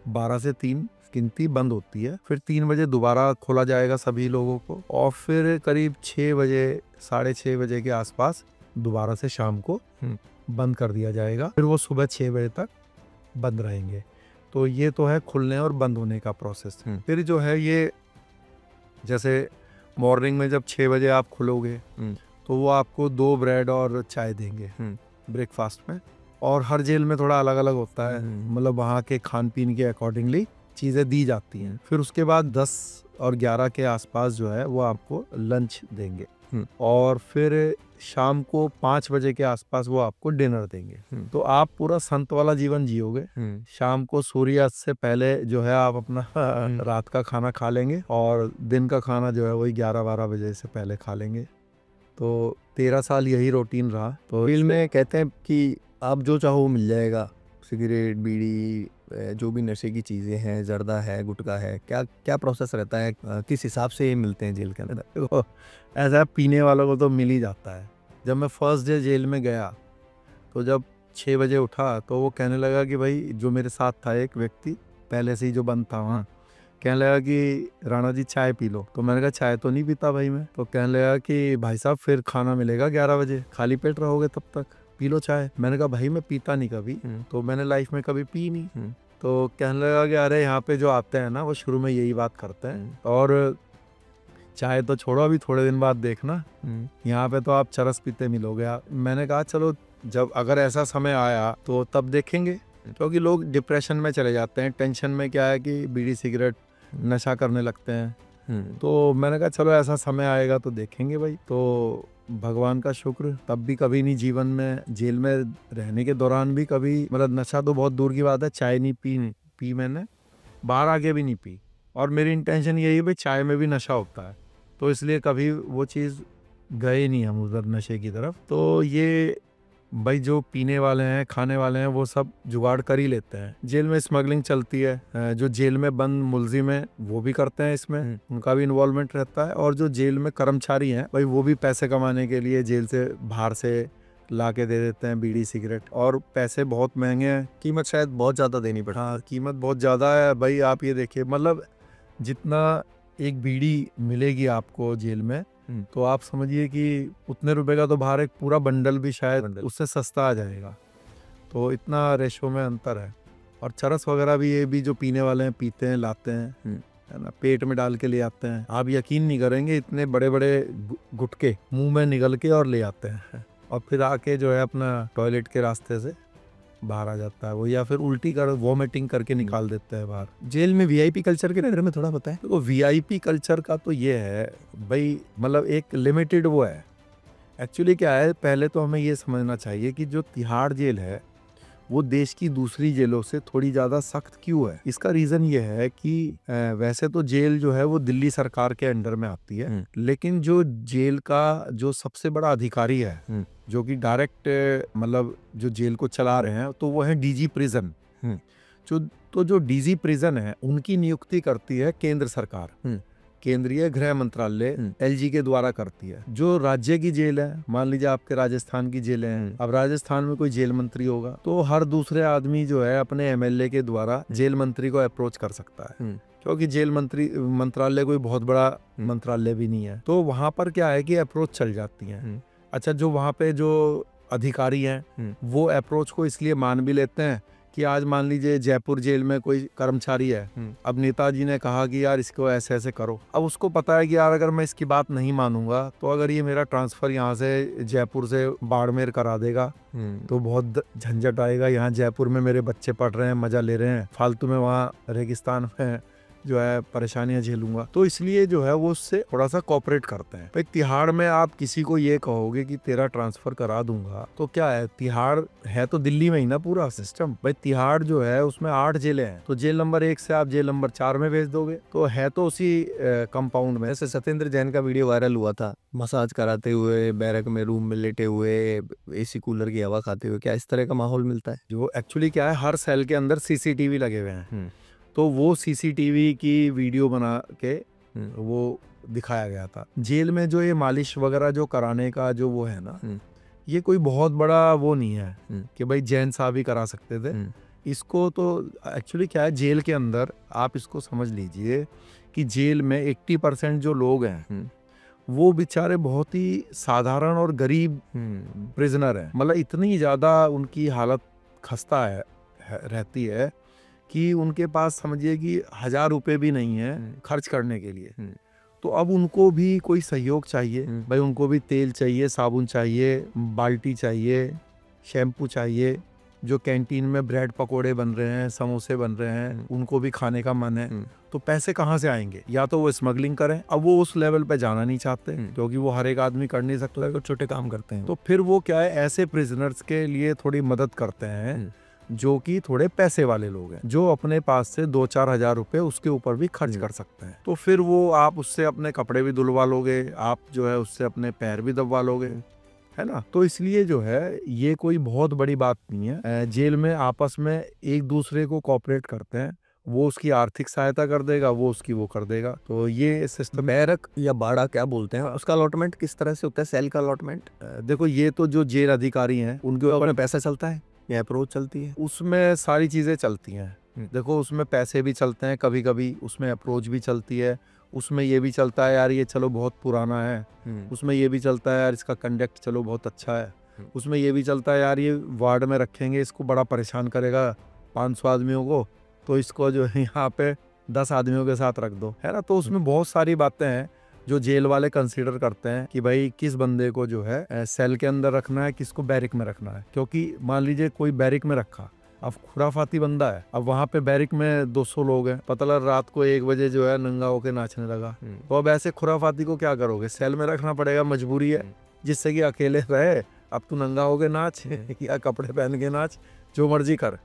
12 से 3 गिनती बंद होती है, फिर 3 बजे दोबारा खोला जाएगा सभी लोगों को, और फिर करीब 6 बजे, 6:30 बजे के आसपास दोबारा से शाम को बंद कर दिया जाएगा। फिर वो सुबह 6 बजे तक बंद रहेंगे। तो ये तो है खुलने और बंद होने का प्रोसेस। फिर जो है ये, जैसे मॉर्निंग में जब 6 बजे आप खुलोगे तो वो आपको 2 ब्रेड और चाय देंगे ब्रेकफास्ट में। और हर जेल में थोड़ा अलग अलग होता है, मतलब वहाँ के खान पीन के अकॉर्डिंगली चीज़ें दी जाती हैं। फिर उसके बाद 10 और 11 के आसपास जो है वो आपको लंच देंगे, और फिर शाम को 5 बजे के आसपास वो आपको डिनर देंगे। तो आप पूरा संत वाला जीवन जियोगे। शाम को सूर्यास्त से पहले जो है आप अपना रात का खाना खा लेंगे, और दिन का खाना जो है वही 11-12 बजे से पहले खा लेंगे। तो 13 साल यही रूटीन रहा। तो जेल में कहते हैं कि आप जो चाहो वो मिल जाएगा, सिगरेट, बीड़ी, जो भी नशे की चीज़ें हैं, जर्दा है, गुटखा है, क्या क्या प्रोसेस रहता है? किस हिसाब से ये मिलते हैं जेल के अंदर? देखो, ऐसा पीने वालों को तो मिल ही जाता है। जब मैं फर्स्ट डे जेल में गया तो जब 6 बजे उठा तो वो कहने लगा कि भाई, जो मेरे साथ था एक व्यक्ति पहले से ही जो बंद था वहाँ, कहने लगा कि राणा जी चाय पी लो। तो मैंने कहा चाय तो नहीं पीता भाई मैं। तो कहने लगा कि भाई साहब फिर खाना मिलेगा 11 बजे, खाली पेट रहोगे तब तक, पी लो चाय। मैंने कहा भाई मैं पीता नहीं कभी, तो मैंने लाइफ में कभी पी नहीं। तो कहने लगा कि अरे यहाँ पे जो आते हैं ना वो शुरू में यही बात करते हैं, और चाय तो छोड़ो, अभी थोड़े दिन बाद देखना यहाँ पे तो आप चरस पीते मिलोगे। मैंने कहा चलो, जब अगर ऐसा समय आया तो तब देखेंगे, क्योंकि लोग डिप्रेशन में चले जाते हैं। टेंशन में क्या है कि बीड़ी सिगरेट नशा करने लगते हैं। तो मैंने कहा चलो ऐसा समय आएगा तो देखेंगे भाई। तो भगवान का शुक्र, तब भी कभी नहीं जीवन में, जेल में रहने के दौरान भी कभी, मतलब नशा तो बहुत दूर की बात है, चाय नहीं पी मैंने, बाहर आके भी नहीं पी। और मेरी इंटेंशन यही है भाई, चाय में भी नशा होता है, तो इसलिए कभी वो चीज़ गए नहीं हम उधर नशे की तरफ। तो ये भाई जो पीने वाले हैं, खाने वाले हैं, वो सब जुगाड़ कर ही लेते हैं। जेल में स्मगलिंग चलती है, जो जेल में बंद मुलजिम है वो भी करते हैं इसमें, उनका भी इन्वॉल्वमेंट रहता है। और जो जेल में कर्मचारी हैं भाई, वो भी पैसे कमाने के लिए जेल से बाहर से ला के दे देते हैं बीड़ी सिगरेट, और पैसे बहुत महंगे हैं, कीमत शायद बहुत ज़्यादा देनी पड़ती है। हाँ, कीमत बहुत ज़्यादा है भाई। आप ये देखिए, मतलब जितना एक बीड़ी मिलेगी आपको जेल में, तो आप समझिए कि उतने रुपए का तो बाहर एक पूरा बंडल भी शायद उससे सस्ता आ जाएगा। तो इतना रेशो में अंतर है। और चरस वगैरह भी, ये भी जो पीने वाले हैं पीते हैं, लाते हैं, है ना, पेट में डाल के ले आते हैं। आप यकीन नहीं करेंगे, इतने बड़े बड़े गुटके मुंह में निगल के और ले आते हैं, और फिर आके जो है अपना टॉयलेट के रास्ते से बाहर आ जाता है वो, या फिर उल्टी कर वॉमिटिंग करके निकाल देते हैं बाहर। जेल में वीआईपी कल्चर के बारे में थोड़ा बताएं। तो वीआईपी कल्चर का तो ये है भाई, मतलब एक लिमिटेड वो है। एक्चुअली क्या है, पहले तो हमें ये समझना चाहिए कि जो तिहाड़ जेल है वो देश की दूसरी जेलों से थोड़ी ज़्यादा सख्त क्यों है? इसका रीज़न ये है कि वैसे तो जेल जो है वो दिल्ली सरकार के अंडर में आती है, लेकिन जो जेल का जो सबसे बड़ा अधिकारी है, जो कि डायरेक्ट मतलब जो जेल को चला रहे हैं, तो वो है डीजी प्रिजन। जो डीजी प्रिजन है उनकी नियुक्ति करती है केंद्र सरकार, केंद्रीय गृह मंत्रालय एलजी के द्वारा करती है। जो राज्य की जेल है, मान लीजिए आपके राजस्थान की जेल है, अब राजस्थान में कोई जेल मंत्री होगा तो हर दूसरे आदमी जो है अपने एमएलए के द्वारा जेल मंत्री को अप्रोच कर सकता है, क्योंकि जेल मंत्रालय कोई बहुत बड़ा मंत्रालय भी नहीं है। तो वहां पर क्या है कि अप्रोच चल जाती है। अच्छा, जो वहां पे जो अधिकारी हैं वो अप्रोच को इसलिए मान भी लेते हैं कि आज मान लीजिए जयपुर जेल में कोई कर्मचारी है, अब नेताजी ने कहा कि यार इसको ऐसे ऐसे करो। अब उसको पता है कि यार अगर मैं इसकी बात नहीं मानूंगा तो अगर ये मेरा ट्रांसफर यहाँ से जयपुर से बाड़मेर करा देगा तो बहुत झंझट आएगा। यहाँ जयपुर में मेरे बच्चे पढ़ रहे हैं, मजा ले रहे हैं, फालतू में वहाँ रेगिस्तान में जो है परेशानियां झेलूंगा। तो इसलिए जो है वो उससे थोड़ा सा कोऑपरेट करते हैं। भाई तिहाड़ में आप किसी को ये कहोगे कि तेरा ट्रांसफर करा दूंगा तो क्या है, तिहाड़ है तो दिल्ली में ही ना पूरा सिस्टम। भाई तिहाड़ जो है उसमें 8 जेलें हैं, तो जेल नंबर 1 से आप जेल नंबर 4 में भेज दोगे, तो है तो उसी कंपाउंड में। जैसे सत्येंद्र जैन का वीडियो वायरल हुआ था, मसाज कराते हुए बैरक में रूम में लेटे हुए, एसी कूलर की हवा खाते हुए, क्या इस तरह का माहौल मिलता है? जो एक्चुअली क्या है, हर सेल के अंदर सीसीटीवी लगे हुए हैं, तो वो सीसीटीवी की वीडियो बना के वो दिखाया गया था। जेल में जो ये मालिश वगैरह जो कराने का जो वो है ना, ये कोई बहुत बड़ा वो नहीं है कि भाई जैन साहब ही करा सकते थे इसको। तो एक्चुअली क्या है, जेल के अंदर आप इसको समझ लीजिए कि जेल में 80% जो लोग हैं वो बेचारे बहुत ही साधारण और गरीब प्रिजनर हैं। मतलब इतनी ज़्यादा उनकी हालत खस्ता रहती है कि उनके पास समझिए कि 1000 रुपये भी नहीं है खर्च करने के लिए। तो अब उनको भी कोई सहयोग चाहिए, भाई उनको भी तेल चाहिए, साबुन चाहिए, बाल्टी चाहिए, शैम्पू चाहिए। जो कैंटीन में ब्रेड पकोड़े बन रहे हैं, समोसे बन रहे हैं, उनको भी खाने का मन है, तो पैसे कहाँ से आएंगे? या तो वो स्मगलिंग करें। अब वो उस लेवल पे जाना नहीं चाहते क्योंकि वो हर एक आदमी कर नहीं सकता, तो छोटे काम करते हैं। तो फिर वो क्या है, ऐसे प्रिजनर्स के लिए थोड़ी मदद करते हैं जो कि थोड़े पैसे वाले लोग हैं, जो अपने पास से 2-4 हजार रुपए उसके ऊपर भी खर्च कर सकते हैं। तो फिर वो आप उससे अपने कपड़े भी धुलवा लोगे, आप जो है उससे अपने पैर भी दबवा लोगे, है ना। तो इसलिए जो है ये कोई बहुत बड़ी बात नहीं है। जेल में आपस में एक दूसरे को कोऑपरेट करते हैं, वो उसकी आर्थिक सहायता कर देगा, वो उसकी वो कर देगा। तो ये सिस्टम। बैरक या बाड़ा क्या बोलते हैं, उसका अलॉटमेंट किस तरह से होता है? सेल का अलॉटमेंट? देखो, ये तो जो जेल अधिकारी हैं उनके ऊपर पैसा चलता है या अप्रोच चलती है? उसमें सारी चीजें चलती हैं। देखो, उसमें पैसे भी चलते हैं, कभी कभी उसमें अप्रोच भी चलती है, उसमें ये भी चलता है यार ये चलो बहुत पुराना है, उसमें ये भी चलता है यार इसका कंडक्ट चलो बहुत अच्छा है, उसमें ये भी चलता है यार ये वार्ड में रखेंगे इसको बड़ा परेशान करेगा 500 आदमियों को, तो इसको जो है यहाँ पे 10 आदमियों के साथ रख दो, है ना। तो उसमें बहुत सारी बातें हैं जो जेल वाले कंसीडर करते हैं कि भाई किस बंदे को जो है सेल के अंदर रखना है, किसको बैरिक में रखना है। क्योंकि मान लीजिए कोई बैरिक में रखा, अब खुराफाती बंदा है, अब वहाँ पे बैरिक में 200 लोग हैं, पता लग रात को 1 बजे जो है नंगा होके नाचने लगा, तो अब ऐसे खुराफाती को क्या करोगे? सेल में रखना पड़ेगा, मजबूरी है, जिससे कि अकेले रहे। अब तू नंगा होके नाच या कपड़े पहन के नाच, जो मर्जी कर,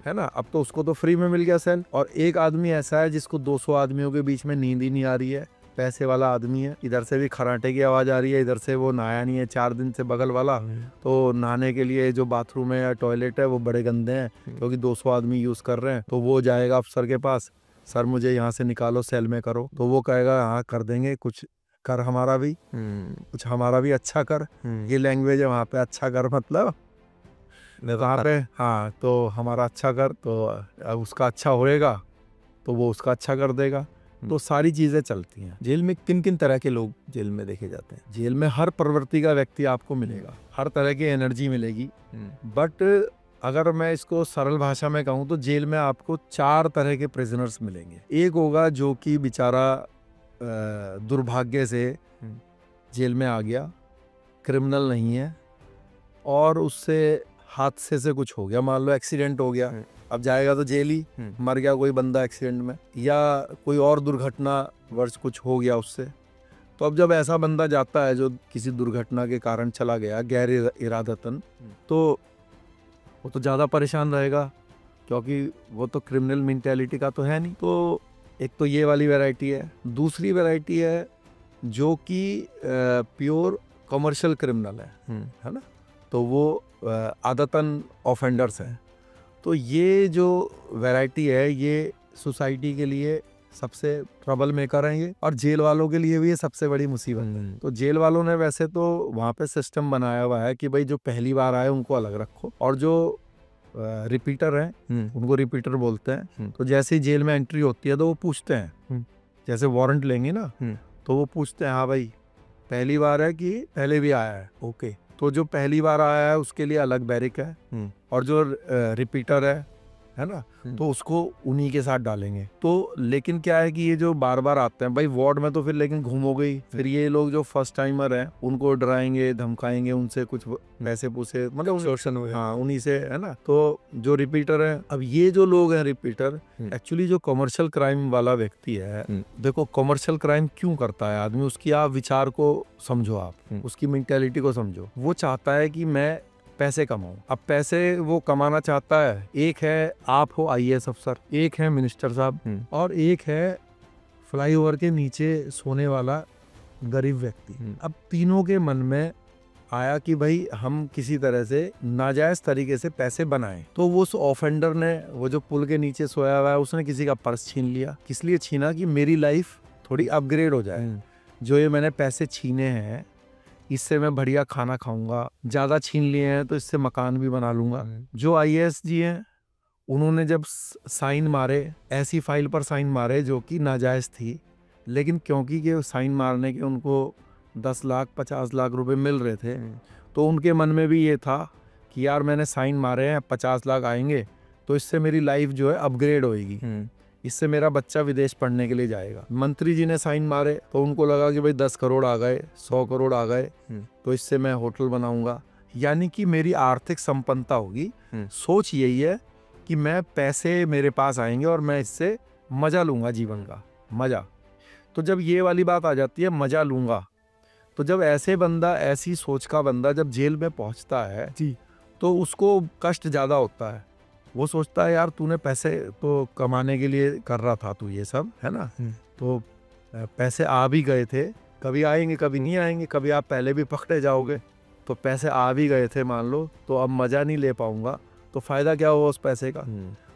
है ना। अब तो उसको तो फ्री में मिल गया सेल। और एक आदमी ऐसा है जिसको 200 आदमियों के बीच में नींद ही नहीं आ रही है, पैसे वाला आदमी है, इधर से भी खराटे की आवाज आ रही है, इधर से वो नहाया नहीं है 4 दिन से बगल वाला, तो नहाने के लिए जो बाथरूम है या टॉयलेट है वो बड़े गंदे हैं क्योंकि 200 आदमी यूज कर रहे हैं। तो वो जाएगा अफसर के पास, सर मुझे यहाँ से निकालो, सेल में करो, तो वो कहेगा हाँ कर देंगे, कुछ कर हमारा भी, कुछ हमारा भी अच्छा कर। ये लैंग्वेज है वहाँ पे, अच्छा कर मतलब वहाँ पे, हाँ तो हमारा अच्छा कर, तो उसका अच्छा होएगा तो वो उसका अच्छा कर देगा। तो सारी चीजें चलती हैं। जेल में किन किन तरह के लोग जेल में देखे जाते हैं? जेल में हर प्रवृत्ति का व्यक्ति आपको मिलेगा, हर तरह की एनर्जी मिलेगी। बट अगर मैं इसको सरल भाषा में कहूँ तो जेल में आपको 4 तरह के प्रिजनर्स मिलेंगे। एक होगा जो कि बेचारा दुर्भाग्य से जेल में आ गया, क्रिमिनल नहीं है, और उससे हादसे से कुछ हो गया, मान लो एक्सीडेंट हो गया, अब जाएगा तो जेल ही, मर गया कोई बंदा एक्सीडेंट में, या कोई और दुर्घटना वर्ष कुछ हो गया उससे। तो अब जब ऐसा बंदा जाता है जो किसी दुर्घटना के कारण चला गया गैर इरादतन, तो वो तो ज़्यादा परेशान रहेगा, क्योंकि वो तो क्रिमिनल मेंटालिटी का तो है नहीं। तो एक तो ये वाली वैरायटी है। दूसरी वैरायटी है जो कि प्योर कमर्शियल क्रिमिनल है ना, तो वो आदतन ऑफेंडर्स हैं। तो ये जो वैरायटी है ये सोसाइटी के लिए सबसे ट्रबल मेकर हैं ये, और जेल वालों के लिए भी ये सबसे बड़ी मुसीबत है। तो जेल वालों ने वैसे तो वहाँ पे सिस्टम बनाया हुआ है कि भाई जो पहली बार आए उनको अलग रखो, और जो रिपीटर हैं उनको रिपीटर बोलते हैं। तो जैसे ही जेल में एंट्री होती है तो वो पूछते हैं, जैसे वारंट लेंगे ना, तो वो पूछते हैं हाँ भाई पहली बार है कि पहले भी आया है। ओके, तो जो पहली बार आया है उसके लिए अलग बैरिक है, और जो रिपीटर है ना, तो उसको उन्हीं के साथ डालेंगे। तो लेकिन क्या है कि ये जो बार बार आते हैं भाई वार्ड में, तो फिर लेकिन घूमोगे ही। फिर ये लोग जो फर्स्ट टाइमर हैं उनको डराएंगे, धमकाएंगे, उनसे कुछ पैसे पूसे, मतलब शोषण हुए, हाँ उन्हीं से, है ना। तो जो रिपीटर है, अब ये जो लोग हैं रिपीटर, एक्चुअली जो कमर्शियल क्राइम वाला व्यक्ति है, देखो कमर्शियल क्राइम क्यों करता है आदमी, उसकी आप विचार को समझो, आप उसकी मेंटालिटी को समझो। वो चाहता है कि मैं पैसे कमाऊं। अब पैसे वो कमाना चाहता है, एक है आप हो IAS अफसर, एक है मिनिस्टर साहब, और एक है फ्लाईओवर के नीचे सोने वाला गरीब व्यक्ति। अब तीनों के मन में आया कि भाई हम किसी तरह से नाजायज तरीके से पैसे बनाएं। तो वो उस ऑफेंडर ने, वो जो पुल के नीचे सोया हुआ है, उसने किसी का पर्स छीन लिया। किस लिए छीना? कि मेरी लाइफ थोड़ी अपग्रेड हो जाए। जो ये मैंने पैसे छीने हैं इससे मैं बढ़िया खाना खाऊंगा, ज्यादा छीन लिए हैं तो इससे मकान भी बना लूंगा। जो IAS जी हैं उन्होंने जब साइन मारे, ऐसी फाइल पर साइन मारे जो कि नाजायज थी, लेकिन क्योंकि के साइन मारने के उनको 10 लाख 50 लाख रुपए मिल रहे थे, तो उनके मन में भी ये था कि यार मैंने साइन मारे हैं, 50 लाख आएंगे तो इससे मेरी लाइफ जो है अपग्रेड होएगी, इससे मेरा बच्चा विदेश पढ़ने के लिए जाएगा। मंत्री जी ने साइन मारे तो उनको लगा कि भाई 10 करोड़ आ गए, 100 करोड़ आ गए, तो इससे मैं होटल बनाऊंगा, यानी कि मेरी आर्थिक संपन्नता होगी। सोच यही है कि मैं पैसे मेरे पास आएंगे और मैं इससे मजा लूंगा, जीवन का मजा। तो जब ये वाली बात आ जाती है मजा लूंगा, तो जब ऐसे बंदा, ऐसी सोच का बंदा जब जेल में पहुंचता है जी, तो उसको कष्ट ज्यादा होता है। वो सोचता है यार तूने पैसे तो कमाने के लिए कर रहा था तू ये सब, है ना, तो पैसे आ भी गए थे, कभी आएंगे कभी नहीं आएंगे, कभी आप पहले भी पकड़े जाओगे, तो पैसे आ भी गए थे मान लो, तो अब मजा नहीं ले पाऊंगा, तो फायदा क्या हुआ उस पैसे का।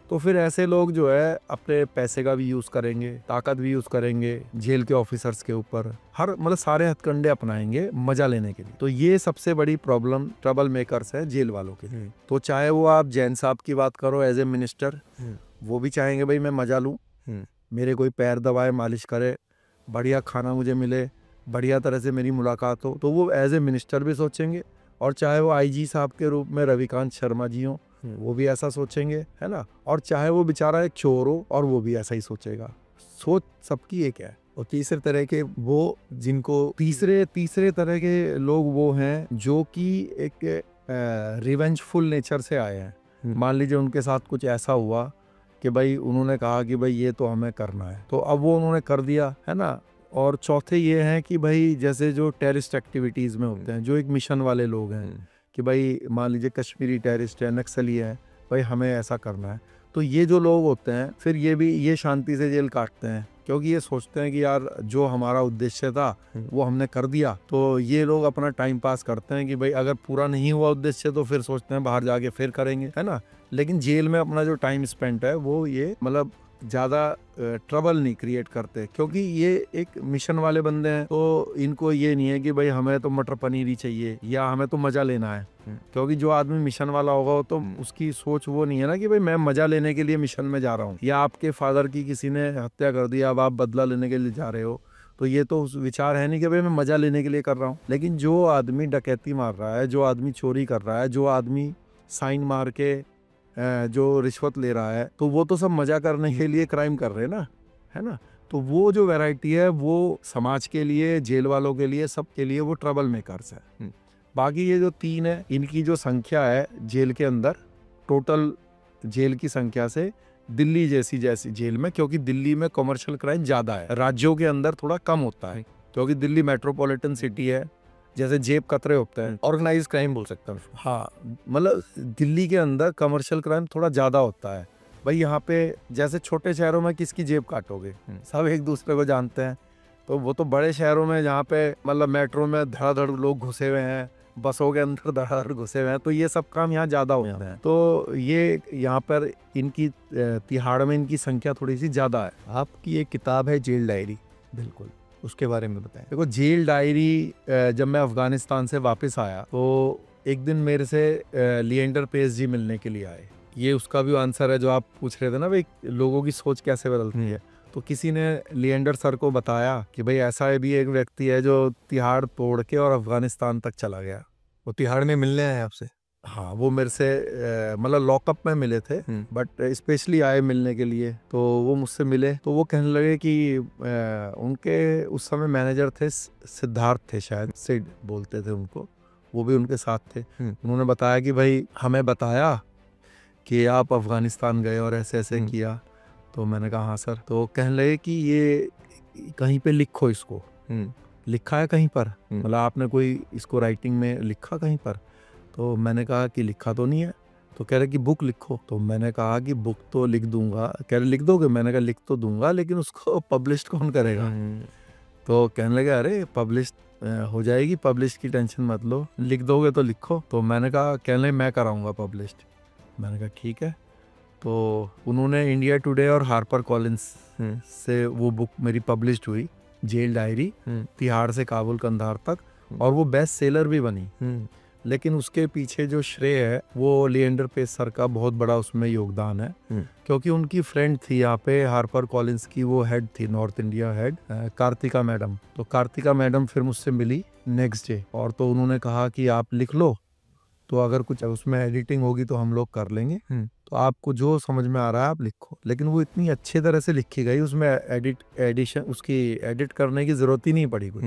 तो फिर ऐसे लोग जो है अपने पैसे का भी यूज करेंगे, ताकत भी यूज करेंगे जेल के ऑफिसर्स के ऊपर, हर मतलब सारे हथकंडे अपनाएंगे मजा लेने के लिए। तो ये सबसे बड़ी प्रॉब्लम ट्रबल मेकर्स है जेल वालों के लिए। तो चाहे वो आप जैन साहब की बात करो एज ए मिनिस्टर, वो भी चाहेंगे भाई मैं मजा लूं, मेरे कोई पैर दबाए, मालिश करे, बढ़िया खाना मुझे मिले, बढ़िया तरह से मेरी मुलाकात हो, तो वो एज ए मिनिस्टर भी सोचेंगे। और चाहे वो IG साहब के रूप में रविकांत शर्मा जी हों, वो भी ऐसा सोचेंगे, है ना। और चाहे वो बेचारा एक चोर हो, और वो भी ऐसा ही सोचेगा। सोच सबकी एक है। और तीसरे तरह के वो जिनको तीसरे तरह के लोग वो हैं जो कि एक रिवेंजफुल नेचर से आए हैं। मान लीजिए उनके साथ कुछ ऐसा हुआ कि भाई उन्होंने कहा कि भाई ये तो हमें करना है, तो अब वो उन्होंने कर दिया, है ना। और चौथे ये हैं कि भाई जैसे जो टेररिस्ट एक्टिविटीज़ में होते हैं, जो एक मिशन वाले लोग हैं कि भाई मान लीजिए कश्मीरी टेररिस्ट है, नक्सली है, भाई हमें ऐसा करना है। तो ये जो लोग होते हैं फिर ये शांति से जेल काटते हैं, क्योंकि ये सोचते हैं कि यार जो हमारा उद्देश्य था वो हमने कर दिया। तो ये लोग अपना टाइम पास करते हैं कि भाई अगर पूरा नहीं हुआ उद्देश्य तो फिर सोचते हैं बाहर जाके फिर करेंगे, है ना। लेकिन जेल में अपना जो टाइम स्पेंड है वो ये मतलब ज़्यादा ट्रबल नहीं क्रिएट करते, क्योंकि ये एक मिशन वाले बंदे हैं। तो इनको ये नहीं है कि भाई हमें तो मटर पनीर ही चाहिए या हमें तो मज़ा लेना है, क्योंकि जो आदमी मिशन वाला होगा तो उसकी सोच वो नहीं है ना कि भाई मैं मज़ा लेने के लिए मिशन में जा रहा हूँ, या आपके फादर की किसी ने हत्या कर दी, अब आप बदला लेने के लिए जा रहे हो, तो ये तो विचार है नहीं कि भाई मैं मज़ा लेने के लिए कर रहा हूँ। लेकिन जो आदमी डकैती मार रहा है, जो आदमी चोरी कर रहा है, जो आदमी साइन मार के जो रिश्वत ले रहा है, तो वो तो सब मजा करने के लिए क्राइम कर रहे हैं ना, है ना। तो वो जो वैरायटी है वो समाज के लिए, जेल वालों के लिए, सबके लिए वो ट्रबल मेकर्स है। बाकी ये जो 3 है, इनकी जो संख्या है जेल के अंदर, टोटल जेल की संख्या से दिल्ली जैसी जेल में, क्योंकि दिल्ली में कमर्शियल क्राइम ज़्यादा है, राज्यों के अंदर थोड़ा कम होता है, क्योंकि दिल्ली मेट्रोपॉलिटन सिटी है, जैसे जेब कतरे होते हैं, ऑर्गेनाइज क्राइम बोल सकता हूँ। हाँ मतलब दिल्ली के अंदर कमर्शियल क्राइम थोड़ा ज़्यादा होता है भाई। यहाँ पे जैसे छोटे शहरों में किसकी जेब काटोगे, सब एक दूसरे को जानते हैं। तो वो तो बड़े शहरों में जहाँ पे मतलब मेट्रो में धड़ाधड़ लोग घुसे हुए हैं, बसों के अंदर धड़ाधड़ घुसे हुए हैं, तो ये सब काम यहाँ ज़्यादा होते हैं। तो ये यहाँ पर इनकी तिहाड़ में इनकी संख्या थोड़ी सी ज़्यादा है। आपकी एक किताब है जेल डायरी, बिल्कुल, उसके बारे में बताएं। देखो जेल डायरी, जब मैं अफगानिस्तान से वापस आया तो एक दिन मेरे से लिएंडर पेस जी मिलने के लिए आए। ये उसका भी आंसर है जो आप पूछ रहे थे ना भाई, लोगों की सोच कैसे बदलती है। तो किसी ने लिएंडर सर को बताया कि भाई ऐसा भी एक व्यक्ति है जो तिहाड़ तोड़ के और अफगानिस्तान तक चला गया। वो तिहाड़ में मिलने आए आपसे? हाँ, वो मेरे से मतलब लॉकअप में मिले थे, बट स्पेशली आए मिलने के लिए। तो वो मुझसे मिले तो वो कहने लगे कि उनके उस समय मैनेजर थे, सिद्धार्थ थे शायद, सिड बोलते थे उनको, वो भी उनके साथ थे। उन्होंने बताया कि भाई हमें बताया कि आप अफगानिस्तान गए और ऐसे ऐसे किया। तो मैंने कहा हाँ सर। तो कहने लगे कि ये कहीं पे लिखो इसको। लिखा है कहीं पर? मतलब आपने कोई इसको राइटिंग में लिखा कहीं पर? तो मैंने कहा कि लिखा तो नहीं है। तो कह रहे कि बुक लिखो। तो मैंने कहा कि बुक तो लिख दूंगा। कह रहे लिख दोगे? मैंने कहा लिख तो दूंगा, लेकिन उसको पब्लिश कौन करेगा? तो कहने लगे अरे पब्लिश हो जाएगी, पब्लिश की टेंशन मत लो, लिख दोगे तो लिखो। तो मैंने कहा, कहने लगे मैं कराऊंगा पब्लिश। मैंने कहा ठीक है। तो उन्होंने इंडिया टुडे और हार्पर कॉलिंस से वो बुक मेरी पब्लिश्ड हुई, जेल डायरी, तिहाड़ से काबुल कंधार तक, और वो बेस्ट सेलर भी बनी। लेकिन उसके पीछे जो श्रेय है वो लिएंडर पेस सर का बहुत बड़ा उसमें योगदान है, क्योंकि उनकी फ्रेंड थी यहाँ पे हार्पर कॉलिंस की, वो हेड थी, North India head, Karthika madam. तो कार्तिका मैडम फिर मुझसे मिली नेक्स्ट डे, और तो उन्होंने कहा कि आप लिख लो, तो अगर कुछ उसमें एडिटिंग होगी तो हम लोग कर लेंगे, तो आपको जो समझ में आ रहा है आप लिखो। लेकिन वो इतनी अच्छी तरह से लिखी गई, उसमें एडिशन उसकी एडिट करने की जरूरत ही नहीं पड़ी कोई।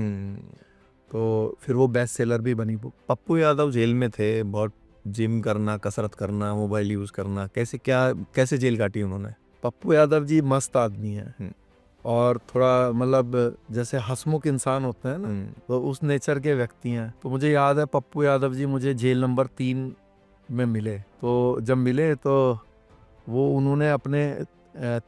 तो फिर वो बेस्ट सेलर भी बनी बुक। पप्पू यादव जेल में थे, बहुत जिम करना, कसरत करना, मोबाइल यूज करना, कैसे जेल काटी उन्होंने? पप्पू यादव जी मस्त आदमी है, और थोड़ा मतलब जैसे हंसमुख इंसान होते हैं ना, तो उस नेचर के व्यक्ति हैं। तो मुझे याद है पप्पू यादव जी मुझे जेल नंबर 3 में मिले। तो जब मिले तो वो उन्होंने अपने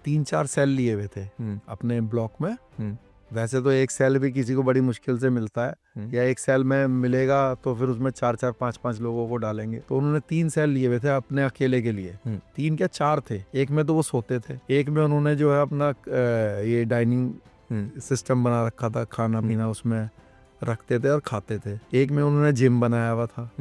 3-4 सेल लिए हुए थे अपने ब्लॉक में। वैसे तो एक सेल भी किसी को बड़ी मुश्किल से मिलता है, या एक सेल में मिलेगा तो फिर उसमें 4-4, 5-5 लोगों को डालेंगे। तो उन्होंने 3 सेल लिए हुए थे अपने अकेले के लिए। 3 क्या 4 थे। एक में तो वो सोते थे, एक में उन्होंने जो है अपना ये डाइनिंग सिस्टम बना रखा था, खाना पीना उसमें रखते थे और खाते थे। एक में उन्होंने जिम बनाया हुआ था,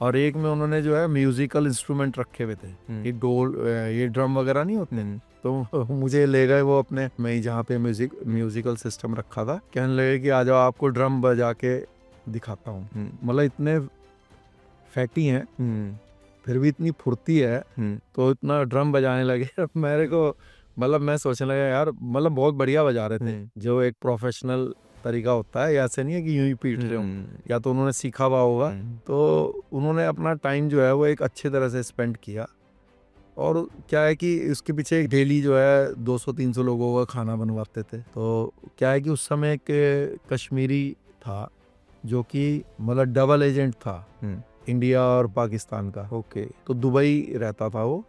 और एक में उन्होंने जो है म्यूजिकल इंस्ट्रूमेंट रखे हुए थे, ये डोल, ये ड्रम वगैरह नहीं होते। तो मुझे ले गए वो अपने में, जहाँ पे म्यूजिकल सिस्टम रखा था। कहने लगे कि आ जाओ आपको ड्रम बजा के दिखाता हूँ। मतलब इतने फैटी हैं फिर भी इतनी फुर्ती है, तो इतना ड्रम बजाने लगे मेरे को, मतलब मैं सोचने लगा यार, मतलब बहुत बढ़िया बजा रहे थे, जो एक प्रोफेशनल तरीका होता है। ऐसे नहीं है कि यूं ही पीट रहे हो, या तो उन्होंने सीखा हुआ होगा। तो उन्होंने अपना टाइम जो है वो एक अच्छी तरह से स्पेंड किया। और क्या है कि उसके पीछे डेली जो है 200-300 लोगों का खाना बनवाते थे। तो क्या है कि उस समय एक कश्मीरी था जो कि मतलब डबल एजेंट था इंडिया और पाकिस्तान का। ओके। तो दुबई रहता था वो।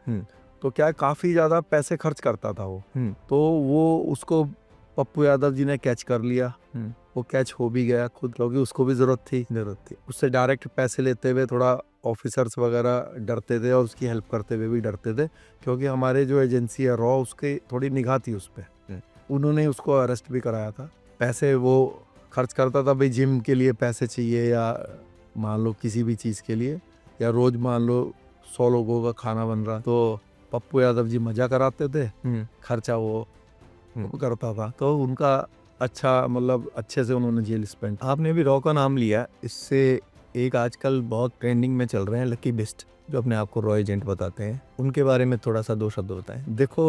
तो क्या है काफ़ी ज़्यादा पैसे खर्च करता था वो। तो वो उसको पप्पू यादव जी ने कैच कर लिया। वो कैच हो भी गया खुद, क्योंकि उसको भी ज़रूरत थी। उससे डायरेक्ट पैसे लेते हुए थोड़ा ऑफिसर्स वगैरह डरते थे, और उसकी हेल्प करते हुए भी डरते थे, क्योंकि हमारे जो एजेंसी है रॉ, उसकी थोड़ी निगाह थी उस पर। उन्होंने उसको अरेस्ट भी कराया था। पैसे वो खर्च करता था भाई, जिम के लिए पैसे चाहिए, या मान लो किसी भी चीज़ के लिए, या रोज़ मान लो 100 लोगों का खाना बन रहा, तो पप्पू यादव जी मजा कराते थे, खर्चा वो करता था। तो उनका अच्छा, मतलब अच्छे से उन्होंने जेल स्पेंड। आपने भी रॉ का नाम लिया, इससे एक आजकल बहुत ट्रेंडिंग में चल रहे हैं लकी बिस्ट, जो अपने आप को रॉ एजेंट बताते हैं, उनके बारे में थोड़ा सा 2 शब्द बताएं। देखो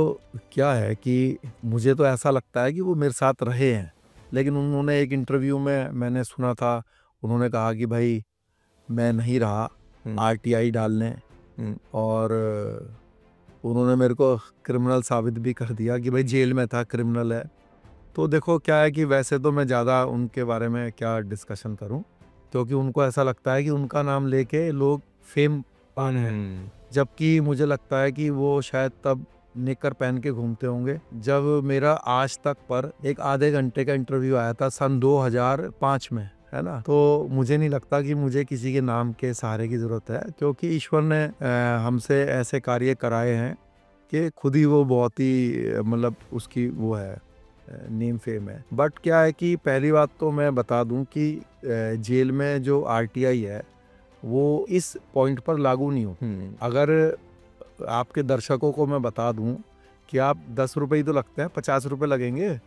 क्या है कि मुझे तो ऐसा लगता है कि वो मेरे साथ रहे हैं, लेकिन उन्होंने एक इंटरव्यू में मैंने सुना था, उन्होंने कहा कि भाई मैं नहीं रहा RTI डालने, और उन्होंने मेरे को क्रिमिनल साबित भी कर दिया कि भाई जेल में था, क्रिमिनल है। तो देखो क्या है कि वैसे तो मैं ज़्यादा उनके बारे में क्या डिस्कशन करूं, क्योंकि उनको ऐसा लगता है कि उनका नाम लेके लोग फेम पाने हैं। जबकि मुझे लगता है कि वो शायद तब निकर पहन के घूमते होंगे जब मेरा आज तक पर एक आधे घंटे का इंटरव्यू आया था सन 2005 में, है ना। तो मुझे नहीं लगता कि मुझे किसी के नाम के सहारे की ज़रूरत है, क्योंकि ईश्वर ने हमसे ऐसे कार्य कराए हैं कि खुद ही वो बहुत ही मतलब उसकी वो है नेम फेम है। बट क्या है कि पहली बात तो मैं बता दूं कि जेल में जो आरटीआई है वो इस पॉइंट पर लागू नहीं हो। अगर आपके दर्शकों को मैं बता दूं कि आप 10 रुपये ही तो लगते हैं, 50 रुपये लगेंगे,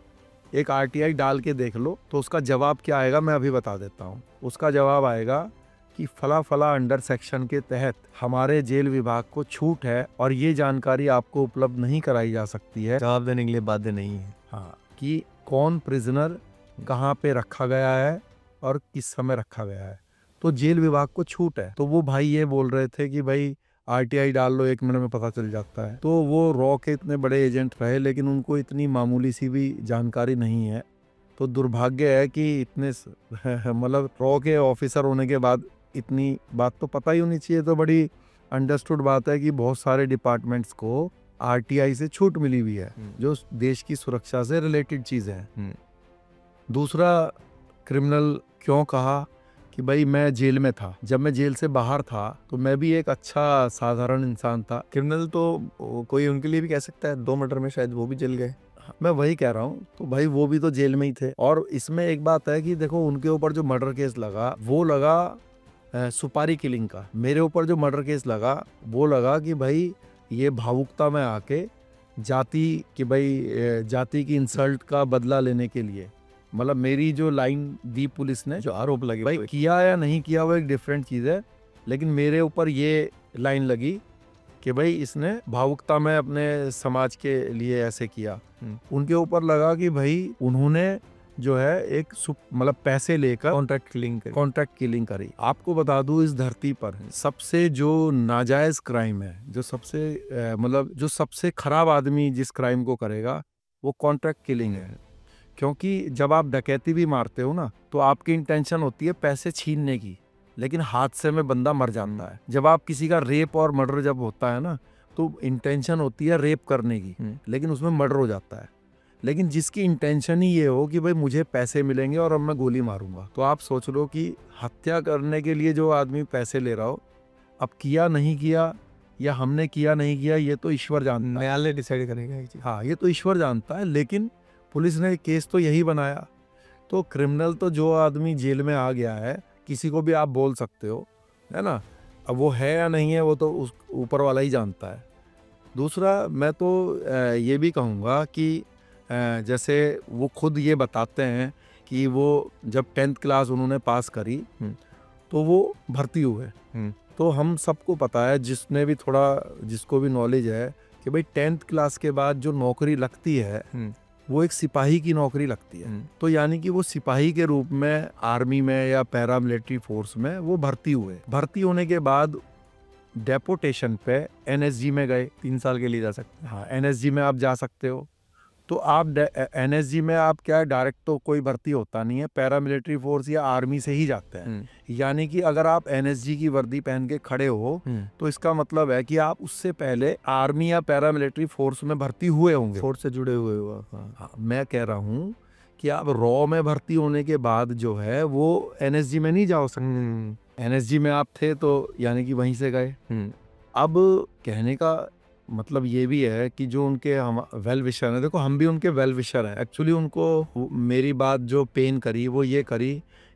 एक आरटीआई डाल के देख लो, तो उसका जवाब क्या आएगा मैं अभी बता देता हूं। उसका जवाब आएगा कि फला फला अंडर सेक्शन के तहत हमारे जेल विभाग को छूट है और ये जानकारी आपको उपलब्ध नहीं कराई जा सकती है, जवाब देने के लिए बाध्य नहीं है। हाँ, कि कौन प्रिजनर कहाँ पे रखा गया है और किस समय रखा गया है, तो जेल विभाग को छूट है। तो वो भाई ये बोल रहे थे कि भाई आरटीआई डाल लो, 1 मिनट में पता चल जाता है। तो वो रॉ के इतने बड़े एजेंट रहे, लेकिन उनको इतनी मामूली सी भी जानकारी नहीं है। तो दुर्भाग्य है कि इतने मतलब रॉ के ऑफिसर होने के बाद इतनी बात तो पता ही होनी चाहिए। तो बड़ी अंडरस्टूड बात है कि बहुत सारे डिपार्टमेंट्स को आरटीआई से छूट मिली हुई है, जो देश की सुरक्षा से रिलेटेड चीज़ है। दूसरा, क्रिमिनल क्यों कहा कि भाई मैं जेल में था, जब मैं जेल से बाहर था तो मैं भी एक अच्छा साधारण इंसान था। क्रिमिनल तो कोई उनके लिए भी कह सकता है, 2 मर्डर में शायद वो भी जल गए। मैं वही कह रहा हूँ, तो भाई वो भी तो जेल में ही थे। और इसमें एक बात है कि देखो, उनके ऊपर जो मर्डर केस लगा वो लगा सुपारी किलिंग का। मेरे ऊपर जो मर्डर केस लगा वो लगा कि भाई ये भावुकता में आके जाति की इंसल्ट का बदला लेने के लिए, मतलब मेरी जो लाइन दी पुलिस ने, जो आरोप लगे भाई किया या नहीं किया वो एक डिफरेंट चीज़ है, लेकिन मेरे ऊपर ये लाइन लगी कि भाई इसने भावुकता में अपने समाज के लिए ऐसे किया। उनके ऊपर लगा कि भाई उन्होंने जो है एक मतलब पैसे लेकर कॉन्ट्रैक्ट किलिंग करी। आपको बता दूं, इस धरती पर सबसे जो नाजायज क्राइम है, जो सबसे मतलब जो सबसे खराब आदमी जिस क्राइम को करेगा वो कॉन्ट्रैक्ट किलिंग है। क्योंकि जब आप डकैती भी मारते हो ना, तो आपकी इंटेंशन होती है पैसे छीनने की, लेकिन हादसे में बंदा मर जाता है। जब आप किसी का रेप और मर्डर जब होता है ना, तो इंटेंशन होती है रेप करने की, लेकिन उसमें मर्डर हो जाता है। लेकिन जिसकी इंटेंशन ही ये हो कि भाई मुझे पैसे मिलेंगे और अब मैं गोली मारूंगा, तो आप सोच लो कि हत्या करने के लिए जो आदमी पैसे ले रहा हो, अब किया नहीं किया या हमने किया नहीं किया ये तो ईश्वर जानता है, न्यायालय डिसाइड करेगा। हाँ, ये तो ईश्वर जानता है, लेकिन पुलिस ने केस तो यही बनाया। तो क्रिमिनल तो जो आदमी जेल में आ गया है, किसी को भी आप बोल सकते हो, है ना। अब वो है या नहीं है वो तो उस ऊपर वाला ही जानता है। दूसरा, मैं तो ये भी कहूँगा कि जैसे वो खुद ये बताते हैं कि वो जब 10th क्लास उन्होंने पास करी तो वो भर्ती हुए। तो हम सबको पता है, जिसको भी नॉलेज है, कि भाई 10th क्लास के बाद जो नौकरी लगती है वो एक सिपाही की नौकरी लगती है। तो यानी कि वो सिपाही के रूप में आर्मी में या पैरामिलिट्री फोर्स में वो भर्ती हुए। भर्ती होने के बाद डेपोटेशन पे एनएसजी में गए, 3 साल के लिए जा सकते हैं। हाँ, एनएसजी में आप जा सकते हो। तो आप एनएसजी में आप क्या, डायरेक्ट तो कोई भर्ती होता नहीं है, पैरामिलिट्री फोर्स या आर्मी से ही जाते हैं। यानी कि अगर आप एनएसजी की वर्दी पहन के खड़े हो तो इसका मतलब है कि आप उससे पहले आर्मी या पैरामिलिट्री फोर्स में भर्ती हुए होंगे, फोर्स से जुड़े हुए हो। हाँ, मैं कह रहा हूँ कि आप रॉ में भर्ती होने के बाद जो है वो एनएसजी में नहीं जा सकते। एनएसजी में आप थे तो यानी कि वहीं से गए। अब कहने का मतलब ये भी है कि जो उनके हम वेल विशर हैं, देखो हम भी उनके वेल विशर हैं। एक्चुअली उनको मेरी बात जो पेन करी वो ये करी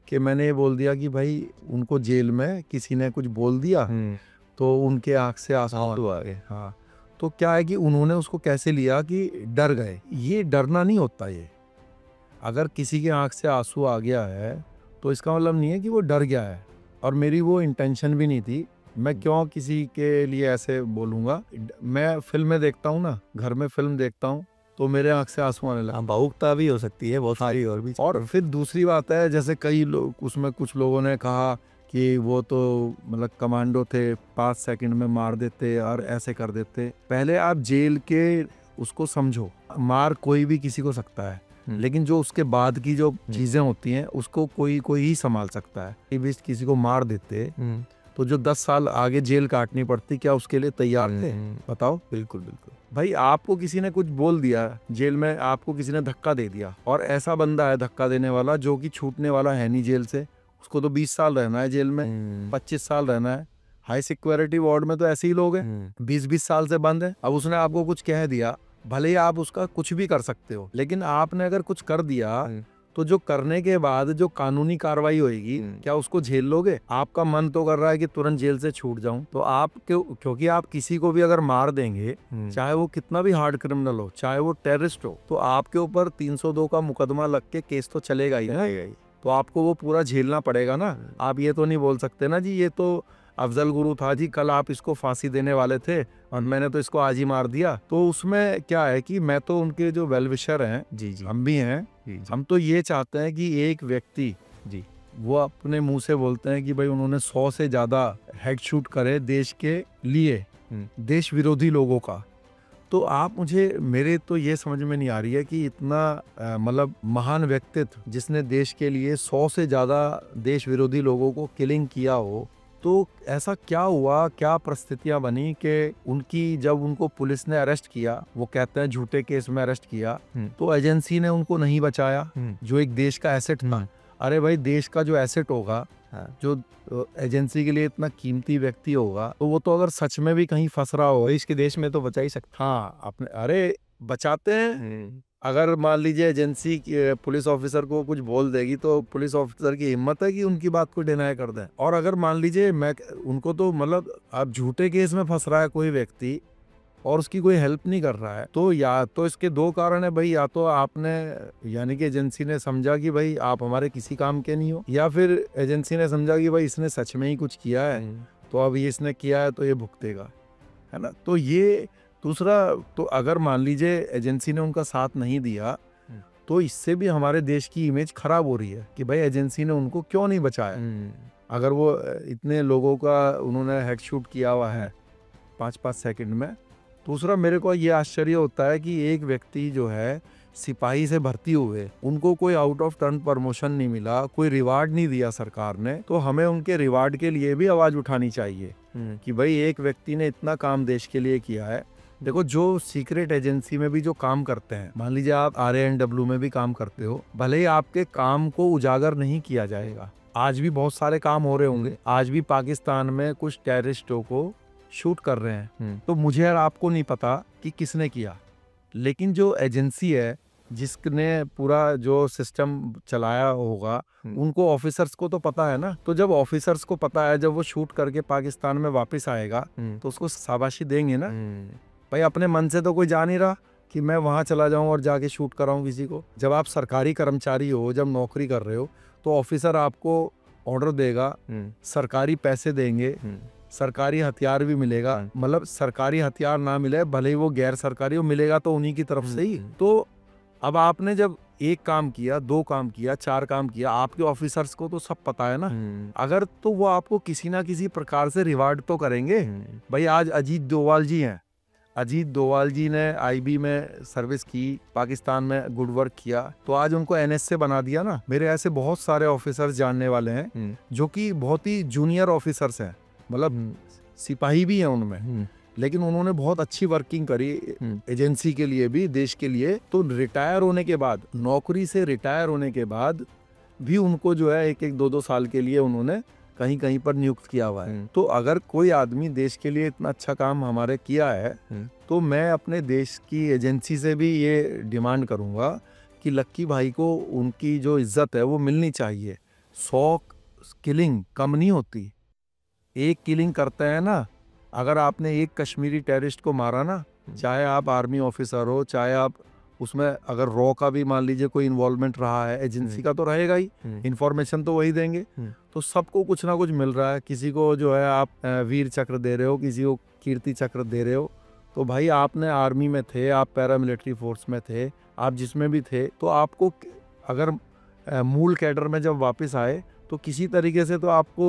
कि मैंने ये बोल दिया कि भाई उनको जेल में किसी ने कुछ बोल दिया तो उनके आँख से आंसू आ गए। हाँ, तो क्या है कि उन्होंने उसको कैसे लिया कि डर गए। ये डरना नहीं होता। ये अगर किसी के आँख से आंसू आ गया है तो इसका मतलब नहीं है कि वो डर गया है, और मेरी वो इंटेंशन भी नहीं थी। मैं क्यों किसी के लिए ऐसे बोलूँगा। मैं फिल्में देखता हूँ ना, घर में फिल्म देखता हूँ तो मेरे आँख से आंसू आने लगा। भावुकता भी हो सकती है बहुत सारी और भी। और फिर दूसरी बात है, जैसे कई लोग उसमें कुछ लोगों ने कहा कि वो तो मतलब कमांडो थे, 5 सेकंड में मार देते और ऐसे कर देते। पहले आप जेल के उसको समझो, मार कोई भी किसी को सकता है, लेकिन जो उसके बाद की जो चीजें होती हैं उसको कोई कोई ही संभाल सकता है। ये भी किसी को मार देते तो जो 10 साल आगे जेल काटनी पड़ती, क्या उसके लिए तैयार थे? बताओ। बिल्कुल बिल्कुल। भाई आपको किसी ने कुछ बोल दिया जेल में, आपको किसी ने धक्का दे दिया, और ऐसा बंदा है धक्का देने वाला जो कि छूटने वाला है नहीं जेल से, उसको तो 20 साल रहना है जेल में, 25 साल रहना है। हाई सिक्योरिटी वार्ड में तो ऐसे ही लोग हैं, 20-20 साल से बंद है। अब उसने आपको कुछ कह दिया, भले ही आप उसका कुछ भी कर सकते हो, लेकिन आपने अगर कुछ कर दिया तो जो करने के बाद जो कानूनी कार्रवाई होगी, क्या उसको झेल लोगे? आपका मन तो कर रहा है कि तुरंत जेल से छूट जाऊं, तो आप क्योंकि आप किसी को भी अगर मार देंगे, चाहे वो कितना भी हार्ड क्रिमिनल हो, चाहे वो टेररिस्ट हो, तो आपके ऊपर 302 का मुकदमा लग के केस तो चलेगा ही ना, तो आपको वो पूरा झेलना पड़ेगा ना। आप ये तो नहीं बोल सकते ना जी ये तो अफजल गुरु था जी, कल आप इसको फांसी देने वाले थे और मैंने तो इसको आज ही मार दिया। तो उसमें क्या है कि मैं तो उनके जो वेलविशर हैं, जी जी, हम भी हैं, हम तो ये चाहते हैं कि एक व्यक्ति जी, वो अपने मुंह से बोलते हैं कि भाई उन्होंने 100 से ज्यादा हेड शूट करे देश के लिए, देश विरोधी लोगों का। तो आप मेरे तो ये समझ में नहीं आ रही है कि इतना मतलब महान व्यक्तित्व जिसने देश के लिए 100 से ज्यादा देश विरोधी लोगों को किलिंग किया हो, तो ऐसा क्या हुआ, क्या परिस्थितियां बनी कि जब उनको पुलिस ने अरेस्ट किया, वो कहते हैं झूठे केस में अरेस्ट किया, तो एजेंसी ने उनको नहीं बचाया जो एक देश का एसेट था। अरे भाई देश का जो एसेट होगा, जो एजेंसी के लिए इतना कीमती व्यक्ति होगा, तो वो तो अगर सच में भी कहीं फंस रहा हो इसके देश में तो बचा ही सकता। हाँ अपने, अरे बचाते हैं। अगर मान लीजिए एजेंसी पुलिस ऑफिसर को कुछ बोल देगी तो पुलिस ऑफिसर की हिम्मत है कि उनकी बात को डिनाई कर दें। और अगर मान लीजिए उनको तो मतलब अब झूठे केस में फंस रहा है कोई व्यक्ति और उसकी कोई हेल्प नहीं कर रहा है, तो या तो इसके दो कारण है भाई, या तो आपने यानी कि एजेंसी ने समझा कि भाई आप हमारे किसी काम के नहीं हो, या फिर एजेंसी ने समझा कि भाई इसने सच में ही कुछ किया है, तो अब ये इसने किया है तो ये भुगतेगा, है ना। तो ये दूसरा, तो अगर मान लीजिए एजेंसी ने उनका साथ नहीं दिया, तो इससे भी हमारे देश की इमेज खराब हो रही है कि भाई एजेंसी ने उनको क्यों नहीं बचाया। अगर वो इतने लोगों का उन्होंने हेड शूट किया हुआ है 5-5 सेकंड में। दूसरा, मेरे को ये आश्चर्य होता है कि एक व्यक्ति जो है सिपाही से भर्ती हुए, उनको कोई आउट ऑफ टर्न प्रमोशन नहीं मिला, कोई रिवार्ड नहीं दिया सरकार ने, तो हमें उनके रिवार्ड के लिए भी आवाज उठानी चाहिए कि भाई एक व्यक्ति ने इतना काम देश के लिए किया है। देखो, जो सीक्रेट एजेंसी में भी जो काम करते हैं, मान लीजिए आप RANW में भी काम करते हो, भले ही आपके काम को उजागर नहीं किया जाएगा, आज भी बहुत सारे काम हो रहे होंगे, आज भी पाकिस्तान में कुछ टेररिस्टों को शूट कर रहे हैं, तो मुझे और आपको नहीं पता कि किसने किया, लेकिन जो एजेंसी है जिसने पूरा जो सिस्टम चलाया होगा, उनको ऑफिसर्स को तो पता है ना। तो जब ऑफिसर्स को पता है, जब वो शूट करके पाकिस्तान में वापस आएगा तो उसको शाबाशी देंगे ना। भाई अपने मन से तो कोई जा नहीं रहा कि मैं वहां चला जाऊं और जाके शूट कराऊं किसी को। जब आप सरकारी कर्मचारी हो, जब नौकरी कर रहे हो, तो ऑफिसर आपको ऑर्डर देगा, सरकारी पैसे देंगे, सरकारी हथियार भी मिलेगा, मतलब सरकारी हथियार ना मिले भले ही वो गैर सरकारी हो, मिलेगा तो उन्हीं की तरफ से ही। तो अब आपने जब एक काम किया, 2 काम किया, 4 काम किया, आपके ऑफिसर्स को तो सब पता है ना। अगर तो वो आपको किसी ना किसी प्रकार से रिवार्ड तो करेंगे। भाई आज अजीत डोवाल जी हैं, अजीत डोवाल जी ने IB में सर्विस की, पाकिस्तान में गुड वर्क किया, तो आज उनको NS से बना दिया ना। मेरे ऐसे बहुत सारे ऑफिसर्स जानने वाले हैं जो कि बहुत ही जूनियर ऑफिसर्स हैं, मतलब सिपाही भी हैं उनमें, लेकिन उन्होंने बहुत अच्छी वर्किंग करी एजेंसी के लिए भी, देश के लिए। तो रिटायर होने के बाद, नौकरी से रिटायर होने के बाद भी उनको जो है 1-1, 2-2 साल के लिए उन्होंने कहीं कहीं पर नियुक्त किया हुआ है। तो अगर कोई आदमी देश के लिए इतना अच्छा काम हमारे किया है, तो मैं अपने देश की एजेंसी से भी ये डिमांड करूंगा कि लक्की भाई को उनकी जो इज्जत है वो मिलनी चाहिए। 100 किलिंग कम नहीं होती। एक किलिंग करते हैं ना, अगर आपने एक कश्मीरी टेररिस्ट को मारा ना, चाहे आप आर्मी ऑफिसर हो, चाहे आप उसमें अगर रॉ का भी मान लीजिए कोई इन्वॉल्वमेंट रहा है, एजेंसी का तो रहेगा ही, इन्फॉर्मेशन तो वही देंगे। तो सबको कुछ ना कुछ मिल रहा है। किसी को जो है आप वीर चक्र दे रहे हो, किसी को कीर्ति चक्र दे रहे हो, तो भाई आपने आर्मी में थे, आप पैरामिलिट्री फोर्स में थे, आप जिसमें भी थे, तो आपको अगर मूल कैडर में जब वापस आए तो किसी तरीके से तो आपको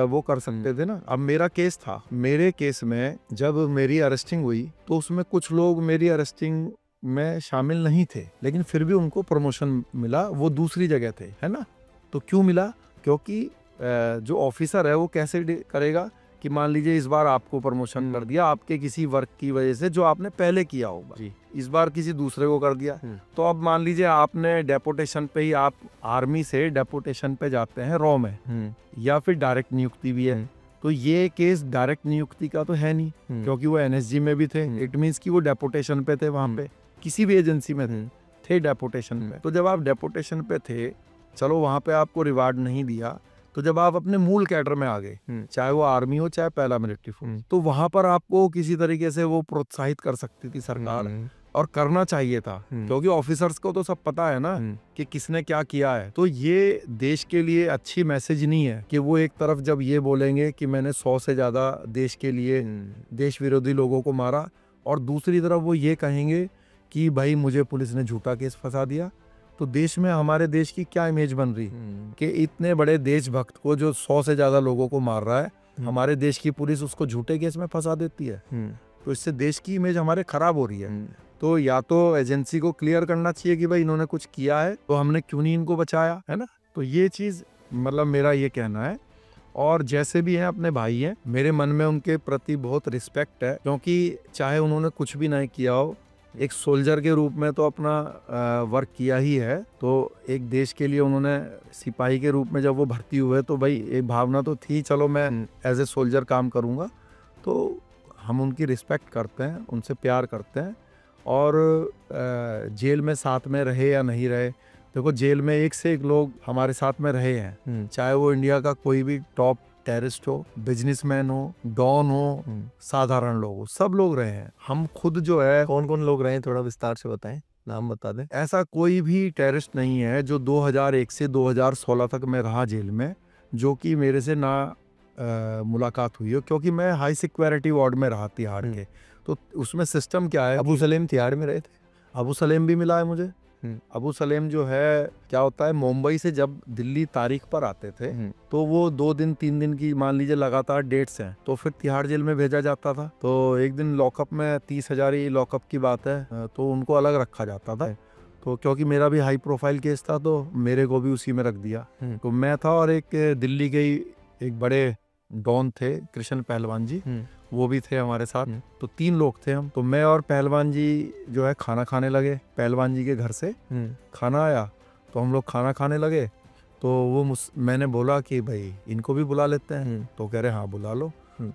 वो कर सकते थे ना। अब मेरा केस था, मेरे केस में जब मेरी अरेस्टिंग हुई तो उसमें कुछ लोग मेरी अरेस्टिंग में शामिल नहीं थे, लेकिन फिर भी उनको प्रमोशन मिला, वो दूसरी जगह थे, है ना। तो क्यों मिला? क्योंकि जो ऑफिसर है वो कैसे करेगा कि मान लीजिए इस बार आपको प्रमोशन कर दिया आपके किसी वर्क की वजह से जो आपने पहले किया होगा, इस बार किसी दूसरे को कर दिया। तो अब मान लीजिए आपने डेपुटेशन पे ही, आप आर्मी से डेपुटेशन पे जाते हैं रॉ में, या फिर डायरेक्ट नियुक्ति भी है। तो ये केस डायरेक्ट नियुक्ति का तो है नहीं, क्योंकि वो एनएसजी में भी थे। इट मीन्स कि वो डेपुटेशन पे थे, वहां पे किसी भी एजेंसी में थे डेपुटेशन पे। तो जब आप डेपुटेशन पे थे, चलो वहां पे आपको रिवार्ड नहीं दिया, तो जब आप अपने मूल कैडर में आ गए, चाहे वो आर्मी हो चाहे पहला मिलिट्री फोर्स, तो वहां पर आपको किसी तरीके से वो प्रोत्साहित कर सकती थी सरकार, और करना चाहिए था, क्योंकि ऑफिसर्स को तो सब पता है ना कि किसने क्या किया है। तो ये देश के लिए अच्छी मैसेज नहीं है कि वो एक तरफ जब ये बोलेंगे कि मैंने 100 से ज्यादा देश के लिए देश विरोधी लोगों को मारा, और दूसरी तरफ वो ये कहेंगे कि भाई मुझे पुलिस ने झूठा केस फंसा दिया। तो देश में हमारे देश की क्या इमेज बन रही कि इतने बड़े देशभक्त को जो 100 से ज्यादा लोगों को मार रहा है, हमारे देश की पुलिस उसको झूठे केस में फंसा देती है। तो इससे देश की इमेज हमारे खराब हो रही है। तो या तो एजेंसी को क्लियर करना चाहिए कि भाई इन्होंने कुछ किया है तो हमने क्यों नहीं इनको बचाया, है ना। तो ये चीज मतलब मेरा ये कहना है। और जैसे भी हैं अपने भाई हैं, मेरे मन में उनके प्रति बहुत रिस्पेक्ट है, क्योंकि चाहे उन्होंने कुछ भी नहीं किया हो, एक सोल्जर के रूप में तो अपना वर्क किया ही है। तो एक देश के लिए उन्होंने सिपाही के रूप में जब वो भर्ती हुए तो भाई एक भावना तो थी, चलो मैं एज ए सोल्जर काम करूँगा। तो हम उनकी रिस्पेक्ट करते हैं, उनसे प्यार करते हैं। और जेल में साथ में रहे या नहीं रहे, देखो जेल में एक से एक लोग हमारे साथ में रहे हैं, चाहे वो इंडिया का कोई भी टॉप टेररिस्ट हो, बिजनेसमैन हो, डॉन हो, साधारण लोग हो, सब लोग रहे हैं। हम खुद जो है, कौन कौन लोग रहे हैं थोड़ा विस्तार से बताएं, नाम बता दें। ऐसा कोई भी टेररिस्ट नहीं है जो 2001 से 2016 तक मैं रहा जेल में, जो कि मेरे से ना मुलाकात हुई हो, क्योंकि मैं हाई सिक्योरिटी वार्ड में रहा तिहाड़ के। तो उसमें सिस्टम क्या है, अबू सलेम तिहाड़ में रहे थे। अबू सलेम भी मिला है मुझे। अबू सलेम जो है, क्या होता है, मुंबई से जब दिल्ली तारीख पर आते थे तो वो 2 दिन 3 दिन की मान लीजिए लगातार डेट्स हैं, तो फिर तिहाड़ जेल में भेजा जाता था। तो एक दिन लॉकअप में 30,000 ही लॉकअप की बात है, तो उनको अलग रखा जाता था। तो क्योंकि मेरा भी हाई प्रोफाइल केस था तो मेरे को भी उसी में रख दिया। तो मैं था और एक दिल्ली के एक बड़े डॉन थे, कृष्ण पहलवान जी, वो भी थे हमारे साथ। तो 3 लोग थे हम। तो मैं और पहलवान जी जो है खाना खाने लगे, पहलवान जी के घर से खाना आया तो हम लोग खाना खाने लगे। तो वो मैंने बोला कि भाई इनको भी बुला लेते हैं, तो कह रहे हाँ बुला लो।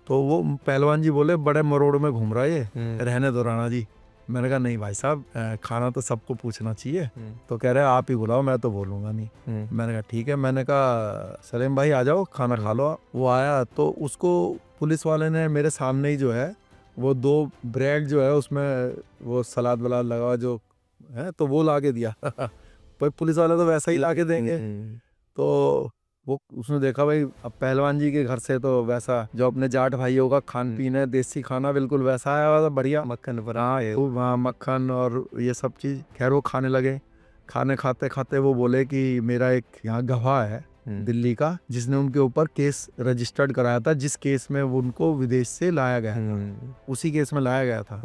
तो वो पहलवान जी बोले बड़े मरोड़ में घूम रहा है ये, रहने दो राणा जी। मैंने कहा नहीं भाई साहब, खाना तो सबको पूछना चाहिए। तो कह रहे आप ही बुलाओ, मैं तो बोलूँगा नहीं। मैंने कहा ठीक है। मैंने कहा सलीम भाई आ जाओ, खाना खा लो। वो आया तो उसको पुलिस वाले ने मेरे सामने ही जो है वो 2 ब्रेड जो है उसमें वो सलाद वलाद लगा जो है तो वो ला के दिया। भाई पुलिस वाले तो वैसा ही ला के देंगे। तो वो उसने देखा भाई अब पहलवान जी के घर से तो वैसा जो अपने जाट भाइयों का खान पीन है, देसी खाना बिल्कुल वैसा आया हुआ था, बढ़िया मक्खन पर। हाँ मक्खन और ये सब चीज़। खैर वो खाने लगे। खाने खाते खाते वो बोले कि मेरा एक यहाँ गवाह है दिल्ली का, जिसने उनके ऊपर केस रजिस्टर्ड कराया था, जिस केस में वो उनको विदेश से लाया गया था, उसी केस में लाया गया था।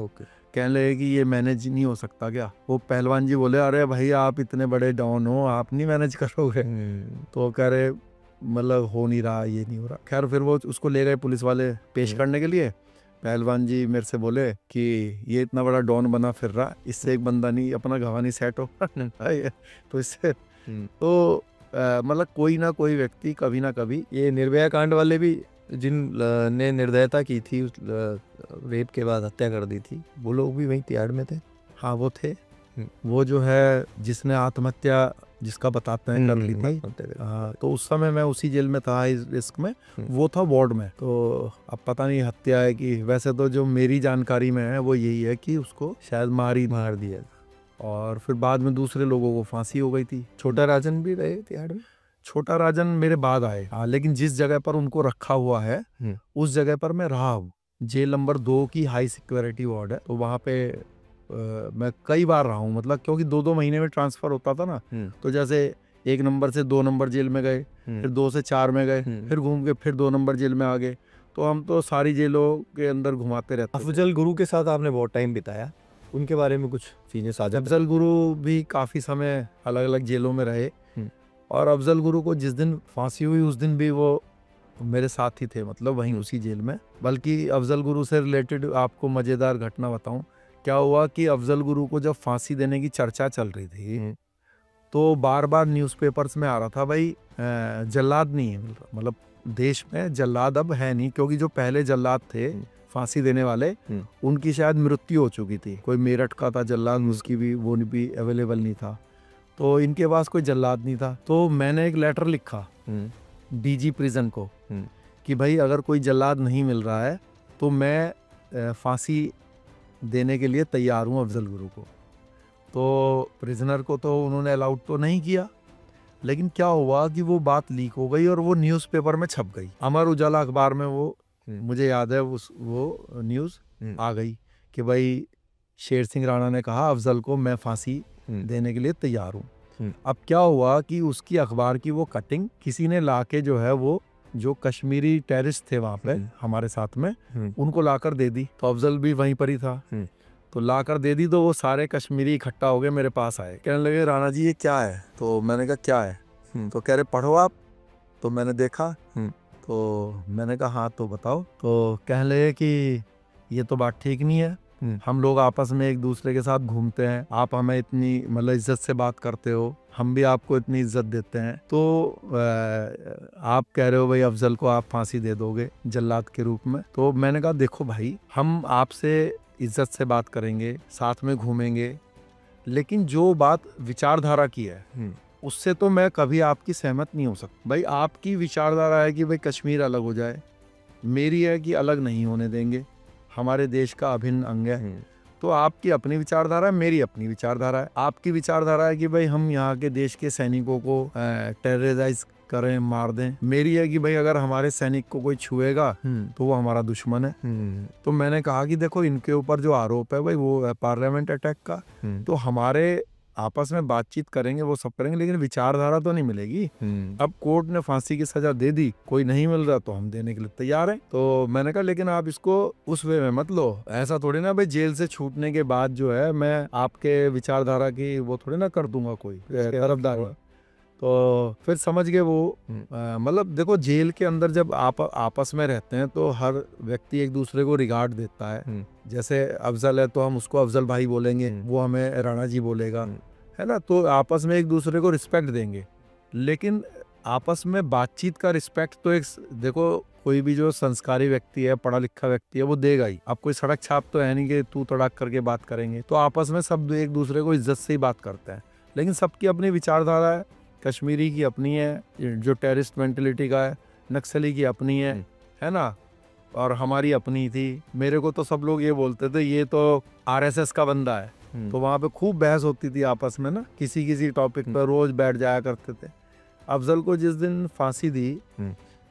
कहने लगे कि ये मैनेज नहीं हो सकता क्या। वो पहलवान जी बोले अरे भाई आप इतने बड़े डॉन हो, आप नहीं मैनेज करोगे। तो कह रहे मतलब हो नहीं रहा, ये नहीं हो रहा। खैर फिर वो उसको ले गए पुलिस वाले पेश करने के लिए। पहलवान जी मेरे से बोले कि ये इतना बड़ा डॉन बना फिर रहा, इससे एक बंदा नहीं अपना गवाह नहीं सेट हो। तो इससे तो मतलब कोई ना कोई व्यक्ति कभी ना कभी, ये निर्भया कांड वाले भी जिन ने निर्दयता की थी, उस रेप के बाद हत्या कर दी थी, वो लोग भी वहीं तिहाड़ में थे। हाँ वो थे। वो जो है जिसने आत्महत्या जिसका बताते हैं कर ली थी, तो उस समय मैं उसी जेल में था इस रिस्क में, वो था वार्ड में। तो अब पता नहीं हत्या है कि, वैसे तो जो मेरी जानकारी में है वो यही है कि उसको शायद मार दिया और फिर बाद में दूसरे लोगों को फांसी हो गई थी। छोटा राजन भी रहे तिहाड़ में। छोटा राजन मेरे बाद आए। हाँ लेकिन जिस जगह पर उनको रखा हुआ है उस जगह पर मैं रहा हूँ। जेल नंबर 2 की हाई सिक्योरिटी वार्ड है, तो वहाँ पे मैं कई बार रहा हूँ। मतलब क्योंकि 2-2 महीने में ट्रांसफर होता था ना, तो जैसे 1 नंबर से 2 नंबर जेल में गए, फिर 2 से 4 में गए, फिर घूम के फिर 2 नंबर जेल में आ गए। तो हम तो सारी जेलों के अंदर घुमाते रहते। अफजल गुरु के साथ आपने बहुत टाइम बिताया, उनके बारे में कुछ चीज़ें साझा अफजल गुरु भी काफ़ी समय अलग अलग जेलों में रहे हम्म। और अफजल गुरु को जिस दिन फांसी हुई उस दिन भी वो मेरे साथ ही थे, मतलब वहीं उसी जेल में। बल्कि अफजल गुरु से रिलेटेड आपको मज़ेदार घटना बताऊं, क्या हुआ कि अफजल गुरु को जब फांसी देने की चर्चा चल रही थी तो बार बार न्यूज़पेपर्स में आ रहा था भाई जल्लाद नहीं है, मतलब देश में जल्लाद अब है नहीं, क्योंकि जो पहले जल्लाद थे फांसी देने वाले उनकी शायद मृत्यु हो चुकी थी। कोई मेरठ का था जल्लाद, उसकी भी वो भी अवेलेबल नहीं था, तो इनके पास कोई जल्लाद नहीं था। तो मैंने एक लेटर लिखा डीजी प्रिजन को कि भाई अगर कोई जल्लाद नहीं मिल रहा है तो मैं फांसी देने के लिए तैयार हूँ अफजल गुरु को। तो प्रिजनर को तो उन्होंने अलाउड तो नहीं किया, लेकिन क्या हुआ कि वो बात लीक हो गई और वो न्यूज़पेपर में छप गई। अमर उजाला अखबार में वो मुझे याद है वो न्यूज़ आ गई कि भाई शेर सिंह राणा ने कहा अफजल को मैं फांसी देने के लिए तैयार हूँ। अब क्या हुआ कि उसकी अखबार की वो कटिंग किसी ने लाके जो है वो जो कश्मीरी टेररिस्ट थे वहाँ पे हमारे साथ में उनको लाकर दे दी। तो अफजल भी वहीं पर ही था, तो लाकर दे दी। तो वो सारे कश्मीरी इकट्ठा हो गए, मेरे पास आए, कहने लगे राणा जी ये क्या है। तो मैंने कहा क्या है, तो कह रहे पढ़ो आप। तो मैंने देखा, तो मैंने कहा हाँ तो बताओ। तो कहने लगे कि ये तो बात ठीक नहीं है, हम लोग आपस में एक दूसरे के साथ घूमते हैं, आप हमें इतनी मतलब इज्जत से बात करते हो, हम भी आपको इतनी इज्जत देते हैं, तो आप कह रहे हो भाई अफजल को आप फांसी दे दोगे जल्लाद के रूप में। तो मैंने कहा देखो भाई हम आपसे इज्जत से बात करेंगे, साथ में घूमेंगे, लेकिन जो बात विचारधारा की है उससे तो मैं कभी आपकी सहमत नहीं हो सकता। भाई आपकी विचारधारा है कि भाई कश्मीर अलग हो जाए, मेरी है कि अलग नहीं होने देंगे, हमारे देश का अभिन्न अंग है। तो आपकी अपनी विचारधारा है, मेरी अपनी विचारधारा है। आपकी विचारधारा है कि भाई हम यहाँ के देश के सैनिकों को टेररिसाइज करें, मार दें। मेरी है कि भाई अगर हमारे सैनिक को कोई छुएगा तो वो हमारा दुश्मन है। तो मैंने कहा कि देखो इनके ऊपर जो आरोप है भाई वो है पार्लियामेंट अटैक का, तो हमारे आपस में बातचीत करेंगे, वो सब करेंगे, लेकिन विचारधारा तो नहीं मिलेगी। अब कोर्ट ने फांसी की सजा दे दी, कोई नहीं मिल रहा तो हम देने के लिए तैयार हैं। तो मैंने कहा लेकिन आप इसको उस वे में मत लो, ऐसा थोड़ी ना भाई जेल से छूटने के बाद जो है मैं आपके विचारधारा की वो थोड़ी ना कर दूंगा कोई तरफदार। तो फिर समझ गए वो मतलब देखो जेल के अंदर जब आप आपस में रहते हैं तो हर व्यक्ति एक दूसरे को रिगार्ड देता है। जैसे अफजल है तो हम उसको अफजल भाई बोलेंगे, वो हमें राणा जी बोलेगा, है ना। तो आपस में एक दूसरे को रिस्पेक्ट देंगे, लेकिन आपस में बातचीत का रिस्पेक्ट तो एक देखो कोई भी जो संस्कारी व्यक्ति है, पढ़ा लिखा व्यक्ति है, वो देगा ही। अब कोई सड़क छाप तो है नहीं कि तू तड़ाक करके बात करेंगे। तो आपस में सब एक दूसरे को इज्जत से ही बात करते हैं, लेकिन सबकी अपनी विचारधारा है। कश्मीरी की अपनी है, जो टेररिस्ट मेंटलिटी का है, नक्सली की अपनी है ना, और हमारी अपनी थी। मेरे को तो सब लोग ये बोलते थे ये तो आरएसएस का बंदा है। तो वहाँ पे खूब बहस होती थी आपस में ना, किसी टॉपिक पर रोज बैठ जाया करते थे। अफजल को जिस दिन फांसी दी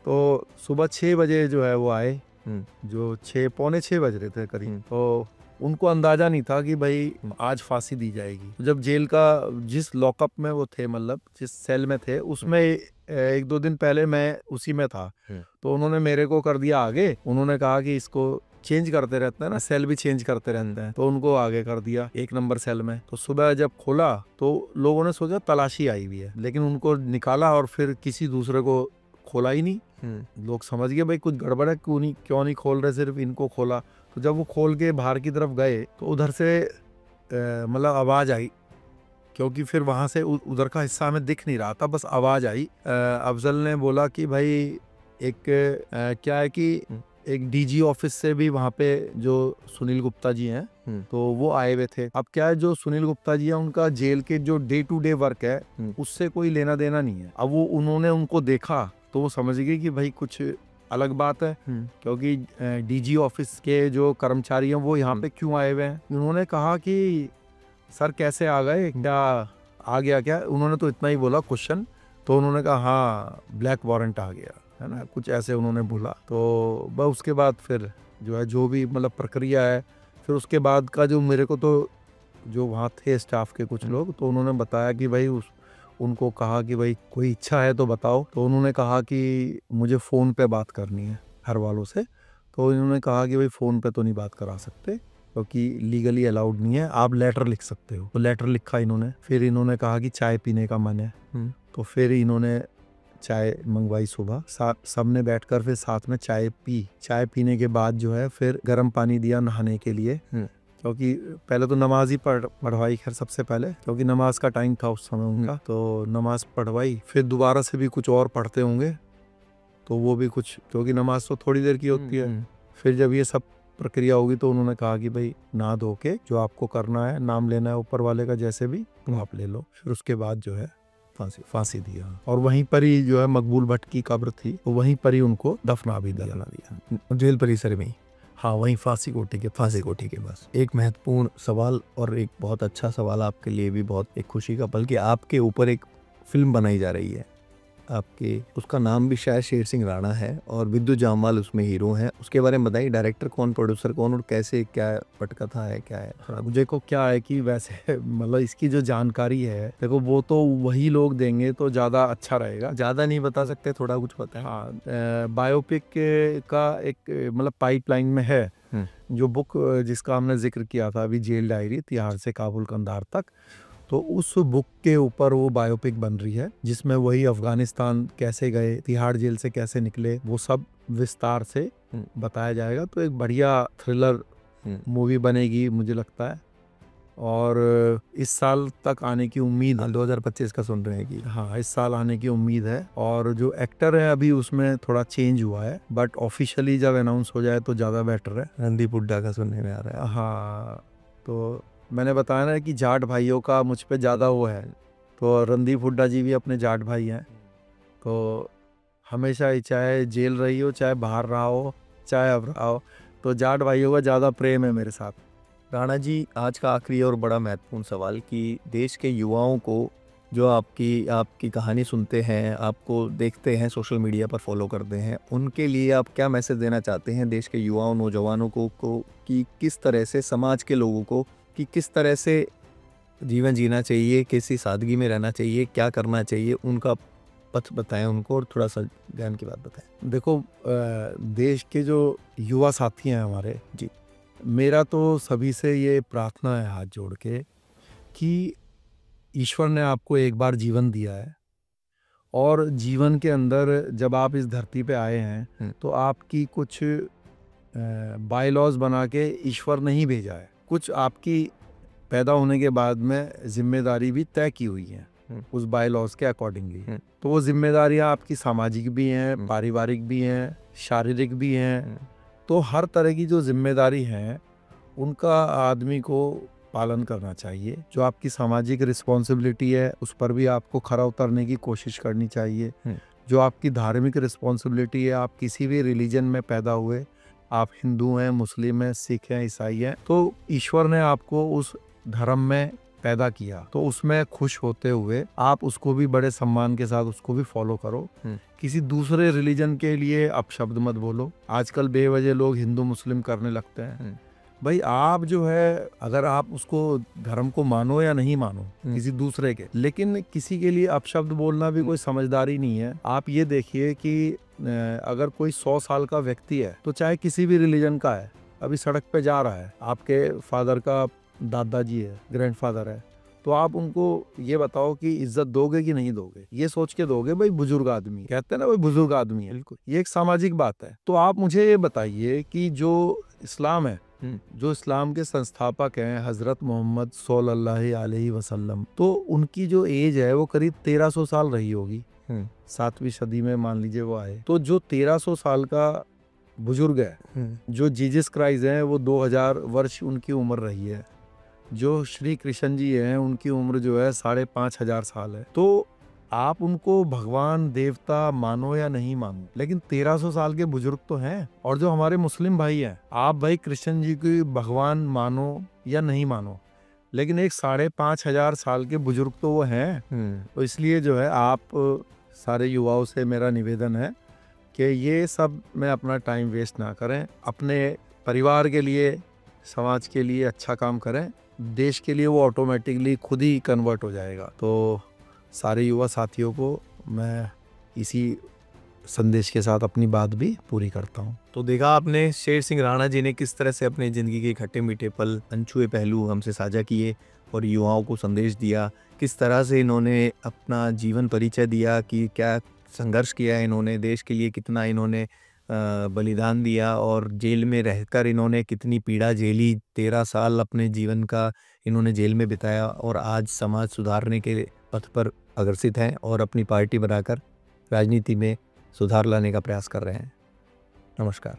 तो सुबह 6 बजे जो है वो आए, जो 6 पौने 6 बज रहे थे करीब। तो उनको अंदाजा नहीं था कि भाई आज फांसी दी जाएगी। जब जेल का जिस लॉकअप में वो थे, मतलब जिस सेल में थे, उसमें 1-2 दिन पहले मैं उसी में था। तो उन्होंने मेरे को कर दिया आगे। उन्होंने कहा कि इसको चेंज करते रहते हैं ना, सेल भी चेंज करते रहते हैं, तो उनको आगे कर दिया 1 नंबर सेल में। तो सुबह जब खोला तो लोगों ने सोचा तलाशी आई हुई है, लेकिन उनको निकाला और फिर किसी दूसरे को खोला ही नहीं। लोग समझ गए भाई कुछ गड़बड़ है, क्यों नहीं खोल रहे, सिर्फ इनको खोला। तो जब वो खोल के बाहर की तरफ गए तो उधर से मतलब आवाज़ आई, क्योंकि फिर वहाँ से उधर का हिस्सा हमें दिख नहीं रहा था, बस आवाज़ आई। अफजल ने बोला कि भाई एक क्या है कि एक डीजी ऑफिस से भी वहाँ पे जो सुनील गुप्ता जी हैं तो वो आए हुए थे। अब क्या है, जो सुनील गुप्ता जी हैं उनका जेल के जो डे टू डे वर्क है उससे कोई लेना देना नहीं है। अब वो उन्होंने उनको देखा तो वो समझ गए कि भाई कुछ अलग बात है, क्योंकि डीजी ऑफिस के जो कर्मचारी हैं वो यहाँ पे क्यों आए हुए हैं। उन्होंने कहा कि सर कैसे आ गए, क्या आ गया क्या, उन्होंने तो इतना ही बोला क्वेश्चन। तो उन्होंने कहा हाँ ब्लैक वारंट आ गया, है ना, कुछ ऐसे उन्होंने बोला। तो बस उसके बाद फिर जो है जो भी मतलब प्रक्रिया है, फिर उसके बाद का जो मेरे को तो जो वहाँ थे स्टाफ के कुछ लोग, तो उन्होंने बताया कि भाई उनको कहा कि भाई कोई इच्छा है तो बताओ। तो उन्होंने कहा कि मुझे फ़ोन पे बात करनी है घर वालों से। तो इन्होंने कहा कि भाई फ़ोन पे तो नहीं बात करा सकते, क्योंकि लीगली अलाउड नहीं है, आप लेटर लिख सकते हो। तो लेटर लिखा इन्होंने, फिर इन्होंने कहा कि चाय पीने का मन है, तो फिर इन्होंने चाय मंगवाई सुबह, सब ने बैठकर फिर साथ में चाय पी। चाय पीने के बाद जो है फिर गर्म पानी दिया नहाने के लिए, क्योंकि पहले तो नमाज ही पढ़वाई, खैर सबसे पहले, क्योंकि नमाज का टाइम था उस समय उनका, तो नमाज पढ़वाई। फिर दोबारा से भी कुछ और पढ़ते होंगे, तो वो भी कुछ, क्योंकि नमाज तो थोड़ी देर की होती है। फिर जब ये सब प्रक्रिया होगी तो उन्होंने कहा कि भाई नहा धो के जो आपको करना है, नाम लेना है ऊपर वाले का जैसे भी, तो आप ले लो। फिर उसके बाद जो है फांसी दिया, और वहीं पर ही जो है मकबूल भट्ट की कब्र थी, तो वहीं पर ही उनको दफना भी दिया जेल परिसर में ही। हाँ, वहीं फांसी कोठी के पास। एक महत्वपूर्ण सवाल और एक बहुत अच्छा सवाल आपके लिए भी, बहुत एक खुशी का पल कि आपके ऊपर एक फिल्म बनाई जा रही है आपके, उसका नाम भी शायद शेर सिंह राणा है और विद्युत जामवाल उसमें हीरो हैं। उसके बारे में बताइए, डायरेक्टर कौन, प्रोड्यूसर कौन और कैसे, क्या पटकथा है, क्या है? देखो क्या है कि वैसे मतलब इसकी जो जानकारी है, देखो वो तो वही लोग देंगे तो ज़्यादा अच्छा रहेगा। ज़्यादा नहीं बता सकते, थोड़ा कुछ पता है? हाँ, बायोपिक का एक मतलब पाइपलाइन में है, जो बुक जिसका हमने जिक्र किया था अभी, जेल डायरी, तिहाड़ से काबुल कंधार तक, तो उस बुक के ऊपर वो बायोपिक बन रही है, जिसमें वही अफगानिस्तान कैसे गए, तिहाड़ जेल से कैसे निकले, वो सब विस्तार से बताया जाएगा। तो एक बढ़िया थ्रिलर मूवी बनेगी मुझे लगता है, और इस साल तक आने की उम्मीद है। 2025 का सुन रहे हैं कि हाँ, इस साल आने की उम्मीद है। और जो एक्टर है अभी उसमें थोड़ा चेंज हुआ है, बट ऑफिशियली जब अनाउंस हो जाए तो ज़्यादा बेटर है। रणदीप हुड्डा का सुनने में आ रहा है। हाँ, तो मैंने बताया ना कि जाट भाइयों का मुझ पे ज़्यादा वो है, तो रणदीप हुड्डा जी भी अपने जाट भाई हैं, तो हमेशा ही चाहे जेल रही हो, चाहे बाहर रहा हो, चाहे अब रहा हो, तो जाट भाइयों का ज़्यादा प्रेम है मेरे साथ। राणा जी, आज का आखिरी और बड़ा महत्वपूर्ण सवाल कि देश के युवाओं को जो आपकी कहानी सुनते हैं, आपको देखते हैं, सोशल मीडिया पर फॉलो करते हैं, उनके लिए आप क्या मैसेज देना चाहते हैं देश के युवाओं, नौजवानों को कि किस तरह से, समाज के लोगों को कि किस तरह से जीवन जीना चाहिए, कैसी सादगी में रहना चाहिए, क्या करना चाहिए, उनका पथ बताएं उनको और थोड़ा सा ज्ञान की बात बताएं। देखो, देश के जो युवा साथी हैं हमारे जी, मेरा तो सभी से ये प्रार्थना है हाथ जोड़ के कि ईश्वर ने आपको एक बार जीवन दिया है, और जीवन के अंदर जब आप इस धरती पे आए हैं तो आपकी कुछ बायलॉज बना के ईश्वर नहीं भेजा है, कुछ आपकी पैदा होने के बाद में जिम्मेदारी भी तय की हुई है उस बायलॉज के अकॉर्डिंगली। तो वो जिम्मेदारियां आपकी सामाजिक भी हैं, पारिवारिक भी हैं, शारीरिक भी हैं। तो हर तरह की जो जिम्मेदारी हैं उनका आदमी को पालन करना चाहिए। जो आपकी सामाजिक रिस्पॉन्सिबिलिटी है उस पर भी आपको खरा उतरने की कोशिश करनी चाहिए। जो आपकी धार्मिक रिस्पॉन्सिबिलिटी है, आप किसी भी रिलीजन में पैदा हुए, आप हिंदू हैं, मुस्लिम हैं, सिख हैं, ईसाई हैं, तो ईश्वर ने आपको उस धर्म में पैदा किया, तो उसमें खुश होते हुए आप उसको भी बड़े सम्मान के साथ उसको भी फॉलो करो। किसी दूसरे रिलीजन के लिए अपशब्द मत बोलो। आजकल बेवजह लोग हिंदू मुस्लिम करने लगते हैं। भाई आप जो है, अगर आप उसको धर्म को मानो या नहीं मानो किसी दूसरे के, लेकिन किसी के लिए अपशब्द बोलना भी कोई समझदारी नहीं है। आप ये देखिए कि अगर कोई 100 साल का व्यक्ति है, तो चाहे किसी भी रिलीजन का है, अभी सड़क पे जा रहा है, आपके फादर का दादाजी है, ग्रैंडफादर है, तो आप उनको ये बताओ कि इज्जत दोगे कि नहीं दोगे। ये सोच के दोगे भाई बुजुर्ग आदमी, कहते हैं ना भाई बुजुर्ग आदमी है, ये एक सामाजिक बात है। तो आप मुझे ये बताइए कि जो इस्लाम है, जो इस्लाम के संस्थापक हैं हजरत मोहम्मद सल्लल्लाहु अलैहि वसल्लम, तो उनकी जो एज है वो करीब 1300 साल रही होगी। 7वीं सदी में मान लीजिए वो आए, तो जो 1300 साल का बुजुर्ग है, जो जीसस क्राइस्ट है, वो 2000 वर्ष उनकी उम्र रही है। जो श्री कृष्ण जी हैं उनकी उम्र जो है 5500 साल है। तो आप उनको भगवान देवता मानो या नहीं मानो, लेकिन 1300 साल के बुजुर्ग तो हैं। और जो हमारे मुस्लिम भाई हैं, आप भाई कृष्ण जी को भगवान मानो या नहीं मानो, लेकिन एक 5500 साल के बुजुर्ग तो वो हैं। तो इसलिए जो है आप सारे युवाओं से मेरा निवेदन है कि ये सब में अपना टाइम वेस्ट ना करें, अपने परिवार के लिए, समाज के लिए अच्छा काम करें, देश के लिए वो ऑटोमेटिकली खुद ही कन्वर्ट हो जाएगा। तो सारे युवा साथियों को मैं इसी संदेश के साथ अपनी बात भी पूरी करता हूँ। तो देखा आपने शेर सिंह राणा जी ने किस तरह से अपने ज़िंदगी के खट्टे मीठे पल, अनछुए पहलू हमसे साझा किए और युवाओं को संदेश दिया। किस तरह से इन्होंने अपना जीवन परिचय दिया कि क्या संघर्ष किया इन्होंने, देश के लिए कितना इन्होंने बलिदान दिया और जेल में रहकर इन्होंने कितनी पीड़ा झेली। 13 साल अपने जीवन का इन्होंने जेल में बिताया और आज समाज सुधारने के पथ पर अग्रसित हैं और अपनी पार्टी बनाकर राजनीति में सुधार लाने का प्रयास कर रहे हैं। नमस्कार।